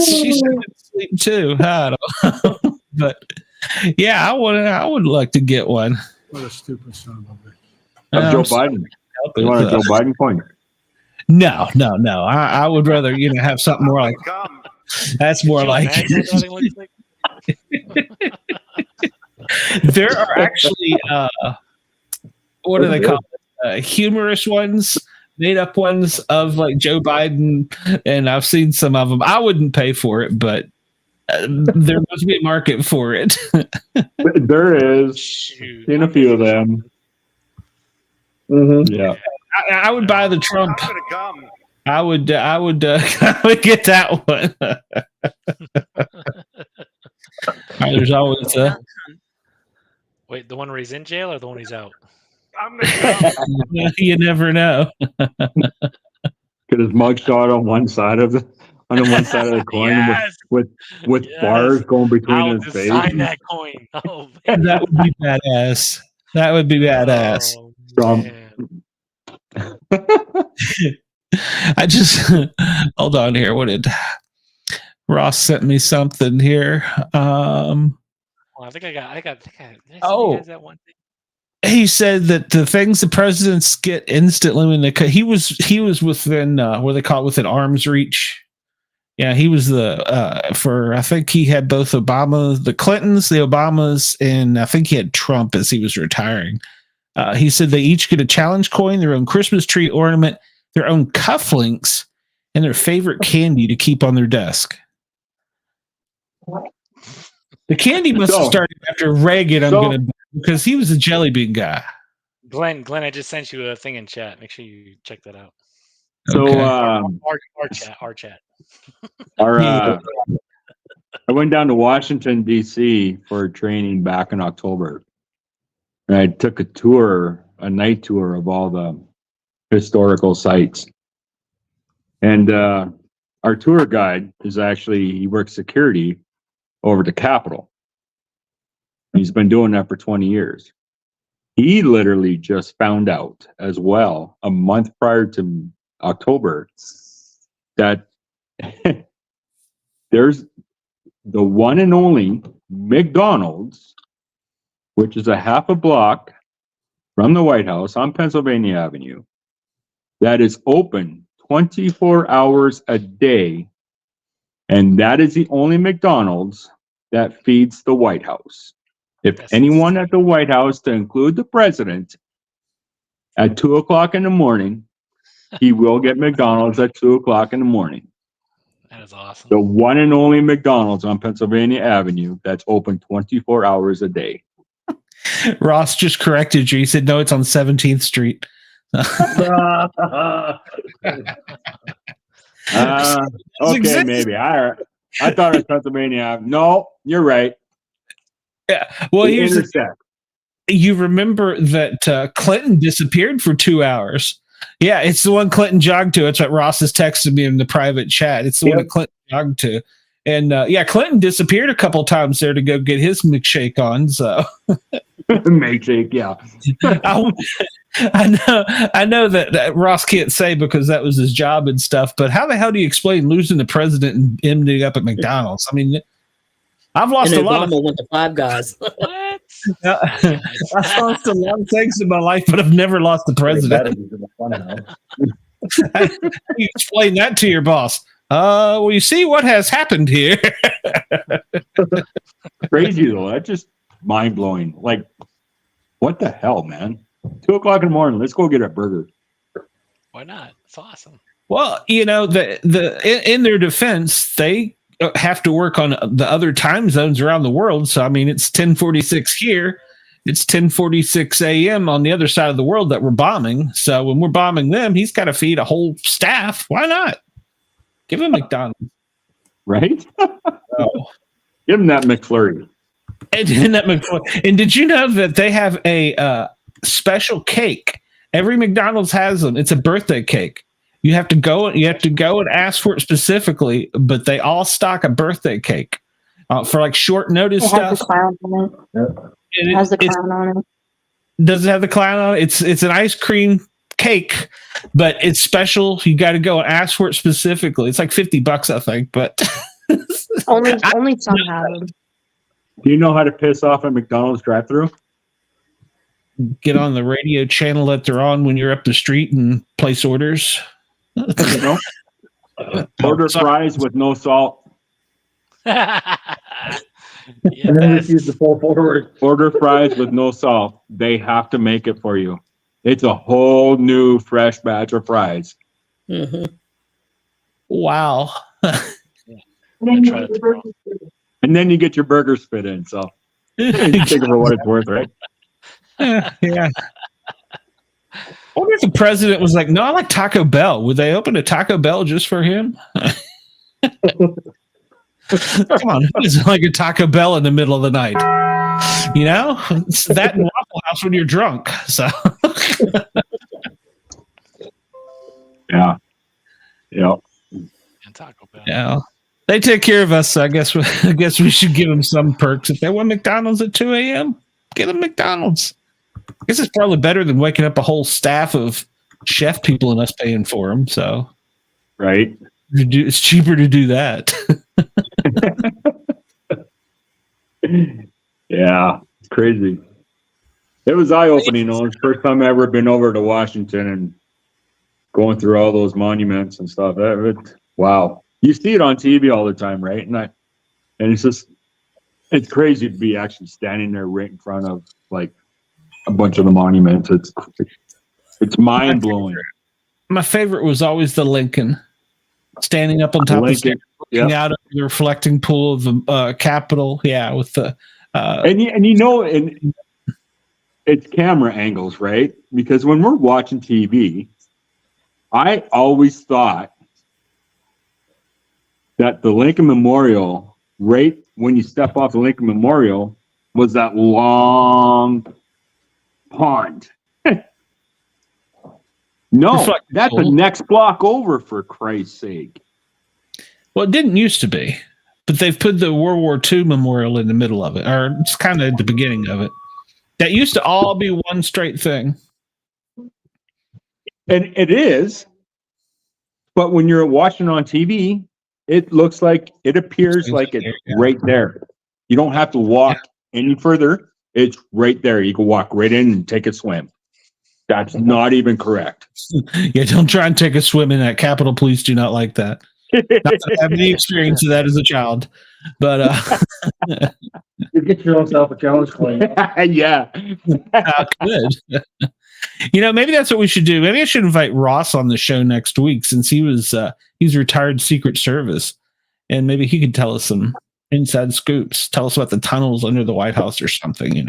Speaker 1: she should sleep too. I don't know. But yeah, I would like to get one.
Speaker 9: What a stupid son of a
Speaker 6: Of
Speaker 9: bitch.
Speaker 6: Joe Biden. You want a Joe Biden coin?
Speaker 1: No. I would rather have something more like. That's more like. There are actually what do they call it? Humorous ones, made up ones of like Joe Biden, and I've seen some of them. I wouldn't pay for it, but there must be a market for it.
Speaker 6: There is. Seen a few of them.
Speaker 7: Mm-hmm.
Speaker 6: Yeah.
Speaker 1: I would buy the Trump. I would get that one. There's always
Speaker 2: Wait, the one where he's in jail or the one he's out?
Speaker 1: You never know.
Speaker 6: Get his mugshot on one side of the coin
Speaker 2: Yes.
Speaker 6: with
Speaker 2: Yes.
Speaker 6: bars going between
Speaker 2: I'll
Speaker 6: his face.
Speaker 2: design that coin. Oh, man.
Speaker 1: That would be badass. That would be badass.
Speaker 2: Oh,
Speaker 6: Trump.
Speaker 2: man.
Speaker 1: I just hold on here. What did Ross sent me something here?
Speaker 2: Well, I think did I send you guys that one thing?
Speaker 1: He said that the things the presidents get instantly when he was within what they call it, within arm's reach. Yeah, he was I think he had both the Clintons, the Obamas, and I think he had Trump as he was retiring. He said they each get a challenge coin, their own Christmas tree ornament, their own cufflinks, and their favorite candy to keep on their desk. The candy must have started after Reagan, because he was a jelly bean guy.
Speaker 2: Glenn, I just sent you a thing in chat. Make sure you check that out.
Speaker 6: So
Speaker 1: Okay.
Speaker 2: Our chat.
Speaker 6: I went down to Washington, D.C. for training back in October. And I took a night tour of all the historical sites. And our tour guide he works security over at the Capitol. He's been doing that for 20 years. He literally just found out as well, a month prior to October, that there's the one and only McDonald's, which is a half a block from the White House on Pennsylvania Avenue, that is open 24 hours a day. And that is the only McDonald's that feeds the White House. If anyone at the White House, to include the president, at 2 o'clock in the morning, he will get McDonald's at 2 o'clock in the morning.
Speaker 2: That is awesome.
Speaker 6: The one and only McDonald's on Pennsylvania Avenue that's open 24 hours a day.
Speaker 1: Ross just corrected you. He said, no, it's on 17th Street.
Speaker 6: Okay, maybe. I thought it was Pennsylvania Avenue. No, you're right.
Speaker 1: Yeah. Well, you remember that Clinton disappeared for 2 hours. Yeah, it's the one Clinton jogged to. It's what Ross has texted me in the private chat. It's the one that Clinton jogged to. And Clinton disappeared a couple times there to go get his McShake on. So
Speaker 6: McShake, yeah.
Speaker 1: I know that Ross can't say because that was his job and stuff. But how the hell do you explain losing the president and ending up at McDonald's? I mean, I've lost a lot.
Speaker 3: Obama went to Five Guys.
Speaker 2: What?
Speaker 1: I've lost a lot of things in my life, but I've never lost the president. How do you explain that to your boss? Well, you see what has happened here.
Speaker 6: Crazy though. That's just mind blowing. Like, what the hell, man? 2 o'clock in the morning. Let's go get a burger.
Speaker 2: Why not? It's awesome.
Speaker 1: Well, in their defense, they have to work on the other time zones around the world. So, I mean, it's 10:46 here. It's 10:46 a.m. on the other side of the world that we're bombing. So when we're bombing them, he's got to feed a whole staff. Why not? Give him McDonald's.
Speaker 6: Right? Give him that McFlurry.
Speaker 1: And did you know that they have a special cake? Every McDonald's has them. It's a birthday cake. You have to go and ask for it specifically, but they all stock a birthday cake for like short notice stuff.
Speaker 10: Has the clown on it. It has the clown on it.
Speaker 1: Does it have the clown on it? It's an ice cream cake, but it's special. You got to go and ask for it specifically. It's like $50, I think, but
Speaker 10: only some have them.
Speaker 6: Do you know how to piss off a McDonald's drive-thru?
Speaker 1: Get on the radio channel that they're on when you're up the street and place orders.
Speaker 6: No. Order fries with no salt.
Speaker 7: And then refuse to pull forward.
Speaker 6: Order fries with no salt. They have to make it for you. It's a whole new fresh batch of fries.
Speaker 3: Mm-hmm.
Speaker 1: Wow.
Speaker 6: And then you get your burger spit in. So you take it for what it's worth, right?
Speaker 1: Yeah. I wonder if the president was like, no, I like Taco Bell. Would they open a Taco Bell just for him? Come on, it's like a Taco Bell in the middle of the night. You know, it's that in Waffle House when you're drunk. So,
Speaker 6: yeah.
Speaker 1: Yeah. They take care of us. So I guess we should give them some perks. If they want McDonald's at 2 a.m., get them McDonald's. I guess it's probably better than waking up a whole staff of chef people and us paying for them. So,
Speaker 6: right?
Speaker 1: It's cheaper to do that.
Speaker 6: Yeah, it's crazy. It was eye-opening. It was the first time I ever been over to Washington and going through all those monuments and stuff. Wow. You see it on TV all the time, right? And it's crazy to be actually standing there right in front of like a bunch of the monuments. It's mind-blowing.
Speaker 1: My favorite was always the Lincoln, standing up on top of the stairs, looking out of the reflecting pool of the Capitol. Yeah, with the and it's camera angles, right? Because when we're watching TV, I always thought that the Lincoln Memorial, right when you step off the Lincoln Memorial, was that long pond. No, that's the next block over, for Christ's sake. Well, it didn't used to be, but they've put the World War II memorial in the middle of it, or it's kind of at the beginning of it. That used to all be one straight thing.
Speaker 6: And it is, but when you're watching on TV, it looks like, it appears like it's right there. You don't have to walk any further. It's right there. You can walk right in and take a swim. That's not even correct.
Speaker 1: Yeah, don't try and take a swim in that. Capitol Police do not like that. Not that I have any experience of that as a child, but
Speaker 7: you get yourself a challenge coin.
Speaker 6: Yeah,
Speaker 1: good. Maybe that's what we should do. Maybe I should invite Ross on the show next week, since he's retired Secret Service, and maybe he could tell us some inside scoops. Tell us about the tunnels under the White House or something.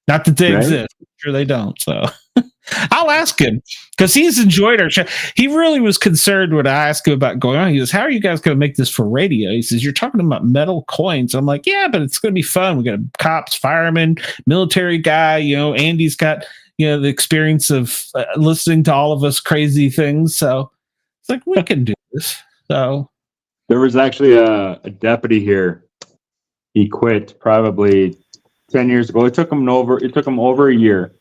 Speaker 1: Not that they exist. I'm sure they don't. So I'll ask him, because he's enjoyed our show. He really was concerned when I asked him about going on. He goes, "How are you guys going to make this for radio?" He says, "You're talking about metal coins." I'm like, "Yeah, but it's going to be fun. We got cops, firemen, military guy. Andy's got the experience of listening to all of us crazy things. So it's like, we can do this." So
Speaker 6: there was actually a deputy here. He quit probably 10 years ago. It took him over a year.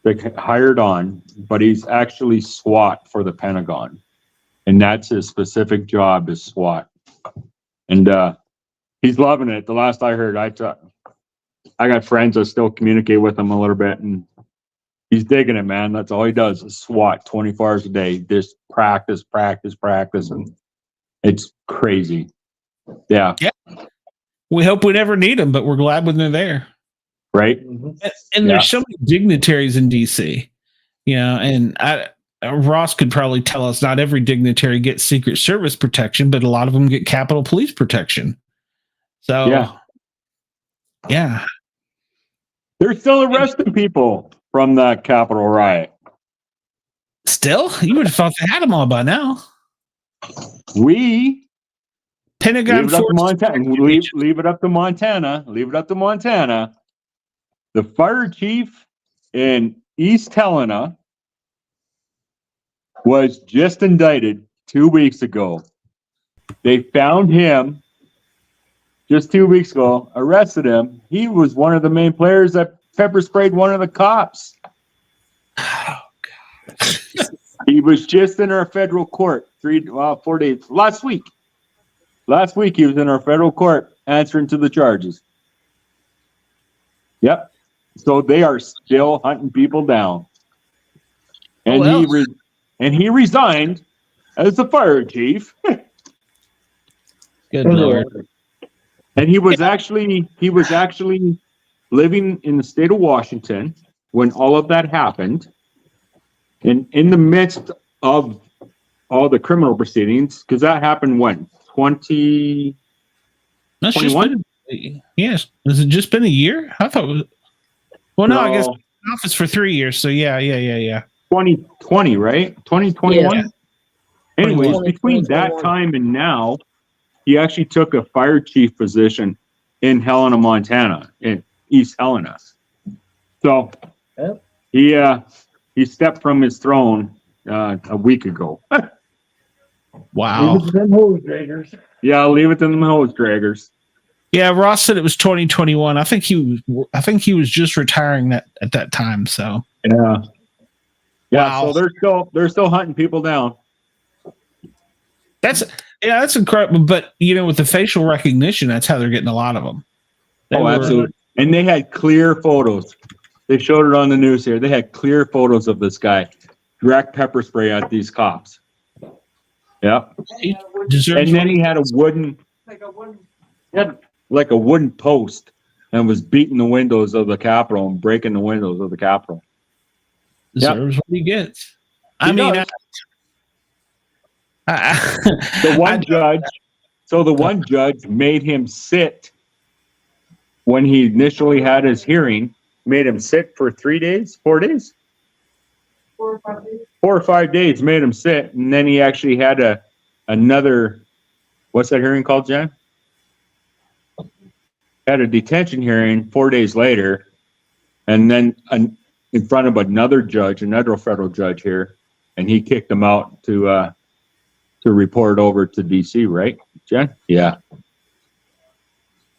Speaker 6: They hired on, but he's actually SWAT for the Pentagon, and that's his specific job, is SWAT. And he's loving it. The last I heard, I got friends that still communicate with him a little bit, and he's digging it, man. That's all he does is SWAT 24 hours a day. Just practice, and it's crazy. Yeah.
Speaker 1: We hope we never need them, but we're glad when they're there.
Speaker 6: Right.
Speaker 1: And there's so many dignitaries in DC, and Ross could probably tell us not every dignitary gets Secret Service protection, but a lot of them get Capitol Police protection. So, yeah.
Speaker 6: They're still arresting people from that Capitol riot.
Speaker 1: Still? You would have thought they had them all by now.
Speaker 6: Pentagon leave it up to Montana. The fire chief in East Helena was just indicted 2 weeks ago. They found him just 2 weeks ago, arrested him. He was one of the main players that pepper sprayed one of the cops.
Speaker 1: Oh, God.
Speaker 6: He was just in our federal court 4 days. Last week he was in our federal court answering to the charges. Yep. So they are still hunting people down. And he resigned as the fire chief.
Speaker 1: Good Lord.
Speaker 6: And he was actually living in the state of Washington when all of that happened. And in the midst of all the criminal proceedings, because that happened when? 2021?
Speaker 1: Yes. Has it just been a year? I thought it was. Well, no, I guess in office for 3 years. So yeah.
Speaker 6: 2020, right? 2021.
Speaker 3: Yeah.
Speaker 6: Anyways, between that time and now, he actually took a fire chief position in Helena, Montana, in East Helena. So he stepped from his throne a week ago.
Speaker 1: Wow.
Speaker 6: Yeah, I'll leave it to the hose draggers.
Speaker 1: Yeah, Ross said it was 2021. I think he was just retiring at that time. So
Speaker 6: yeah.
Speaker 1: Wow.
Speaker 6: So they're still hunting people down.
Speaker 1: That's incredible. But with the facial recognition, that's how they're getting a lot of them.
Speaker 6: Absolutely. And they had clear photos. They showed it on the news here. They had clear photos of this guy direct pepper spray at these cops. Yeah. And then he had a wooden post and was beating the windows of the Capitol and breaking the windows of the Capitol.
Speaker 1: Deserves what he gets.
Speaker 6: The one judge made him sit when he initially had his hearing, made him sit for 4 days? 4 or 5 days, made him sit. And then he actually had another, what's that hearing called, Jen? Had a detention hearing 4 days later. And then in front of another judge, another federal judge here. And he kicked him out to report over to DC, right, Jen? Yeah.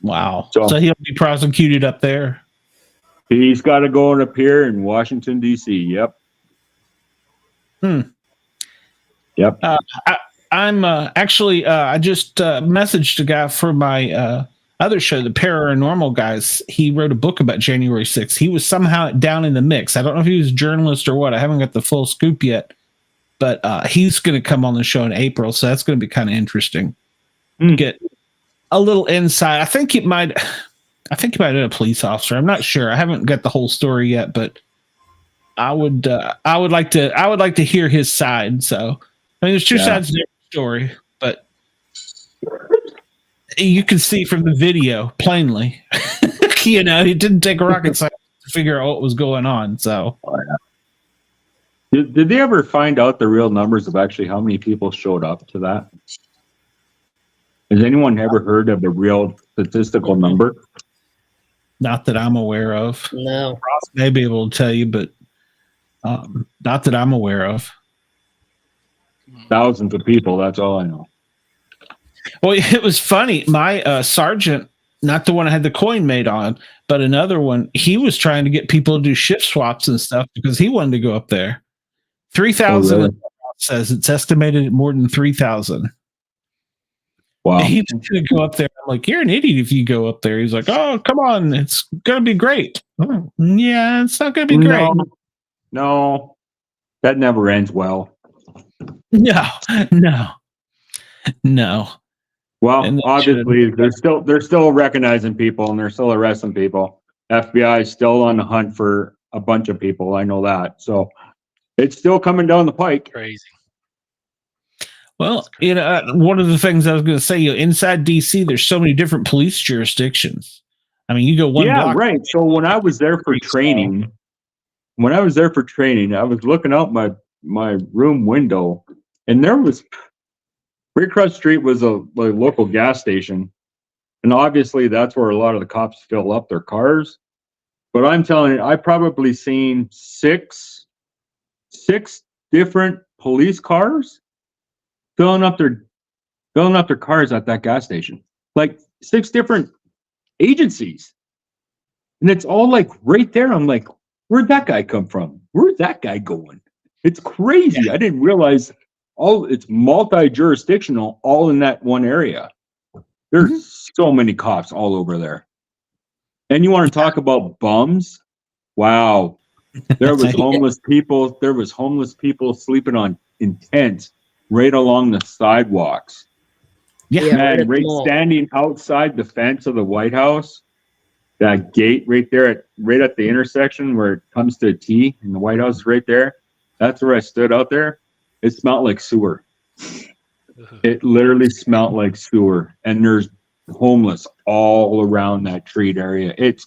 Speaker 1: Wow. So he'll be prosecuted up there.
Speaker 6: He's got to go and appear in Washington, D.C. Yep. Yep.
Speaker 1: I'm actually, I just messaged a guy for my other show, the Paranormal Guys. He wrote a book about January 6th. He was somehow down in the mix. I don't know if he was a journalist or what. I haven't got the full scoop yet. But he's going to come on the show in April, so that's going to be kind of interesting. Get a little insight. I think he might have been a police officer. I'm not sure. I haven't got the whole story yet, but I would like to hear his side. So there's two sides to the story, but you can see from the video plainly. It didn't take a rocket scientist to figure out what was going on. So.
Speaker 6: Did they ever find out the real numbers of actually how many people showed up to that? Has anyone ever heard of a real statistical number?
Speaker 1: Not that I'm aware of.
Speaker 3: No.
Speaker 1: Ross may be able to tell you, but not that I'm aware of.
Speaker 6: Thousands of people, that's all I know.
Speaker 1: Well, it was funny. My sergeant, not the one I had the coin made on, but another one, he was trying to get people to do shift swaps and stuff because he wanted to go up there. 3,000 really? Says it's estimated at more than 3,000.
Speaker 6: Wow.
Speaker 1: He's going to go up there. I'm like, you're an idiot if you go up there. He's like, oh, come on. It's going to be great. Oh, yeah, it's not going to be great.
Speaker 6: No, that never ends well.
Speaker 1: No.
Speaker 6: Well, obviously, they're still recognizing people and they're still arresting people. FBI is still on the hunt for a bunch of people. I know that. So it's still coming down the pike.
Speaker 2: Crazy.
Speaker 1: Well, one of the things I was going to say, inside DC, there's so many different police jurisdictions. I mean, you go one block. Yeah,
Speaker 6: right. So when I was there for training, I was looking out my room window, and there was right across the street was a local gas station, and obviously that's where a lot of the cops fill up their cars. But I'm telling you, I probably seen six different police cars filling up their cars at that gas station, like 6 different agencies, and it's all like right there. I'm like, where'd that guy come from? Where's that guy going? It's crazy. Yeah. I didn't realize it's multi-jurisdictional, all in that one area. There's so many cops all over there. And you want to talk about bums? Wow. There was homeless people. There was homeless people sleeping in tents right along the sidewalks.
Speaker 1: Yeah,
Speaker 6: man, right standing outside the fence of the White House, that gate right there, right at the intersection where it comes to a T, and the White House is right there. That's where I stood out there. It smelled like sewer. It literally smelled like sewer, and there's homeless all around that treat area. It's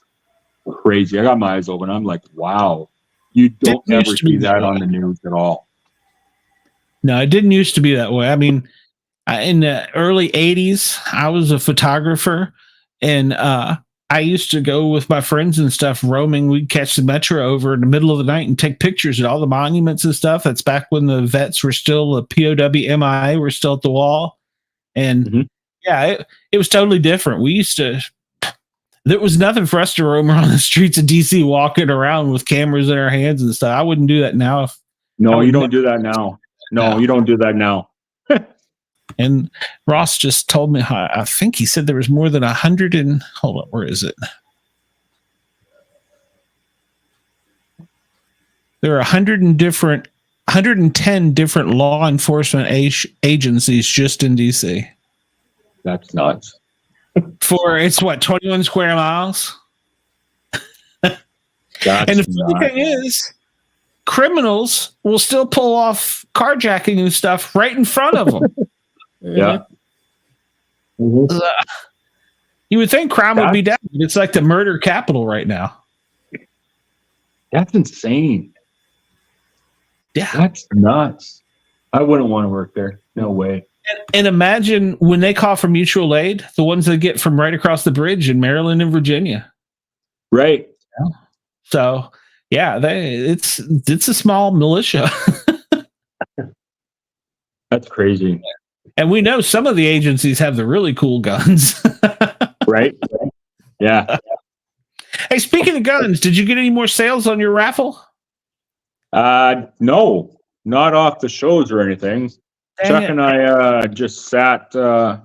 Speaker 6: crazy. I got my eyes open. I'm like, wow, you don't ever see that on the news at all.
Speaker 1: No, it didn't used to be that way. I mean, in the early 80s, I was a photographer, and I used to go with my friends and stuff roaming. We'd catch the metro over in the middle of the night and take pictures at all the monuments and stuff. That's back when the vets were still, the POW MIA were still at the wall. And Yeah, it was totally different. We used to. There was nothing for us to roam around the streets of DC walking around with cameras in our hands and stuff. I wouldn't do that now.
Speaker 6: No, you don't do that now. No, you don't do that now.
Speaker 1: And Ross just told me how, I think he said there was more than 100 and hold on, where is it? There are 110 different law enforcement agencies just in DC.
Speaker 6: That's nuts.
Speaker 1: For it's what, 21 square miles? And the funny thing is, criminals will still pull off carjacking and stuff right in front of them.
Speaker 6: Yeah.
Speaker 1: You would think crime would be down. It's like the murder capital right now.
Speaker 6: That's insane.
Speaker 1: Yeah.
Speaker 6: That's nuts. I wouldn't want to work there. No way.
Speaker 1: And imagine when they call for mutual aid, the ones they get from right across the bridge in Maryland and Virginia.
Speaker 6: Right.
Speaker 1: Yeah. So, yeah, it's a small militia.
Speaker 6: That's crazy.
Speaker 1: And we know some of the agencies have the really cool guns.
Speaker 6: Right? Yeah.
Speaker 1: Hey, speaking of guns, did you get any more sales on your raffle?
Speaker 6: No, not off the shows or anything. Chuck and I just sat a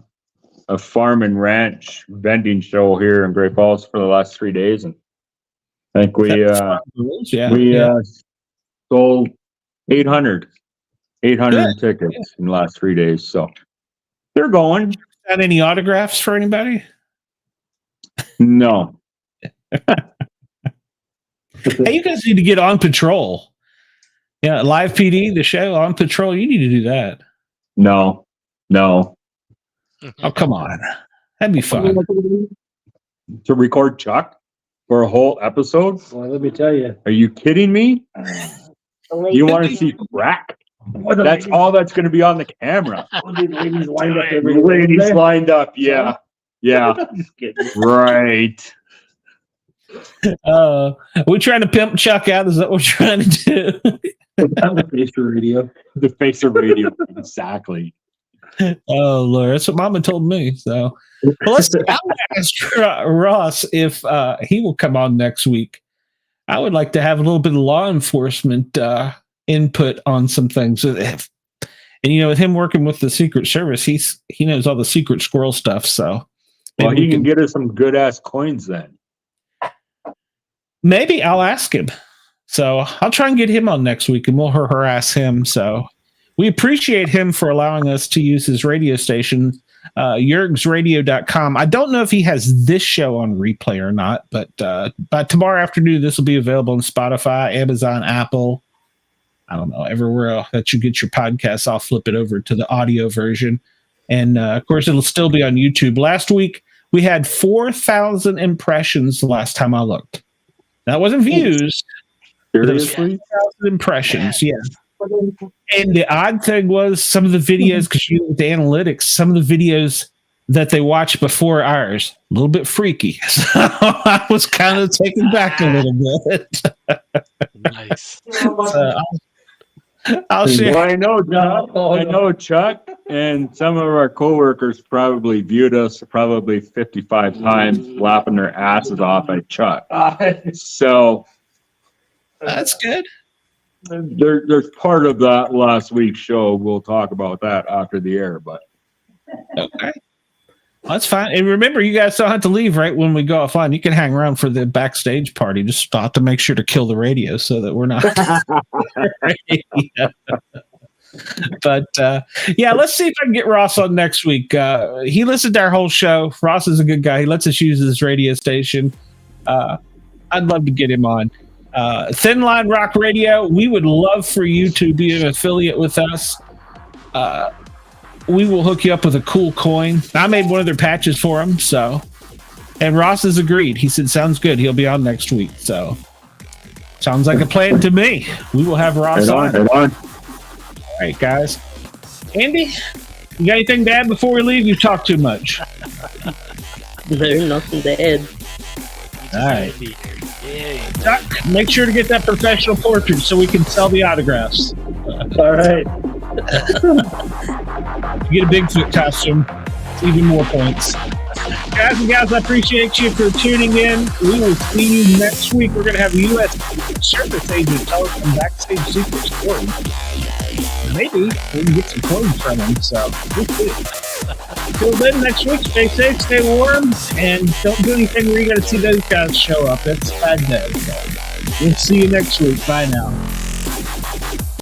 Speaker 6: farm and ranch vending show here in Great Falls for the last 3 days, and I think we sold 800 tickets in the last 3 days. So they're going.
Speaker 1: Got any autographs for anybody?
Speaker 6: No.
Speaker 1: Hey, you guys need to get on patrol. Yeah, Live PD, the show on patrol. You need to do that.
Speaker 6: No.
Speaker 1: Oh, come on. That'd be fun.
Speaker 6: To record Chuck for a whole episode?
Speaker 7: Well, let me tell you.
Speaker 6: Are you kidding me? You want to see crack? That's all that's going to be on the camera.
Speaker 7: Ladies lined up
Speaker 6: Ladies lined up, yeah. Yeah.
Speaker 7: Just kidding.
Speaker 6: Right.
Speaker 1: We're trying to pimp Chuck out. Is that what we're trying to do?
Speaker 7: The face of radio.
Speaker 6: The face of radio. Exactly.
Speaker 1: Oh, Lord. That's what Mama told me. So, well, I'll ask Ross if he will come on next week. I would like to have a little bit of law enforcement input on some things. And, with him working with the Secret Service, he knows all the secret squirrel stuff. So,
Speaker 6: well, he can get us some good ass coins then.
Speaker 1: Maybe I'll ask him. So I'll try and get him on next week and we'll harass him. So we appreciate him for allowing us to use his radio station, yergsradio.com. I don't know if he has this show on replay or not, but by tomorrow afternoon, this will be available on Spotify, Amazon, Apple. I don't know, everywhere that you get your podcasts. I'll flip it over to the audio version. And of course, it'll still be on YouTube. Last week, we had 4,000 impressions the last time I looked. That wasn't views.
Speaker 6: Seriously?
Speaker 1: 4,000 impressions, yeah. And the odd thing was some of the videos, because with the analytics, some of the videos that they watched before ours, a little bit freaky. So I was kind of taken back a little bit.
Speaker 2: Nice.
Speaker 1: I'll share.
Speaker 6: Well, I know Chuck and some of our coworkers probably viewed us probably 55 times laughing their asses off at Chuck. So
Speaker 1: that's good.
Speaker 6: There's part of that last week's show. We'll talk about that after the air, but
Speaker 1: okay. That's fine. And remember, you guys don't have to leave right when we go offline. You can hang around for the backstage party. Just stop to make sure to kill the radio so that we're not. But yeah, let's see if I can get Ross on next week. He listened to our whole show. Ross is a good guy. He lets us use his radio station. I'd love to get him on. Thin Line Rock Radio, we would love for you to be an affiliate with us. We will hook you up with a cool coin. I made one of their patches for him, so. And Ross has agreed. He said, sounds good. He'll be on next week. So, sounds like a plan to me. We will have Ross on. All right, guys. Andy, you got anything to add before we leave? You talk too much.
Speaker 3: There's nothing to add.
Speaker 1: All right. Chuck, make sure to get that professional portrait so we can sell the autographs.
Speaker 7: All right.
Speaker 1: Get a Bigfoot costume. even more points. Guys and gals, I appreciate you for tuning in. We will see you next week. We're going to have a U.S. Surface Agent tell us some backstage secret stories. Maybe we can get some coins from him, so we'll see. Till then, next week, stay safe, stay warm, and don't do anything where you got to see those guys show up. That's bad day. So we'll see you next week. Bye now.